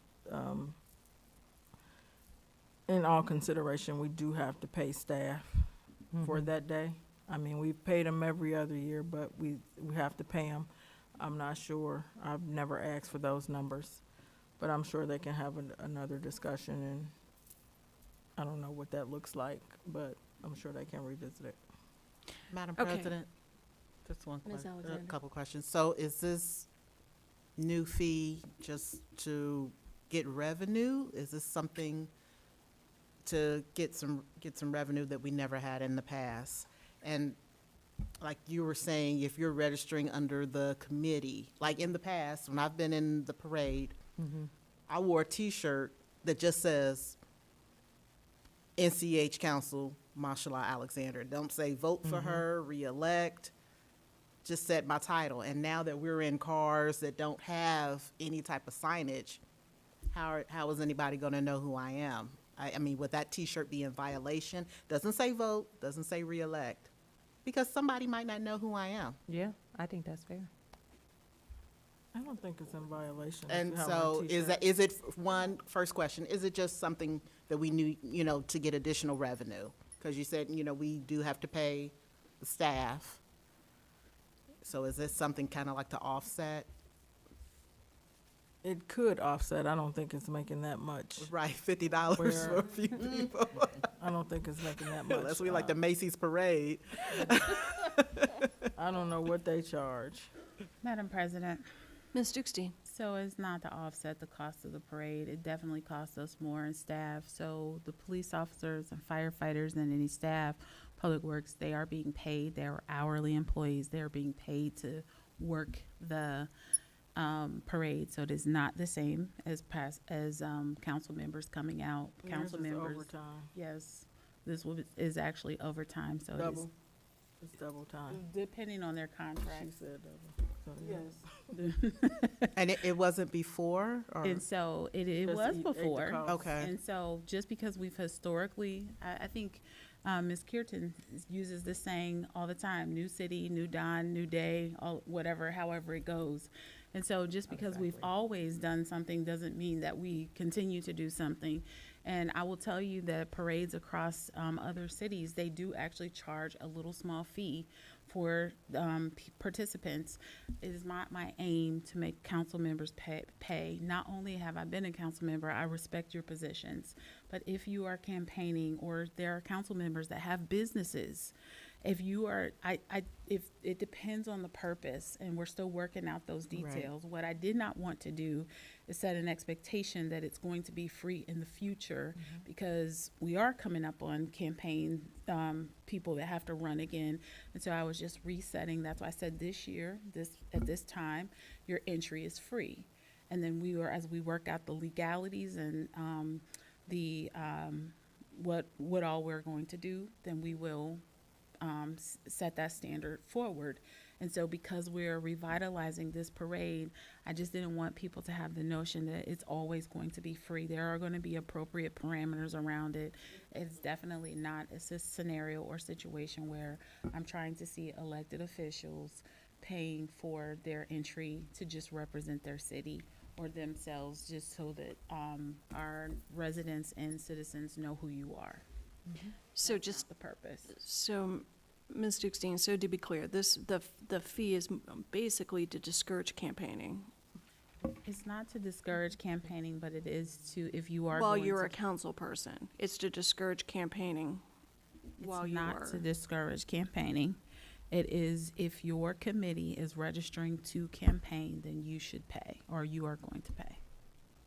in all consideration, we do have to pay staff for that day. I mean, we've paid them every other year, but we have to pay them. I'm not sure. I've never asked for those numbers, but I'm sure they can have another discussion, and I don't know what that looks like, but I'm sure they can revisit it. Madam Okay. President, just one Ms. question, a Alexander. couple questions. So is this new fee just to get revenue? Is this something to get some revenue that we never had in the past? And like you were saying, if you're registering under the committee, like in the past, when I've been in the parade, I wore a T-shirt that just says NCH Council Mashallah Alexander. Don't say vote for her, re-elect, just said my title. And now that we're in cars that don't have any type of signage, how is anybody going to know who I am? I mean, would that T-shirt be in violation? Doesn't say vote, doesn't say reelect, because somebody might not know who I am. Yeah, I think that's fair. I don't think it's in violation. if And you have on so T-shirt. is it, first question, is it just something that we knew, to get additional revenue? Because you said, we do have to pay the staff. So is this something kind of like to offset? It could offset. I don't think it's making that much. Right, $50 for Where- a few people. I don't think it's making that much. Unless we like the Macy's parade. I don't know what they charge. Madam President, Ms. Dukestein? so it's not to offset the cost of the parade. It definitely costs us more in staff. So the police officers and firefighters and any staff, Public Works, they are being paid. They're hourly employees. They're being paid to work the parade. So it is not the same as council members coming out. Yours Council is members. overtime. Yes, is actually overtime. So Double. It's double time. depending on their contract. She said double. So, Yes. And it wasn't before? Or? And so it Just was ate the before. cost. Okay. And so just because we've historically, I think Ms. Kirton uses this saying all the time, new city, new dawn, new day, whatever, however it goes. And so just because we've always done something doesn't mean that we continue to do something. And I will tell you that parades across other cities, they do actually charge a little small fee for participants. It is my aim to make council members pay. Not only have I been a council member, I respect your positions, but if you are campaigning or there are council members that have businesses, if you are, if it depends on the purpose, and we're still working out those details. What I did not want to do is set an expectation that it's going to be free in the future, because we are coming up on campaign people that have to run again. And so I was just resetting. That's why I said this year, at this time, your entry is free. And then as we work out the legalities and what all we're going to do, then we will set that standard forward. And so because we're revitalizing this parade, I just didn't want people to have the notion that it's always going to be free. There are going to be appropriate parameters around it. It's definitely not a scenario or situation where I'm trying to see elected officials paying for their entry to just represent their city or themselves, just so that our residents and citizens know who you are. So That's just not the purpose. So, Ms. Dukestein, so to be clear, the fee is basically to discourage campaigning It's not to discourage campaigning, but it is to, if you are while going you're to- a council person. It's to discourage campaigning while It's you not are. to discourage campaigning. It is, if your committee is registering to campaign, then you should pay, or you are going to pay.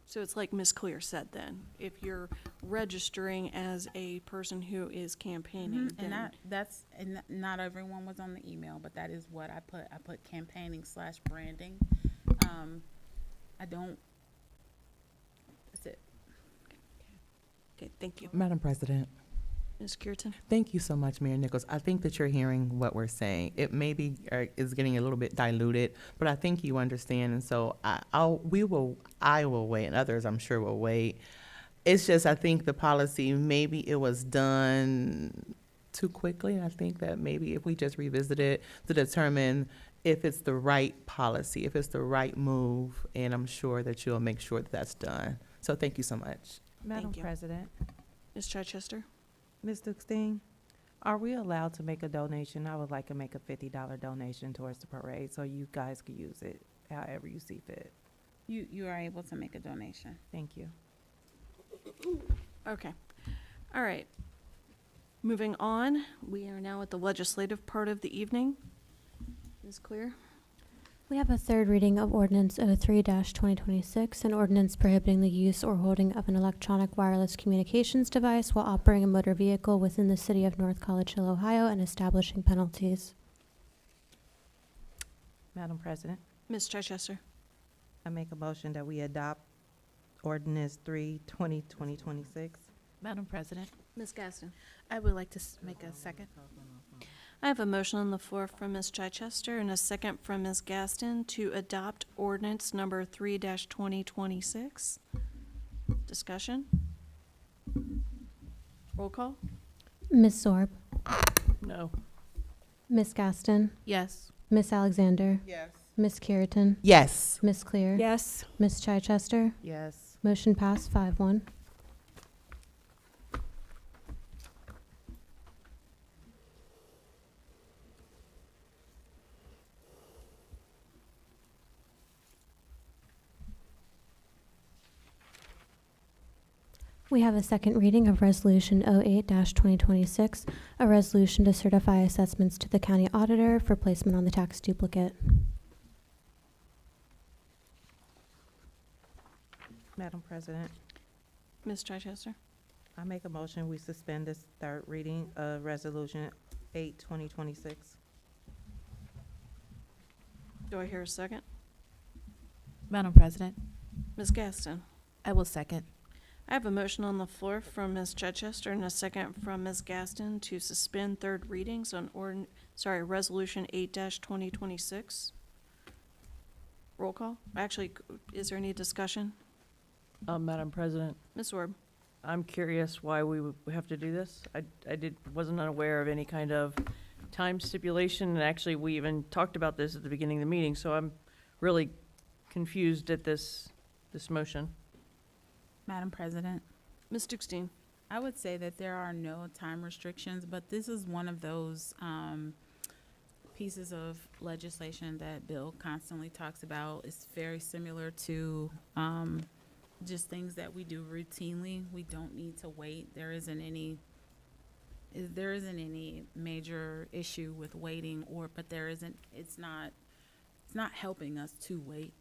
So it's like Ms. Clear said then, if you're registering as a person who is campaigning, then. And not everyone was on the email, but that is what I put. I put campaigning / branding. That's it. Okay, thank you. Madam President, Ms. Cureton? thank you so much, Mayor Nichols. I think that you're hearing what we're saying. It maybe is getting a little bit diluted, but I think you understand. And so I will wait, and others I'm sure will wait. It's just, I think the policy, maybe it was done too quickly. I think that maybe if we just revisit it to determine if it's the right policy, if it's the right move, and I'm sure that you'll make sure that that's done. So thank you so much. Madam Thank you. President, Ms. Chichester? Ms. Dukestein, are we allowed to make a donation? I would like to make a $50 donation towards the parade, so you guys can use it however you see fit. You are able to make a donation. Thank you. Okay. All right. Moving on, we are now at the legislative part of the evening. Ms. Clear? We have a third reading of Ordinance 03-2026, an ordinance prohibiting the use or holding of an electronic wireless communications device while operating a motor vehicle within the city of North College Hill, Ohio, and establishing penalties. Madam President, Ms. Chichester? I make a motion that we adopt Ordinance 3/2026. Madam President, Ms. Gaston? I would like to make a second. I have a motion on the floor from Ms. Chichester and a second from Ms. Gaston to adopt ordinance number 3-2026. Discussion? Roll call? Ms. Sorb, No. Ms. Gaston, Yes. Ms. Alexander, Yes. Ms. Curitan, Yes. Ms. Clear, Yes. Ms. Chichester. Yes. Motion passed 5-1. We have a second reading of Resolution 08-2026, a resolution to certify assessments to the county auditor for placement on the tax duplicate. Madam President, Ms. Chichester? I make a motion, we suspend this third reading of Resolution 8-2026. Do I hear a second? Madam President, Ms. Gaston? I will second. I have a motion on the floor from Ms. Chichester and a second from Ms. Gaston to suspend third readings on Resolution 8-2026. Roll call? Actually, is there any discussion? Madam President, Ms. Orb? I'm curious why we have to do this. Wasn't unaware of any kind of time stipulation, and actually, we even talked about this at the beginning of the meeting, so I'm really confused at this motion. Madam President, Ms. Dukestein? I would say that there are no time restrictions, but this is one of those pieces of legislation that Bill constantly talks about. It's very similar to just things that we do routinely. We don't need to wait. There isn't any major issue with waiting, but there isn't. It's not helping us to wait.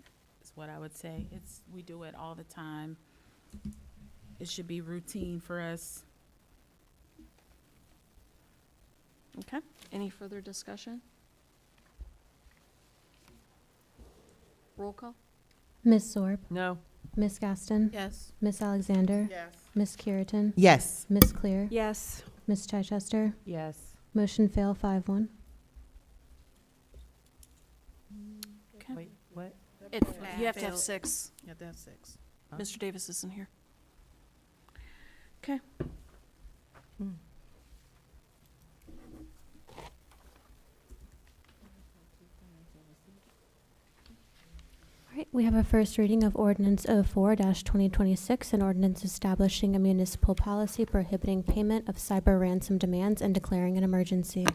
Is what I would say. We do it all the time. It should be routine for us. Okay. Any further discussion? Roll call? Ms. Sorb, No. Ms. Gaston, Yes. Ms. Alexander, Yes. Ms. Curitan, Yes. Ms. Clear, Yes. Ms. Chichester. Yes. Motion fail 5-1. Okay. Wait, what? You have to have 6. Yeah, that's 6. Mr. Davis isn't here. Okay. All right, we have a first reading of Ordinance 04-2026, an ordinance establishing a municipal policy prohibiting payment of cyber ransom demands and declaring an emergency.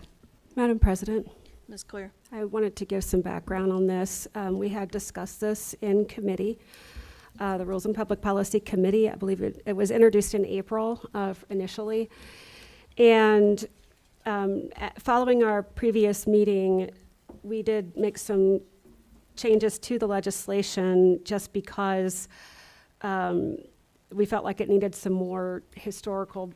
Madam President, Ms. Clear? I wanted to give some background on this. We had discussed this in committee, the Rules and Public Policy Committee. I believe it was introduced in April initially. And following our previous meeting, we did make some changes to the legislation just because we felt like it needed some more historical,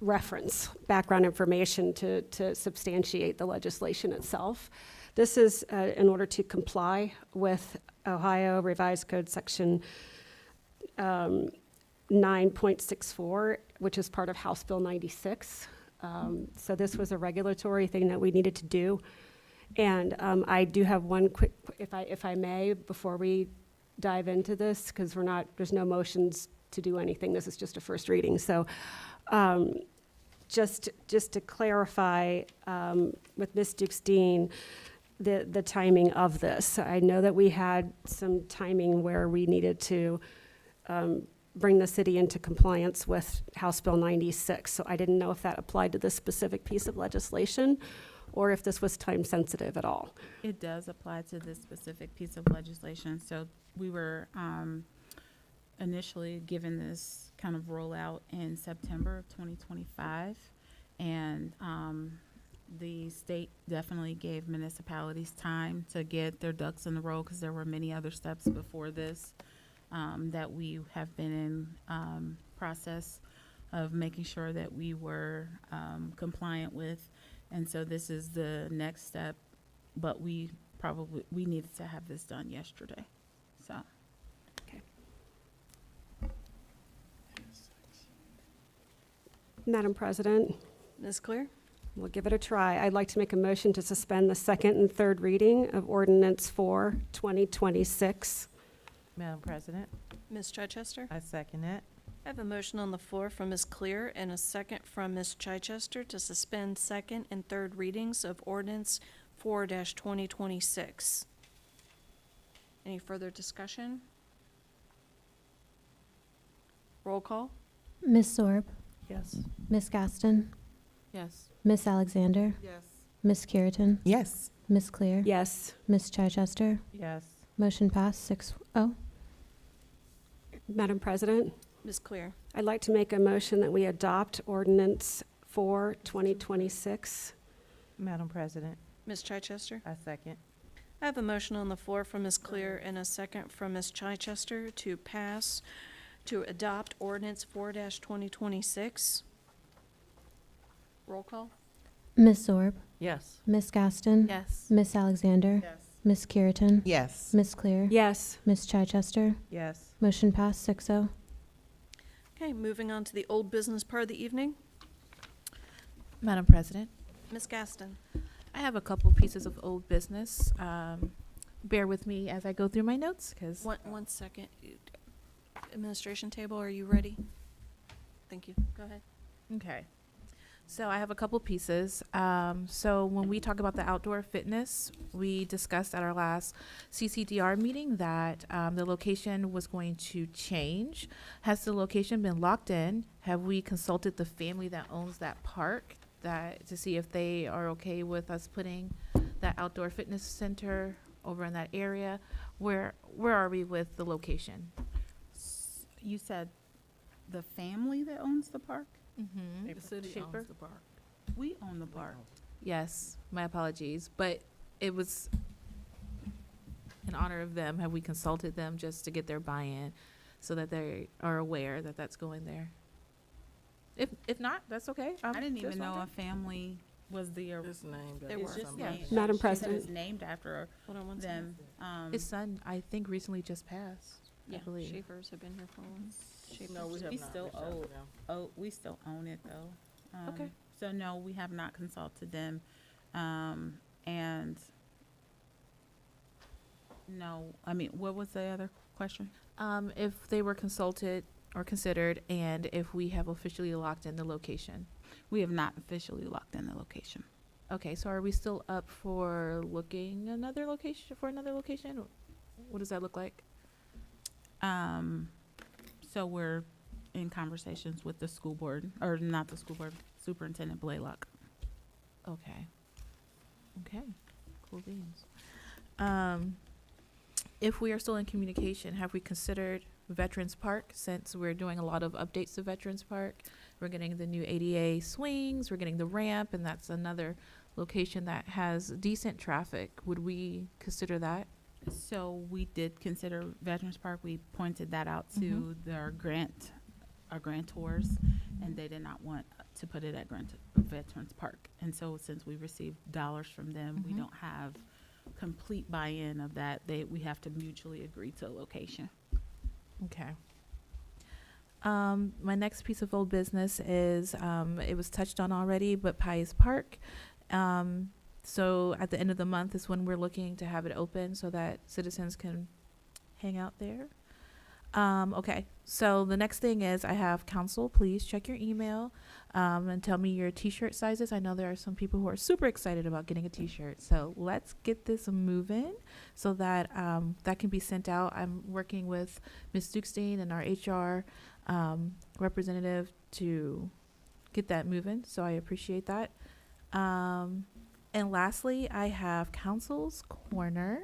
reference, background information to substantiate the legislation itself. This is in order to comply with Ohio Revised Code Section 9.64, which is part of House Bill 96. So this was a regulatory thing that we needed to do. And I do have one quick, if I may, before we dive into this, because there's no motions to do anything. This is just a first reading. So just to clarify with Ms. Dukestein, the timing of this. I know that we had some timing where we needed to bring the city into compliance with House Bill 96. So I didn't know if that applied to this specific piece of legislation or if this was time sensitive at all. It does apply to this specific piece of legislation. So we were initially given this kind of rollout in September of 2025. And the state definitely gave municipalities time to get their ducks in a row because there were many other steps before this that we have been in process of making sure that we were compliant with. And so this is the next step, but we needed to have this done yesterday, so. Okay. Madam President, Ms. Clear? we'll give it a try. I'd like to make a motion to suspend the second and third reading of Ordinance 4-2026. Madam President, Ms. Chichester? I second it. I have a motion on the floor from Ms. Clear and a second from Ms. Chichester to suspend second and third readings of ordinance 4-2026. Any further discussion? Roll call? Ms. Sorb, Yes. Ms. Gaston, Yes. Miss Alexander, Yes. Miss Curitan, Yes. Miss Clear, Yes. Miss Chichester. Yes. Motion passed 6-0. Madam President, Ms. Clear. I'd like to make a motion that we adopt ordinance 4-2026. Madam President, Ms. Chichester? I second. I have a motion on the floor from Ms. Clear and a second from Ms. Chichester to adopt ordinance 4-2026. Roll call? Ms. Sorb, Yes. Miss Gaston, Yes. Miss Alexander, Yes. Miss Curitan, Yes. Miss Clear, Yes. Miss Chichester. Yes. Motion passed 6-0. Okay, moving on to the old business part of the evening. Madam President, Ms. Gaston. I have a couple pieces of old business. Bear with me as I go through my notes, because One second. Administration table, are you ready? Thank you. Go ahead. okay. So I have a couple pieces. So when we talk about the outdoor fitness, we discussed at our last CCDR meeting that the location was going to change. Has the location been locked in? Have we consulted the family that owns that park to see if they are okay with us putting that outdoor fitness center over in that area? Where are we with the location? You said the family that owns the park? Mm-hmm. The city Shaper? owns the park. We own the park. Yes, my apologies, but it was in honor of them. Have we consulted them just to get their buy-in so that they are aware that that's going there? If not, that's okay. I didn't just even know wondering. a family was the. It's named There after were. Just somebody. named- Madam she said President. It's named after Hold on one them. second. His son, I think, recently just passed. Yeah, I believe. Schaefer's have been here for a while. Schaefer's. No, we have We not still reached out to owe- them. Oh, we still own it though. Okay. So no, we have not consulted them. And no, I mean, what was the other question? If they were consulted or considered, and if we have officially locked in the location. We have not officially locked in the location. Okay, so are we still up for looking another location for another location? What does that look like? So we're in conversations with the school board, or not the school board, Superintendent Blaylock. Okay. Okay. Cool beans. If we are still in communication, have we considered Veterans Park, since we're doing a lot of updates to Veterans Park? We're getting the new ADA swings, we're getting the ramp, and that's another location that has decent traffic. Would we consider that? So we did consider Veterans Park. We pointed that out to our grantors, and they did not want to put it at Veterans Park. And so since we received dollars from them, we don't have complete buy-in of that. We have to mutually agree to a location. Okay. My next piece of old business is, it was touched on already, but Pius Park. So at the end of the month is when we're looking to have it open so that citizens can hang out there. Okay, so the next thing is I have council, please check your email and tell me your t-shirt sizes. I know there are some people who are super excited about getting a t-shirt. So let's get this moving so that that can be sent out. I'm working with Ms. Dukestein and our HR representative to get that moving. So I appreciate that. And lastly, I have Council's Corner.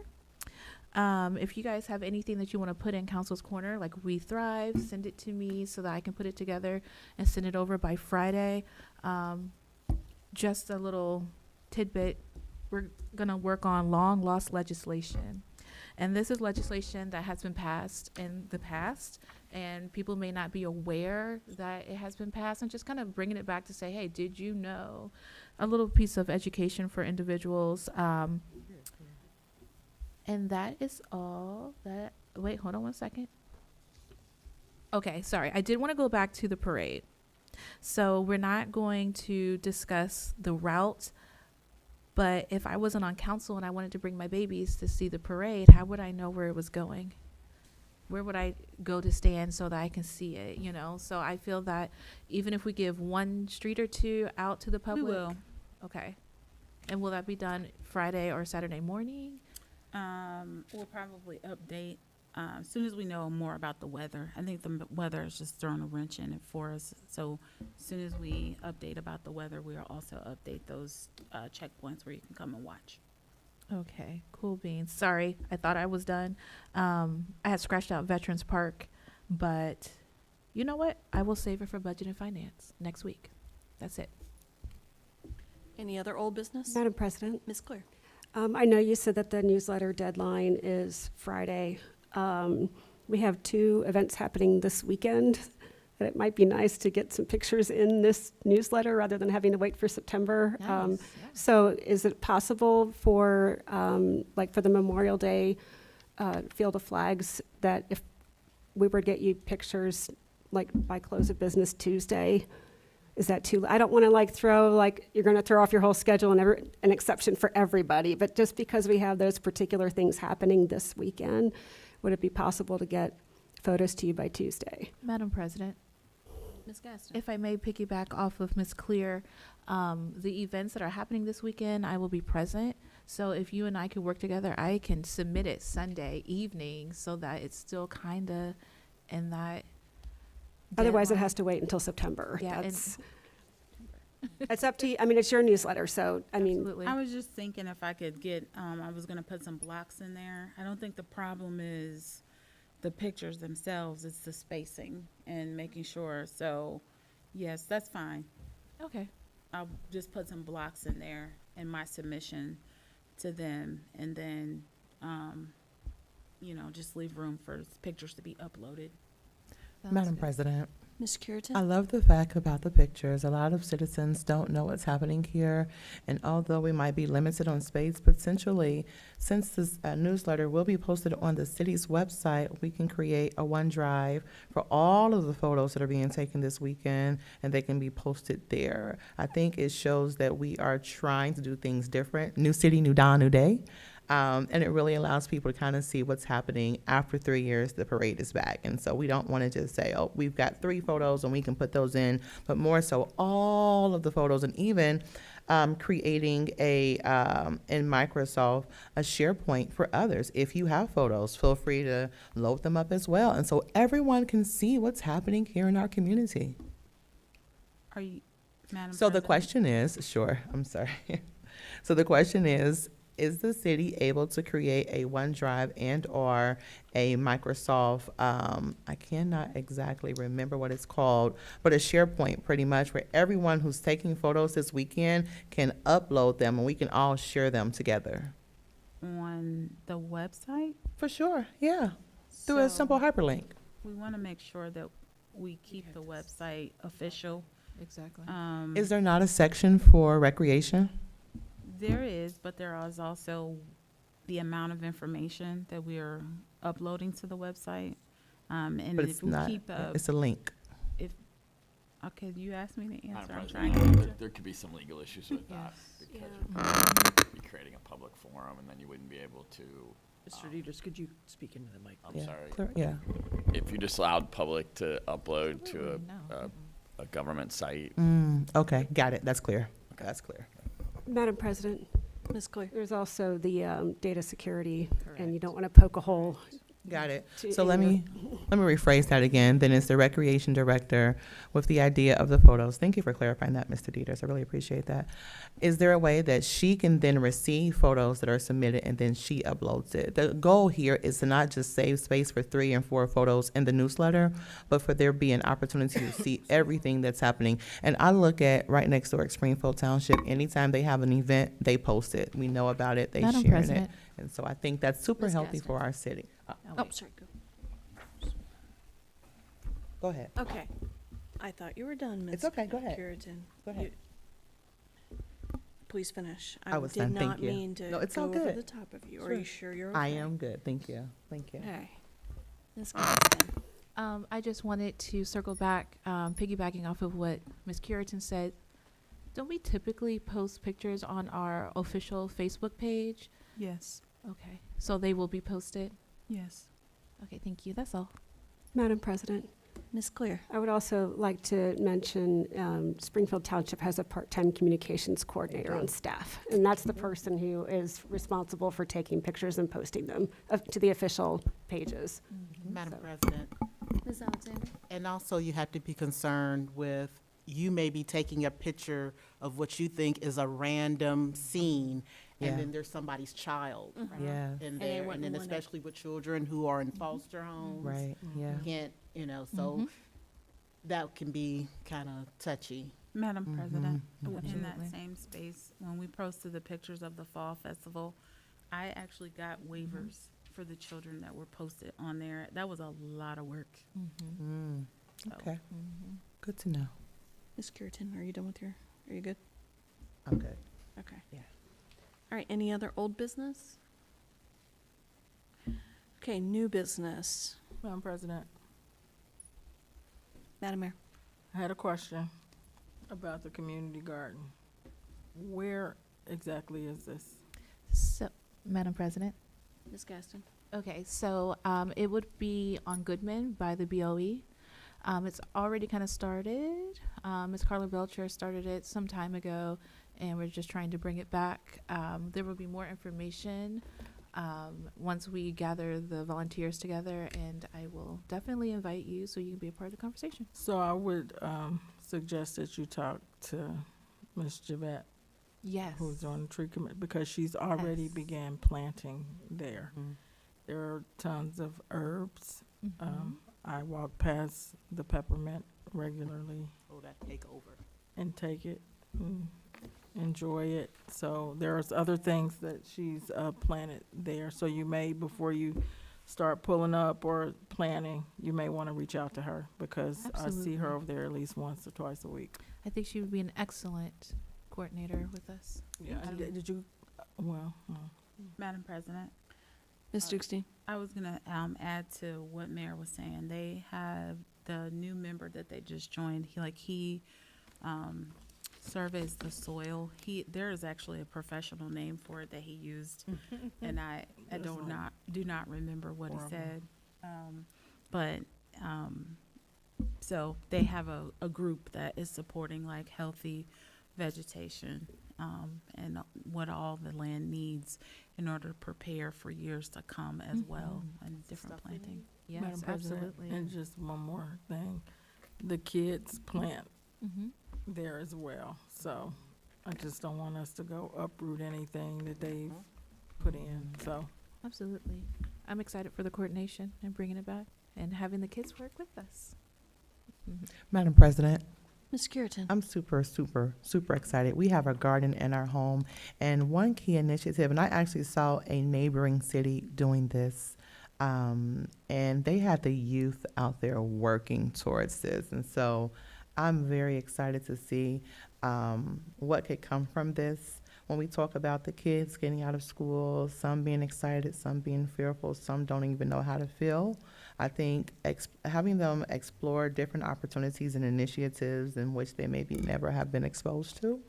If you guys have anything that you want to put in Council's Corner, like We Thrive, send it to me so that I can put it together and send it over by Friday. Just a little tidbit. We're going to work on long lost legislation. And this is legislation that has been passed in the past, and people may not be aware that it has been passed, and just kind of bringing it back to say, hey, did you know? A little piece of education for individuals. And that is all that, wait, hold on one second. Okay, sorry. I did want to go back to the parade. So we're not going to discuss the route, but if I wasn't on council and I wanted to bring my babies to see the parade, how would I know where it was going? where would I go to stand so that I can see it, you know? So I feel that even if we give one street or two out to the public. will. Okay. And will that be done Friday or Saturday morning? We'll probably update as soon as we know more about the weather. I think the weather is just throwing a wrench in it for us. So as soon as we update about the weather, we'll also update those checkpoints where you can come and watch. Okay, cool beans. Sorry, I thought I was done. I had scratched out Veterans Park, but you know what? I will save it for budget and finance next week. That's it. Any other old business? Madam President, Ms. Claire? I know you said that the newsletter deadline is Friday. We have 2 events happening this weekend, that it might be nice to get some pictures in this newsletter rather than having to wait for September. Nice, So is it possible for, like for the Memorial Day Field of Flags, that if we were to get you pictures like by close of business Tuesday, is that too, I don't want to like throw, like, you're going to throw off your whole schedule and an exception for everybody, but just because we have those particular things happening this weekend, would it be possible to get photos to you by Tuesday? Madam President, Ms. Gaston? if I may piggyback off of Ms. Clear, the events that are happening this weekend, I will be present. So if you and I could work together, I can submit it Sunday evening so that it's still kind of in that. Otherwise, it deadline. has to wait until September. Yeah, and- That's, it's up to you. I mean, it's your newsletter, so, I mean, Absolutely. I was just thinking if I could get, I was gonna put some blocks in there. I don't think the problem is the pictures themselves, it's the spacing and making sure. So, yes, that's fine. Okay. I'll just put some blocks in there in my submission to them, and then, just leave room for pictures to be uploaded. Sounds Madam good. President, Ms. Curitan? I love the fact about the pictures. A lot of citizens don't know what's happening here, and although we might be limited on space, potentially, since this newsletter will be posted on the city's website, we can create a OneDrive for all of the photos that are being taken this weekend, and they can be posted there. I think it shows that we are trying to do things different. New city, new dawn, new day. And it really allows people to kind of see what's happening after 3 years, the parade is back. And so we don't want to just say, oh, we've got 3 photos and we can put those in, but more so all of the photos, and even creating in Microsoft, a SharePoint for others. If you have photos, feel free to load them up as well. And so everyone can see what's happening here in our community. Are you, Madam So the President? question is, sure, I'm sorry. So the question is the city able to create a OneDrive and/or a Microsoft, I cannot exactly remember what it's called, but a SharePoint pretty much, where everyone who's taking photos this weekend can upload them and we can all share them together? On the website? For sure, yeah, through a simple hyperlink. We want to make sure that we keep the website official. Exactly. Is there not a section for recreation? There is, but there is also the amount of information that we are uploading to the website. And But if it's we not, keep it's a link. okay, you asked me to answer. I'm Madam trying President, to. there could be some legal issues with that, Yes. because Yeah. you'd be creating a public forum, and then you wouldn't be able to, Mr. Dieters, could you speak into the mic? I'm Yeah, sorry. clear- Yeah. If you just allowed public to upload to Absolutely no. a government site, Okay, got it, that's clear. Okay. That's clear. Madam President, Ms. Claire? there's also the data security, and you Correct. don't want to poke a hole. Got it. to- So in let your- me rephrase that again. Then it's the recreation director with the idea of the photos. Thank you for clarifying that, Mr. Dieters. I really appreciate that. Is there a way that she can then receive photos that are submitted and then she uploads it? The goal here is to not just save space for 3 and 4 photos in the newsletter, but for there be an opportunity to see everything that's happening. And I look at right next door at Springfield Township, anytime they have an event, they post it. We know about it, they Madam share it. President. And so I think that's super Ms. healthy Gadsden. for our city. Oh, sorry, go. Go ahead. Okay. I thought you were done, Ms. It's okay, go ahead. Curitan. Go ahead. Please finish. I was done, did thank not you. mean to No, it's go all over good. the top of you. Are Sure. you sure you're okay? I am good, thank you, thank you. Okay. Ms. Gadsden? I just wanted to circle back, piggybacking off of what Ms. Curitan said. Don't we typically post pictures on our official Facebook page? Yes, Okay, so they will be posted? yes. Okay, thank you. That's all. Madam President, Ms. Clear? I would also like to mention Springfield Township has a part-time communications coordinator on staff, and that's the person who is responsible for taking pictures and posting them to the official pages. Madam So- President, Ms. Alexander? and also you have to be concerned with, you may be taking a picture of what you think is a random scene, Yeah. and then there's somebody's child Yeah, in they there, wouldn't and then want it. especially with children who are in foster homes. right, yeah. You can't, so that can be kind of touchy. Madam President, in that Absolutely. same space, when we posted the pictures of the fall festival, I actually got waivers for the children that were posted on there. That was a lot of work. Mm, So, okay, good to know. Ms. Curitin, are you done with are you good? I'm good. Okay. Yeah. All right, any other old business? Okay, new business. Madam President, Madam Mayor? I had a question about the community garden. Where exactly is this? So, Madam President. Ms. Gaston? Okay, so it would be on Goodman by the BOE. It's already kind of started. Ms. Carla Belcher started it some time ago, and we're just trying to bring it back. There will be more information once we gather the volunteers together, and I will definitely invite you so you can be a part of the conversation. So I would suggest that you talk to Ms. Javette, Yes. who's on the tree committee, because she's already Yes. began planting there. Mm. There are tons of herbs. Mhm. I walk past the peppermint regularly Oh, that take over. and take it, and enjoy it. So there's other things that she's planted there. So you may, before you start pulling up or planting, you may want to reach out to her, because I see her Absolutely. over there at least once or twice a week. I think she would be an excellent coordinator with us. Yeah, Thank you. did you, well, Madam President, Ms. Dukestein? I was gonna add to what Mayor was saying. They have the new member that they just joined. He surveys the soil. There is actually a professional name for it that he used, and I do not remember what he horrible. said. But so they have a group that is supporting like healthy vegetation and what all the land needs in order to prepare for years to come as well, and different Stuff they planting. need. Madam Yes, President, absolutely. and just one more thing, the kids plant Mhm. there as well. So I just don't want us to go uproot anything that they've put in, so. Absolutely. I'm excited for the coordination and bringing it back and having the kids work with us. Madam President, Ms. Curitin? I'm super, super, super excited. We have a garden in our home, and one key initiative, and I actually saw a neighboring city doing this, and they had the youth out there working towards this. And so I'm very excited to see what could come from this. When we talk about the kids getting out of school, some being excited, some being fearful, some don't even know how to feel. I think having them explore different opportunities and initiatives in which they maybe never have been exposed to,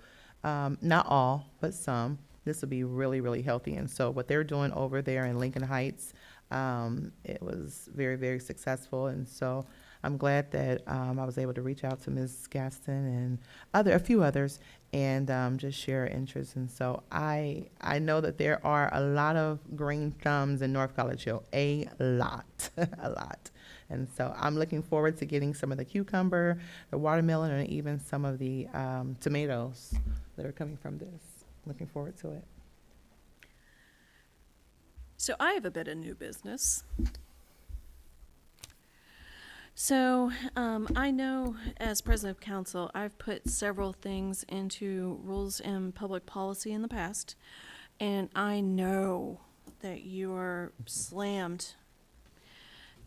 not all, but some, this will be really, really healthy. And so what they're doing over there in Lincoln Heights, it was very, very successful. And so I'm glad that I was able to reach out to Ms. Gaston and a few others, and just share interests. And so I know that there are a lot of green thumbs in North College Hill, a lot, a lot. And so I'm looking forward to getting some of the cucumber, the watermelon, and even some of the tomatoes that are coming from this. Looking forward to it. So I have a bit of new business. So I know as president of council, I've put several things into rules and public policy in the past, and I know that you are slammed.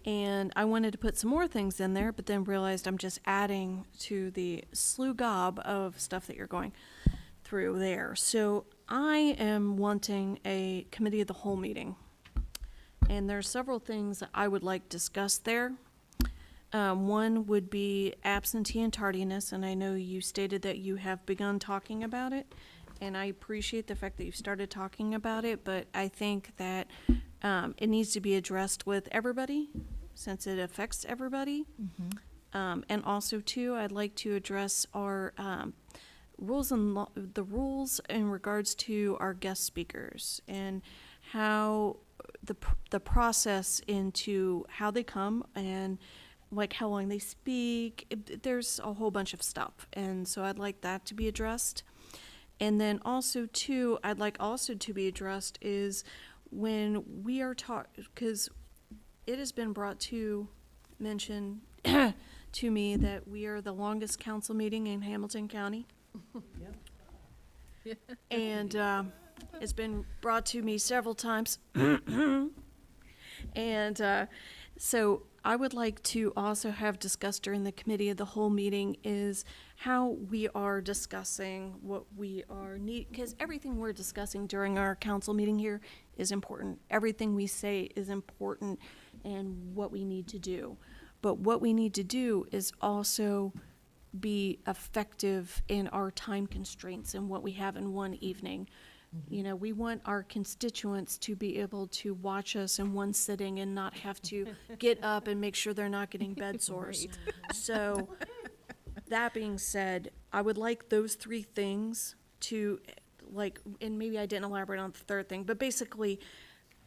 And I wanted to put some more things in there, but then realized I'm just adding to the slew gob of stuff that you're going through there. So I am wanting a committee of the whole meeting. And there are several things that I would like discussed there. One would be absentee and tardiness, and I know you stated that you have begun talking about it, and I appreciate the fact that you've started talking about it, but I think that it needs to be addressed with everybody, since it affects everybody. And also too, I'd like to address our, the rules in regards to our guest speakers and how the process into how they come and like how long they speak. There's a whole bunch of stuff, and so I'd like that to be addressed. And then also too, I'd like also to be addressed is when we are because it has been brought to mention to me that we are the longest council meeting in Hamilton County. And it's been brought to me several times. And so I would like to also have discussed during the committee of the whole meeting is how we are discussing what we are because everything we're discussing during our council meeting here is important. Everything we say is important and what we need to do. But what we need to do is also be effective in our time constraints and what we have in one evening. You know, we want our constituents to be able to watch us in one sitting and not have to get up and make sure they're not getting bed sores. So, that being said, I would like those three things to, like, and maybe I didn't elaborate on the third thing, but basically,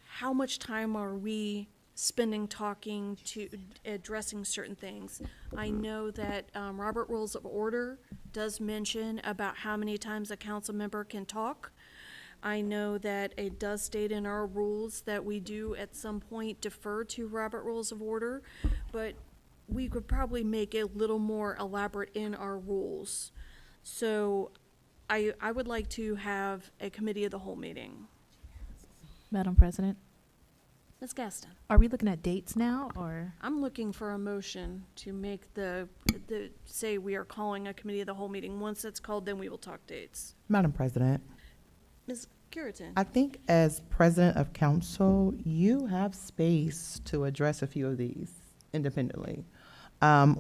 how much time are we spending talking to addressing certain things? I know that Robert Rules of Order does mention about how many times a council member can talk. I know that it does state in our rules that we do at some point defer to Robert Rules of Order, but we could probably make it a little more elaborate in our rules. So I would like to have a committee of the whole meeting. Madam President, Ms. Gaston. are we looking at dates now, or? I'm looking for a motion to make say we are calling a committee of the whole meeting. Once it's called, then we will talk dates. Madam President, Ms. Curitan. I think as president of council, you have space to address a few of these independently.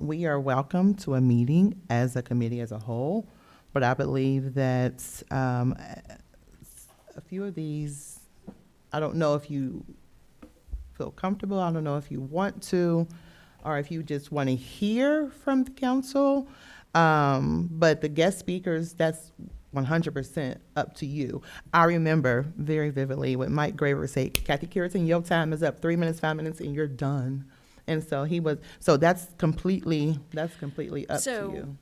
We are welcome to a meeting as a committee as a whole, but I believe that a few of these, I don't know if you feel comfortable, I don't know if you want to, or if you just want to hear from the council. But the guest speakers, that's 100% up to you. I remember very vividly what Mike Graver said, Kathy Curitan, your time is up, 3 minutes, 5 minutes, and you're done. And so that's completely up to you.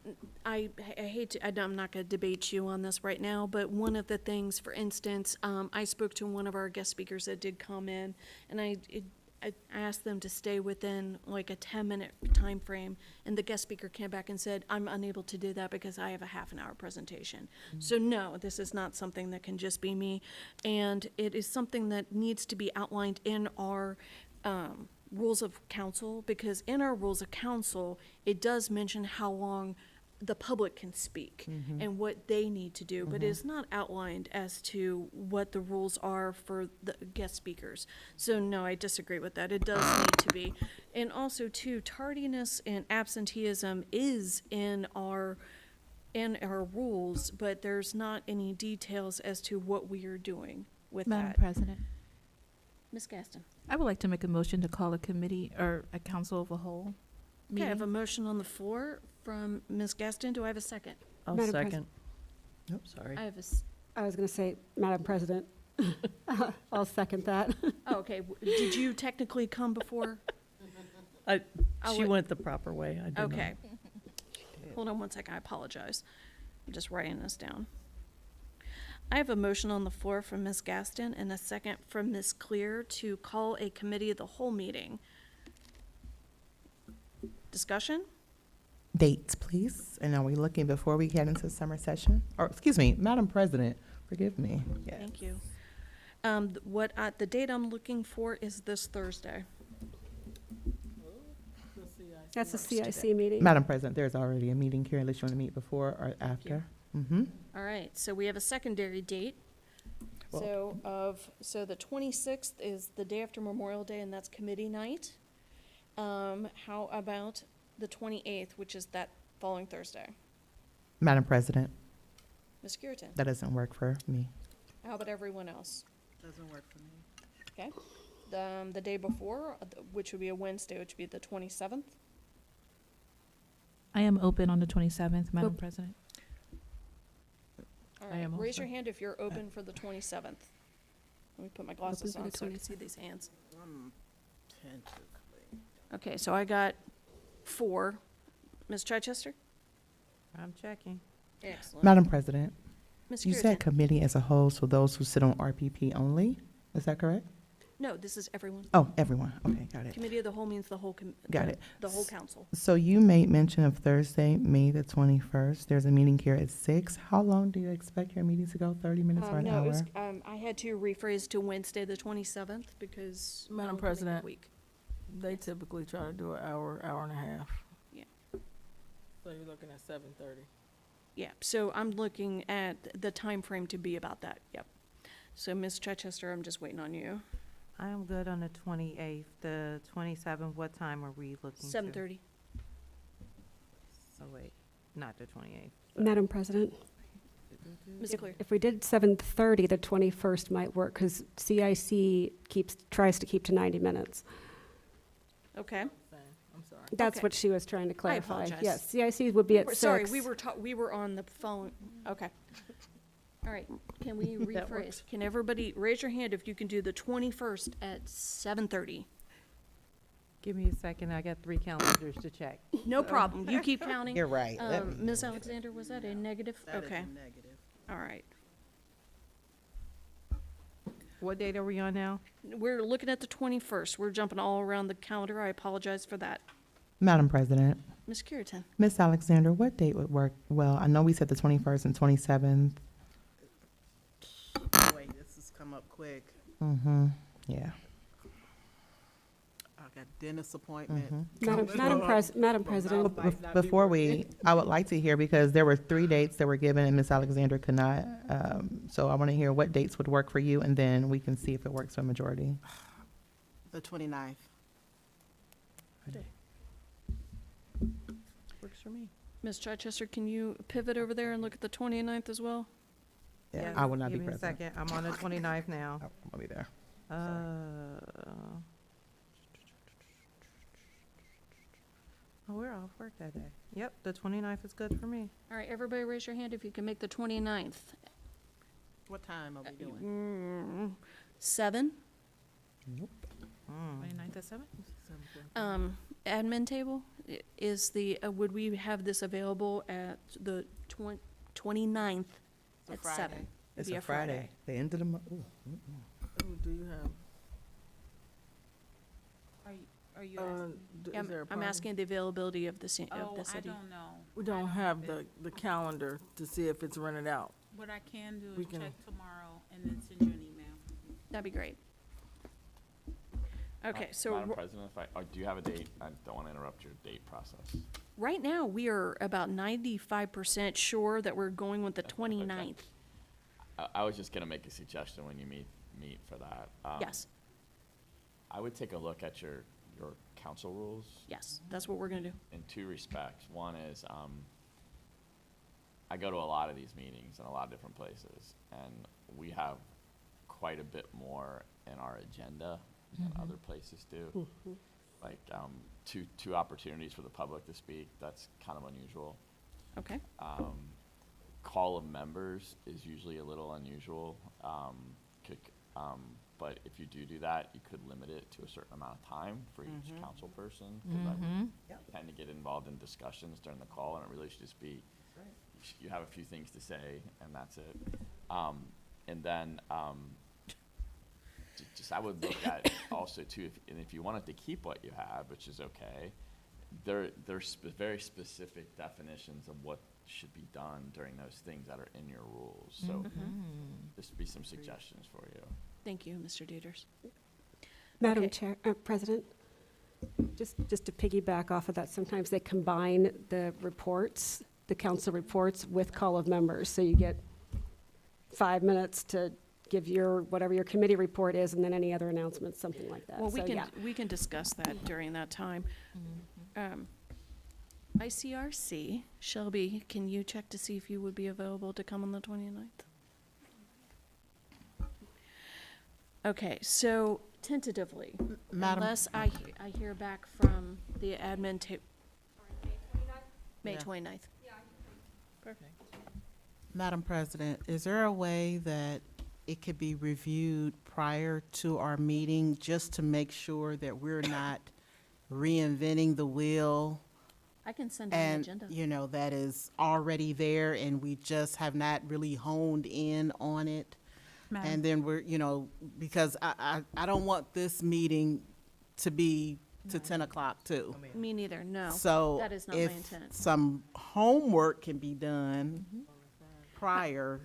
I hate to, I'm not going to debate you on this right now, but one of the things, for instance, I spoke to one of our guest speakers that did come in, and I asked them to stay within like a 10-minute time frame, and the guest speaker came back and said, I'm unable to do that because I have a half an hour presentation. So no, this is not something that can just be me, and it is something that needs to be outlined in our rules of council, because in our rules of council, it does mention how long the public can speak and what they need to do, but it is not outlined as to what the rules are for the guest speakers. So no, I disagree with that. It does need to be. And also too, tardiness and absenteeism is in our rules, but there's not any details as to what we are doing with Madam that. President, Ms. Gaston. I would like to make a motion to call a committee or a council of a whole Okay, I have a meeting. motion on the floor from Ms. Gaston. Do I have a second? I'll Madam second. Nope, sorry. I have I was going to say, Madam President, I'll second that. oh, okay. Did you technically come before? She went the proper way. I did not. Okay. Hold on one second. I apologize. I'm just writing this down. I have a motion on the floor from Ms. Gaston and a second from Ms. Clear to call a committee of the whole meeting. Discussion? Dates, please. And are we looking before we get into summer session? Or, excuse me, Madam President, forgive me. Yes. Thank you. The date I'm looking for is this Thursday. That's a CIC meeting. Madam President, there's already a meeting here, unless you want to meet before or after. All right, so we have a secondary date. So the 26th is the day after Memorial Day, and that's committee night. How about the 28th, which is that following Thursday? Madam President, Ms. Curitan? that doesn't work for me. How about everyone else? Doesn't work for me. Okay. the day before, which would be a Wednesday, which would be the 27th. I am open on the 27th, Madam President. All I right, am raise also. your hand if you're open for the 27th. Let me put my glasses for on the so I can 27th. see these hands. Tentatively. Okay, so I got 4. Ms. Chichester? I'm checking. Excellent. Madam President, Ms. you Curitan? said committee as a whole, so those who sit on RPP only? Is that correct? No, this is everyone. Oh, everyone. Okay, got it. Committee of the whole means the whole, Got it. the whole council. So you made mention of Thursday, May the 21st. There's a meeting here at 6. How long do you expect your meetings to go? 30 minutes or an No, it hour? was, I had to rephrase to Wednesday, the 27th, because. Madam I'll make it President. week. They typically try to do an hour, hour and a half. Yeah. So you're looking at 7:30. Yeah, so I'm looking at the time frame to be about that, yep. So Ms. Chichester, I'm just waiting on you. I am good on the 28th. The 27th, what time are we looking to? 7:30. Oh, wait, not the 28th. Madam President, Ms. Clear? if we did 7:30, the 21st might work, because CIC tries to keep to 90 minutes. Okay. I'm sorry. That's Okay. what she was trying to clarify. apologize. Yes, CIC would be at 6. Sorry, we were on the phone, okay. All right, can we That rephrase? works. Can everybody raise your hand if you can do the 21st at 7:30? Give me a second, I got 3 calendars to check. No problem, you keep counting. You're right. Ms. Alexander, was that a negative? That is Okay, a negative. all right. What date are we on now? We're looking at the 21st. We're jumping all around the calendar. I apologize for that. Madam President, Ms. Curitan? Miss Alexander, what date would work well? I know we said the 21st and 27th. Wait, this has come up quick. Mm-hmm, yeah. I got dentist appointment. Madam President, Before I would like to hear, because there were 3 dates that were given and Miss Alexander could not. So I want to hear what dates would work for you, and then we can see if it works for a majority. The 29th. Works for me. Ms. Chichester, can you pivot over there and look at the 29th as well? Yeah, Yes, I will not be Give me a present. second, I'm on the 29th now. I'll be there. Oh, we're off work that day. Yep, the 29th is good for me. All right, everybody raise your hand if you can make the 29th. What time are we doing? 7? 29th at 7? Admin table, is the, would we have this available at the 29th It's a at Friday. 7? It'd It's be a Friday, the end of the month. Who do you have? Are you Is there a I'm party? asking the availability of the, of Oh, the I city. don't know. We don't have the calendar to see if it's rented out. What I can do We is can- check tomorrow and then send you an email. That'd be great. Okay, so Madam President, do you have a date? I don't want to interrupt your date process. right now, we are about 95% sure that we're going with the 29th. I was just going to make a suggestion when you meet for that. Yes, I would take a look at your council rules yes, that's what we're gonna do. in 2 respects. One is, I go to a lot of these meetings in a lot of different places, and we have quite a bit more in our agenda than other places do. Like, two opportunities for the public to speak, that's kind of unusual. Okay, Call of members is usually a little unusual. But if you do that, you could limit it to a certain amount of time for each council person. 'Cause I tend to get involved in discussions during the call, and it really should just be, you have a few things to say, and that's it. And then, just I would look at also too, if you wanted to keep what you have, which is okay, there's very specific definitions of what should be done during those things that are in your rules. So just be some suggestions for you. thank you, Mr. Dieters. Madam Okay. Chair, President, just to piggyback off of that, sometimes they combine the reports, the council reports with call of members. So you get 5 minutes to give whatever your committee report is, and then any other announcements, something like that. Well, So, yeah. we can discuss that during that time. ICRC, Shelby, can you check to see if you would be available to come on the 29th? Okay, so tentatively, Madam- unless I hear back from the admin May Yeah. 29th. Perfect. Madam President, is there a way that it could be reviewed prior to our meeting, just to make sure that we're not reinventing the wheel? I can send out an And, agenda. you know, that is already there and we just have not really honed in on it. Madam- And then we're, you know, because I don't want this meeting to be to 10 o'clock too. Me neither, no. So That is not my if intent. some homework can be done prior,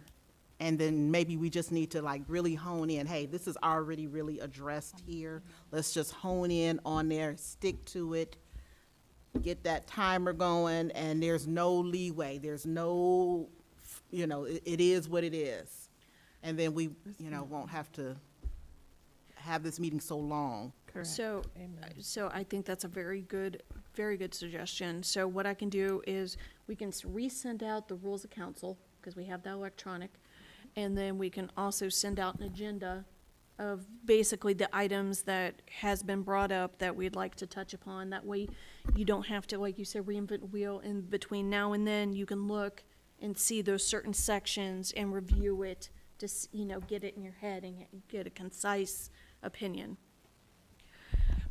and then maybe we just need to like really hone in, hey, this is already really addressed here. Let's just hone in on there, stick to it, get that timer going, and there's no leeway. There's no, you know, it is what it is. And then we, you know, won't have to have this meeting so long. So I think that's a very good suggestion. So what I can do is, we can resend out the rules of council, because we have that electronic, and then we can also send out an agenda of basically the items that has been brought up that we'd like to touch upon. That way, you don't have to, like you said, reinvent the wheel. In between now and then, you can look and see those certain sections and review it, just, you know, get it in your head and get a concise opinion.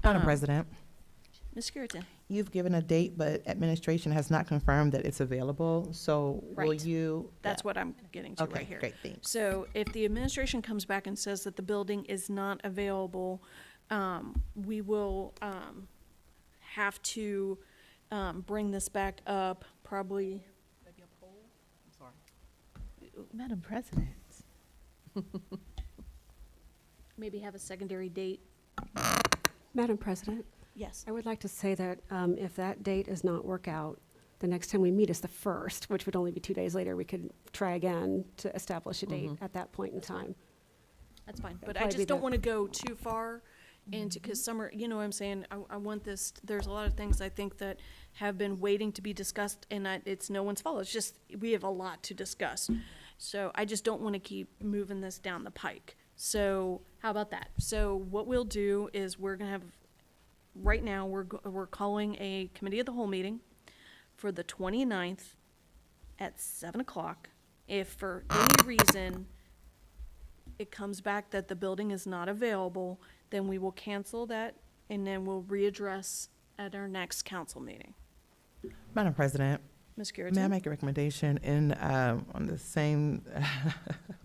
Madam President, Ms. Skirton? you've given a date, but administration has not confirmed that it's available, so will Right. you? That's what I'm getting to right Okay, here. great, thanks. So if the administration comes back and says that the building is not available, we will have to bring this back up probably. Madam President. Maybe have a secondary date. Madam President, Yes. I would like to say that if that date does not work out, the next time we meet is the 1st, which would only be 2 days later. We could try again to establish a date at that point in time. That's fine, That'd but I probably be just don't the- want to go too far into, because summer, you know what I'm saying, I want this, there's a lot of things I think that have been waiting to be discussed, and it's no one's fault, it's just, we have a lot to discuss. So I just don't want to keep moving this down the pike. So how about that? So what we'll do is we're gonna have, right now, we're calling a committee of the whole meeting for the 29th at 7 o'clock. If for any reason it comes back that the building is not available, then we will cancel that, and then we'll readdress at our next council meeting. Madam President, Ms. may I Curitin? make a recommendation in, on the same,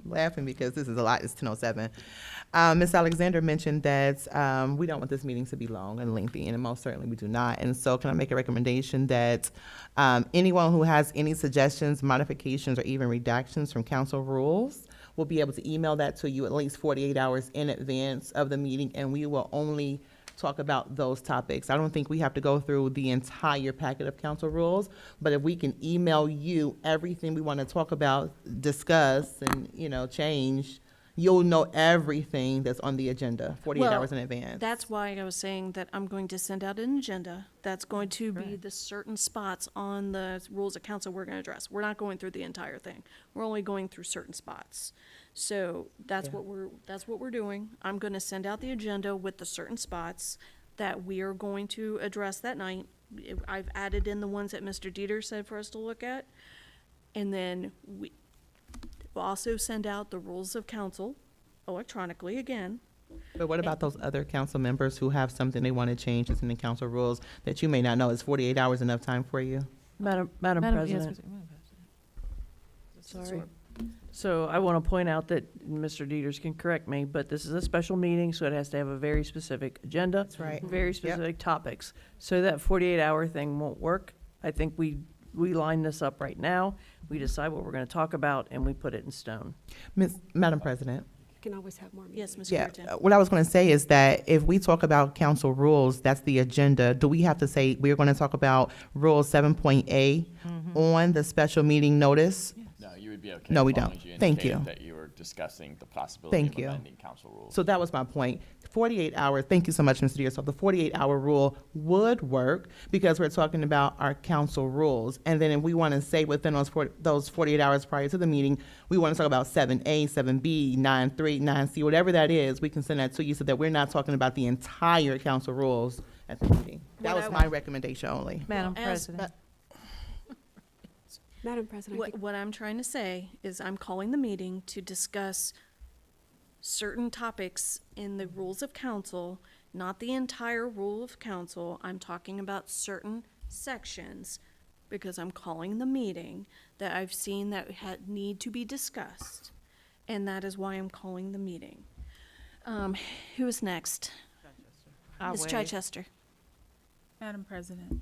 laughing because this is a lot, it's 10:07. Ms. Alexander mentioned that we don't want this meeting to be long and lengthy, and most certainly we do not. And so can I make a recommendation that anyone who has any suggestions, modifications, or even redactions from council rules will be able to email that to you at least 48 hours in advance of the meeting, and we will only talk about those topics. I don't think we have to go through the entire packet of council rules, but if we can email you everything we want to talk about, discuss, and, you know, change, you'll know everything that's on the agenda 48 Well, hours in advance. That's why I was saying that I'm going to send out an agenda that's going to be the certain spots on the rules of council we're gonna address. We're not going through the entire thing. We're only going through certain spots. So that's Yeah. what we're doing. I'm gonna send out the agenda with the certain spots that we are going to address that night. I've added in the ones that Mr. Dieter said for us to look at. And then we'll also send out the rules of council electronically again. But what about those other council members who have something they want to change that's in the council rules that you may not know? Is 48 hours enough time for you? Madam yes, President, Sorry. so I want to point out that Mr. Dieters can correct me, but this is a special meeting, so it has to have a very specific agenda. That's right. Very Yep. specific topics. So that 48-hour thing won't work. I think we line this up right now, we decide what we're going to talk about, and we put it in stone. Madam President? You can always have more meetings. Yes, Ms. Yeah, Curitin. what I was going to say is that if we talk about council rules, that's the agenda. Do we have to say we're going to talk about Rule 7.A on the special meeting notice? No, you would be okay. No, we as long don't. as you Thank indicated you. That you were discussing the possibility Thank of you. amending council rules. So that was my point. 48 hours, thank you so much, Mr. Deere. So the 48-hour rule would work because we're talking about our council rules. And then if we want to say within those 48 hours prior to the meeting, we want to talk about 7A, 7B, 9.3, 9C, whatever that is, we can send that to you so that we're not talking about the entire council rules at the meeting. That was my recommendation only. Madam As- President. Madam President, I think- What I'm trying to say is I'm calling the meeting to discuss certain topics in the rules of council, not the entire rule of council. I'm talking about certain sections because I'm calling the meeting that I've seen that need to be discussed. And that is why I'm calling the meeting. Who is next? Ms. Chichester. Madam President,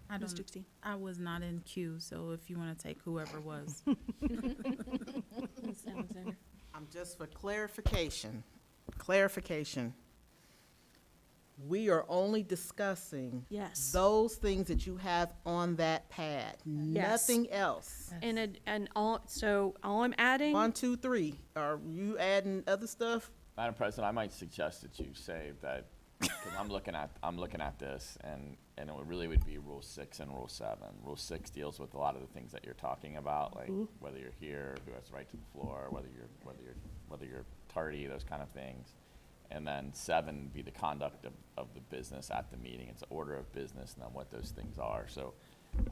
I Ms. don't, Dixie. I was not in queue, so if you want to take whoever was. Ms. Alexander. Just for clarification, we are only discussing Yes. those things that you have on that pad, nothing else. And all I'm adding. 1, 2, 3. Are you adding other stuff? Madam President, I might suggest that you say that, because I'm looking at this, and it really would be Rule 6 and Rule 7. Rule 6 deals with a lot of the things that you're talking about, like whether you're here, who has the right to the floor, whether you're tardy, those kind of things. And then 7 would be the conduct of the business at the meeting. It's the order of business and then what those things are. So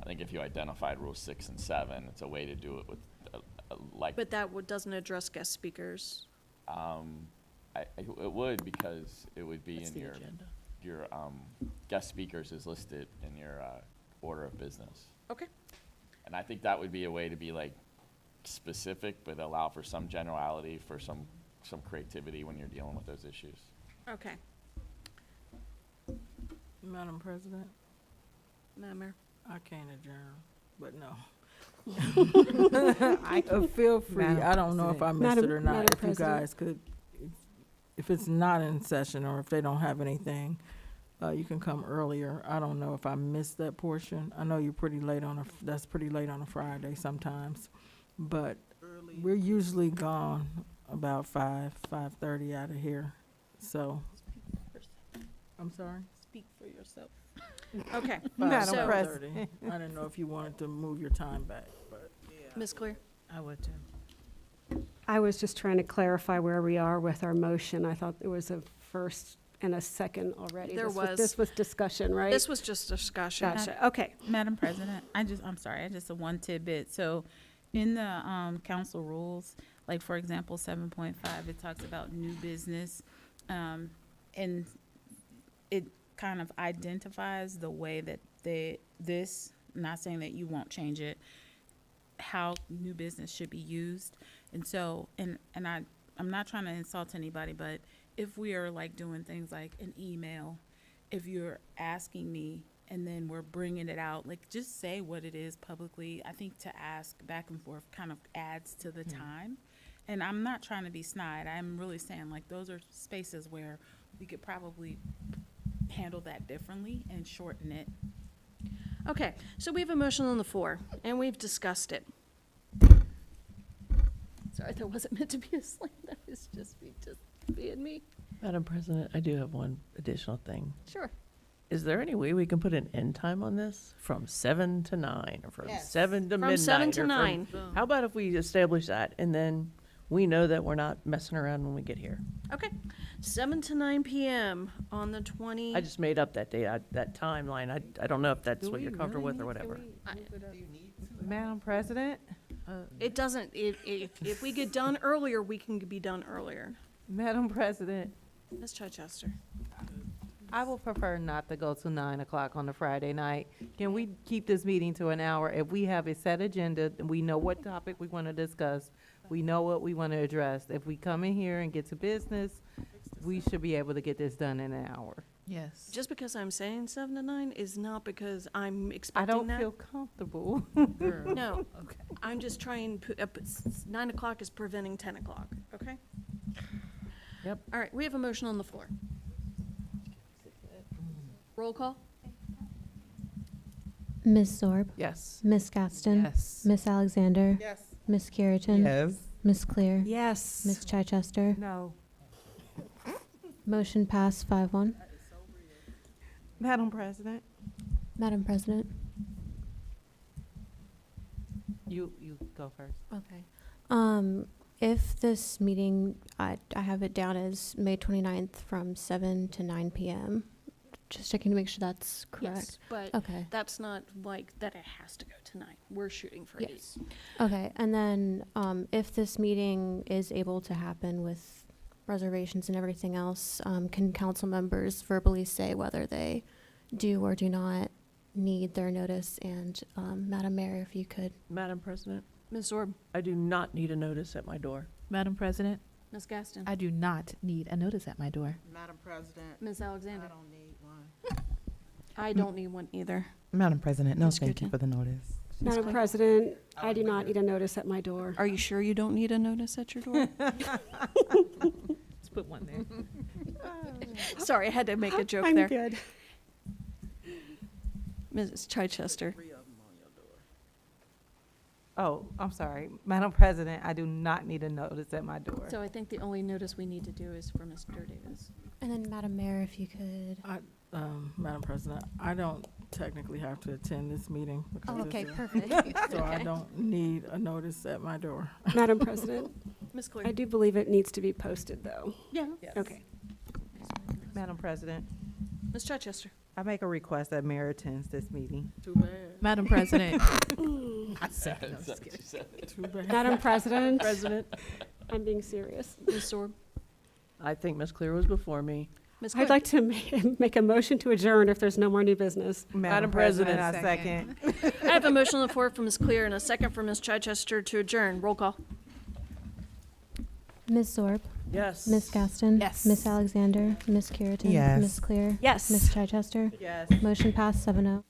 I think if you identified Rule 6 and 7, it's a way to do it with But that doesn't address guest speakers. It would, because it would be That's in the your agenda. your guest speakers is listed in your order of business. Okay. And I think that would be a way to be like specific, but allow for some generality, for some creativity when you're dealing with those issues. Okay. Madam President, Madam Mayor. I can't adjourn, but no. Feel free, Madam I don't know if I missed it or not, Madam if you President. guys could, if it's not in session or if they don't have anything, you can come earlier. I don't know if I missed that portion. I know you're pretty late that's pretty late on a Friday sometimes, but we're usually gone about 5:30 out of here, so. I'm sorry? Speak for yourself. Okay. Madam So- President. I didn't know if you wanted to move your time back, but. Ms. Clear. I would too. I was just trying to clarify where we are with our motion. I thought there was a first and a second already. There was. This was discussion, right? This was just discussion. Gotcha, okay. Madam President, I'm sorry, I just a one tidbit. So in the council rules, like for example, 7.5, it talks about new business. And it kind of identifies the way that not saying that you won't change it, how new business should be used. And so, and I'm not trying to insult anybody, but if we are like doing things like an email, if you're asking me and then we're bringing it out, like just say what it is publicly. I think to ask back and forth kind of adds to the time. And I'm not trying to be snide. I'm really saying like those are spaces where we could probably handle that differently and shorten it. Okay, so we have a motion on the floor, and we've discussed it. Sorry, that wasn't meant to be a slam. That was just being me. Madam President, I do have one additional thing. Sure. Is there any way we can put an end time on this? From 7 to 9, or from Yes. 7 to From midnight? 7 to or from- 9. How about if we establish that, and then we know that we're not messing around when we get here? Okay, 7 to 9 p.m. on the 20. I just made up that day, that timeline. I don't know if that's what you're comfortable with or whatever. Madam President? It doesn't, if we get done earlier, we can be done earlier. Madam President, Ms. Chichester. I would prefer not to go to 9 o'clock on a Friday night. Can we keep this meeting to an hour? If we have a set agenda, and we know what topic we want to discuss, we know what we want to address. If we come in here and get to business, we should be able to get this done in an hour. Yes. Just because I'm saying 7 to 9 is not because I'm I expecting don't that. feel comfortable. No, I'm just trying, 9 o'clock is preventing 10 o'clock, okay? Yep. All right, we have a motion on the floor. Roll call? Ms. Zorb, Yes. Ms. Gaston, Yes. Ms. Alexander, Yes. Ms. Keratin, Yes. Ms. Clear? Yes. Ms. Chichester? No. Motion passed 5-1. Madam President? Madam President? You go first. Okay. If this meeting, I have it down as May 29th from 7 to 9 p.m. Just checking to make sure that's correct. Yes, but Okay. that's not like that it has to go tonight. We're shooting for 8. Okay, and then if this meeting is able to happen with reservations and everything else, can council members verbally say whether they do or do not need their notice? And Madam Mayor, if you could. Madam President, Ms. Zorb, I do not need a notice at my door. Madam President, Ms. Gaston, I do not need a notice at my door. Madam President, Ms. Alexander. I don't need one. I don't need one either. Madam President, no, Ms. thank you Gooden. for the notice. Ms. Madam Clay? President, I do not need a notice at my door. Are you sure you don't need a notice at your door? Let's put one there. Sorry, I had to make a joke I'm there. good. Mrs. Chichester. Oh, I'm sorry. Madam President, I do not need a notice at my door. So I think the only notice we need to do is for Mr. Davis. And then Madam Mayor, if you could. Madam President, I don't technically have to attend this meeting. because Oh, okay, it's a- perfect. So I don't need a notice at my door. Madam President, Ms. Clear. I do believe it needs to be posted, though. Yeah. Okay. Madam President, Ms. Chichester. I make a request that Mayor attends this meeting. Too bad. Madam President, Is that what you said? Too bad. Madam President, President, I'm being serious. Ms. Zorb. I think Ms. Clear was before me. Ms. I'd Clear. like to make a motion to adjourn if there's no more new business. Madam President, I second. I have a motion on the floor from Ms. Clear and a second from Ms. Chichester to adjourn. Roll call. Ms. Zorb? Yes. Ms. Gaston? Yes. Ms. Alexander? Ms. Keratin? Yes. Ms. Clear? Yes. Ms. Chichester? Yes. Motion passed 7-0.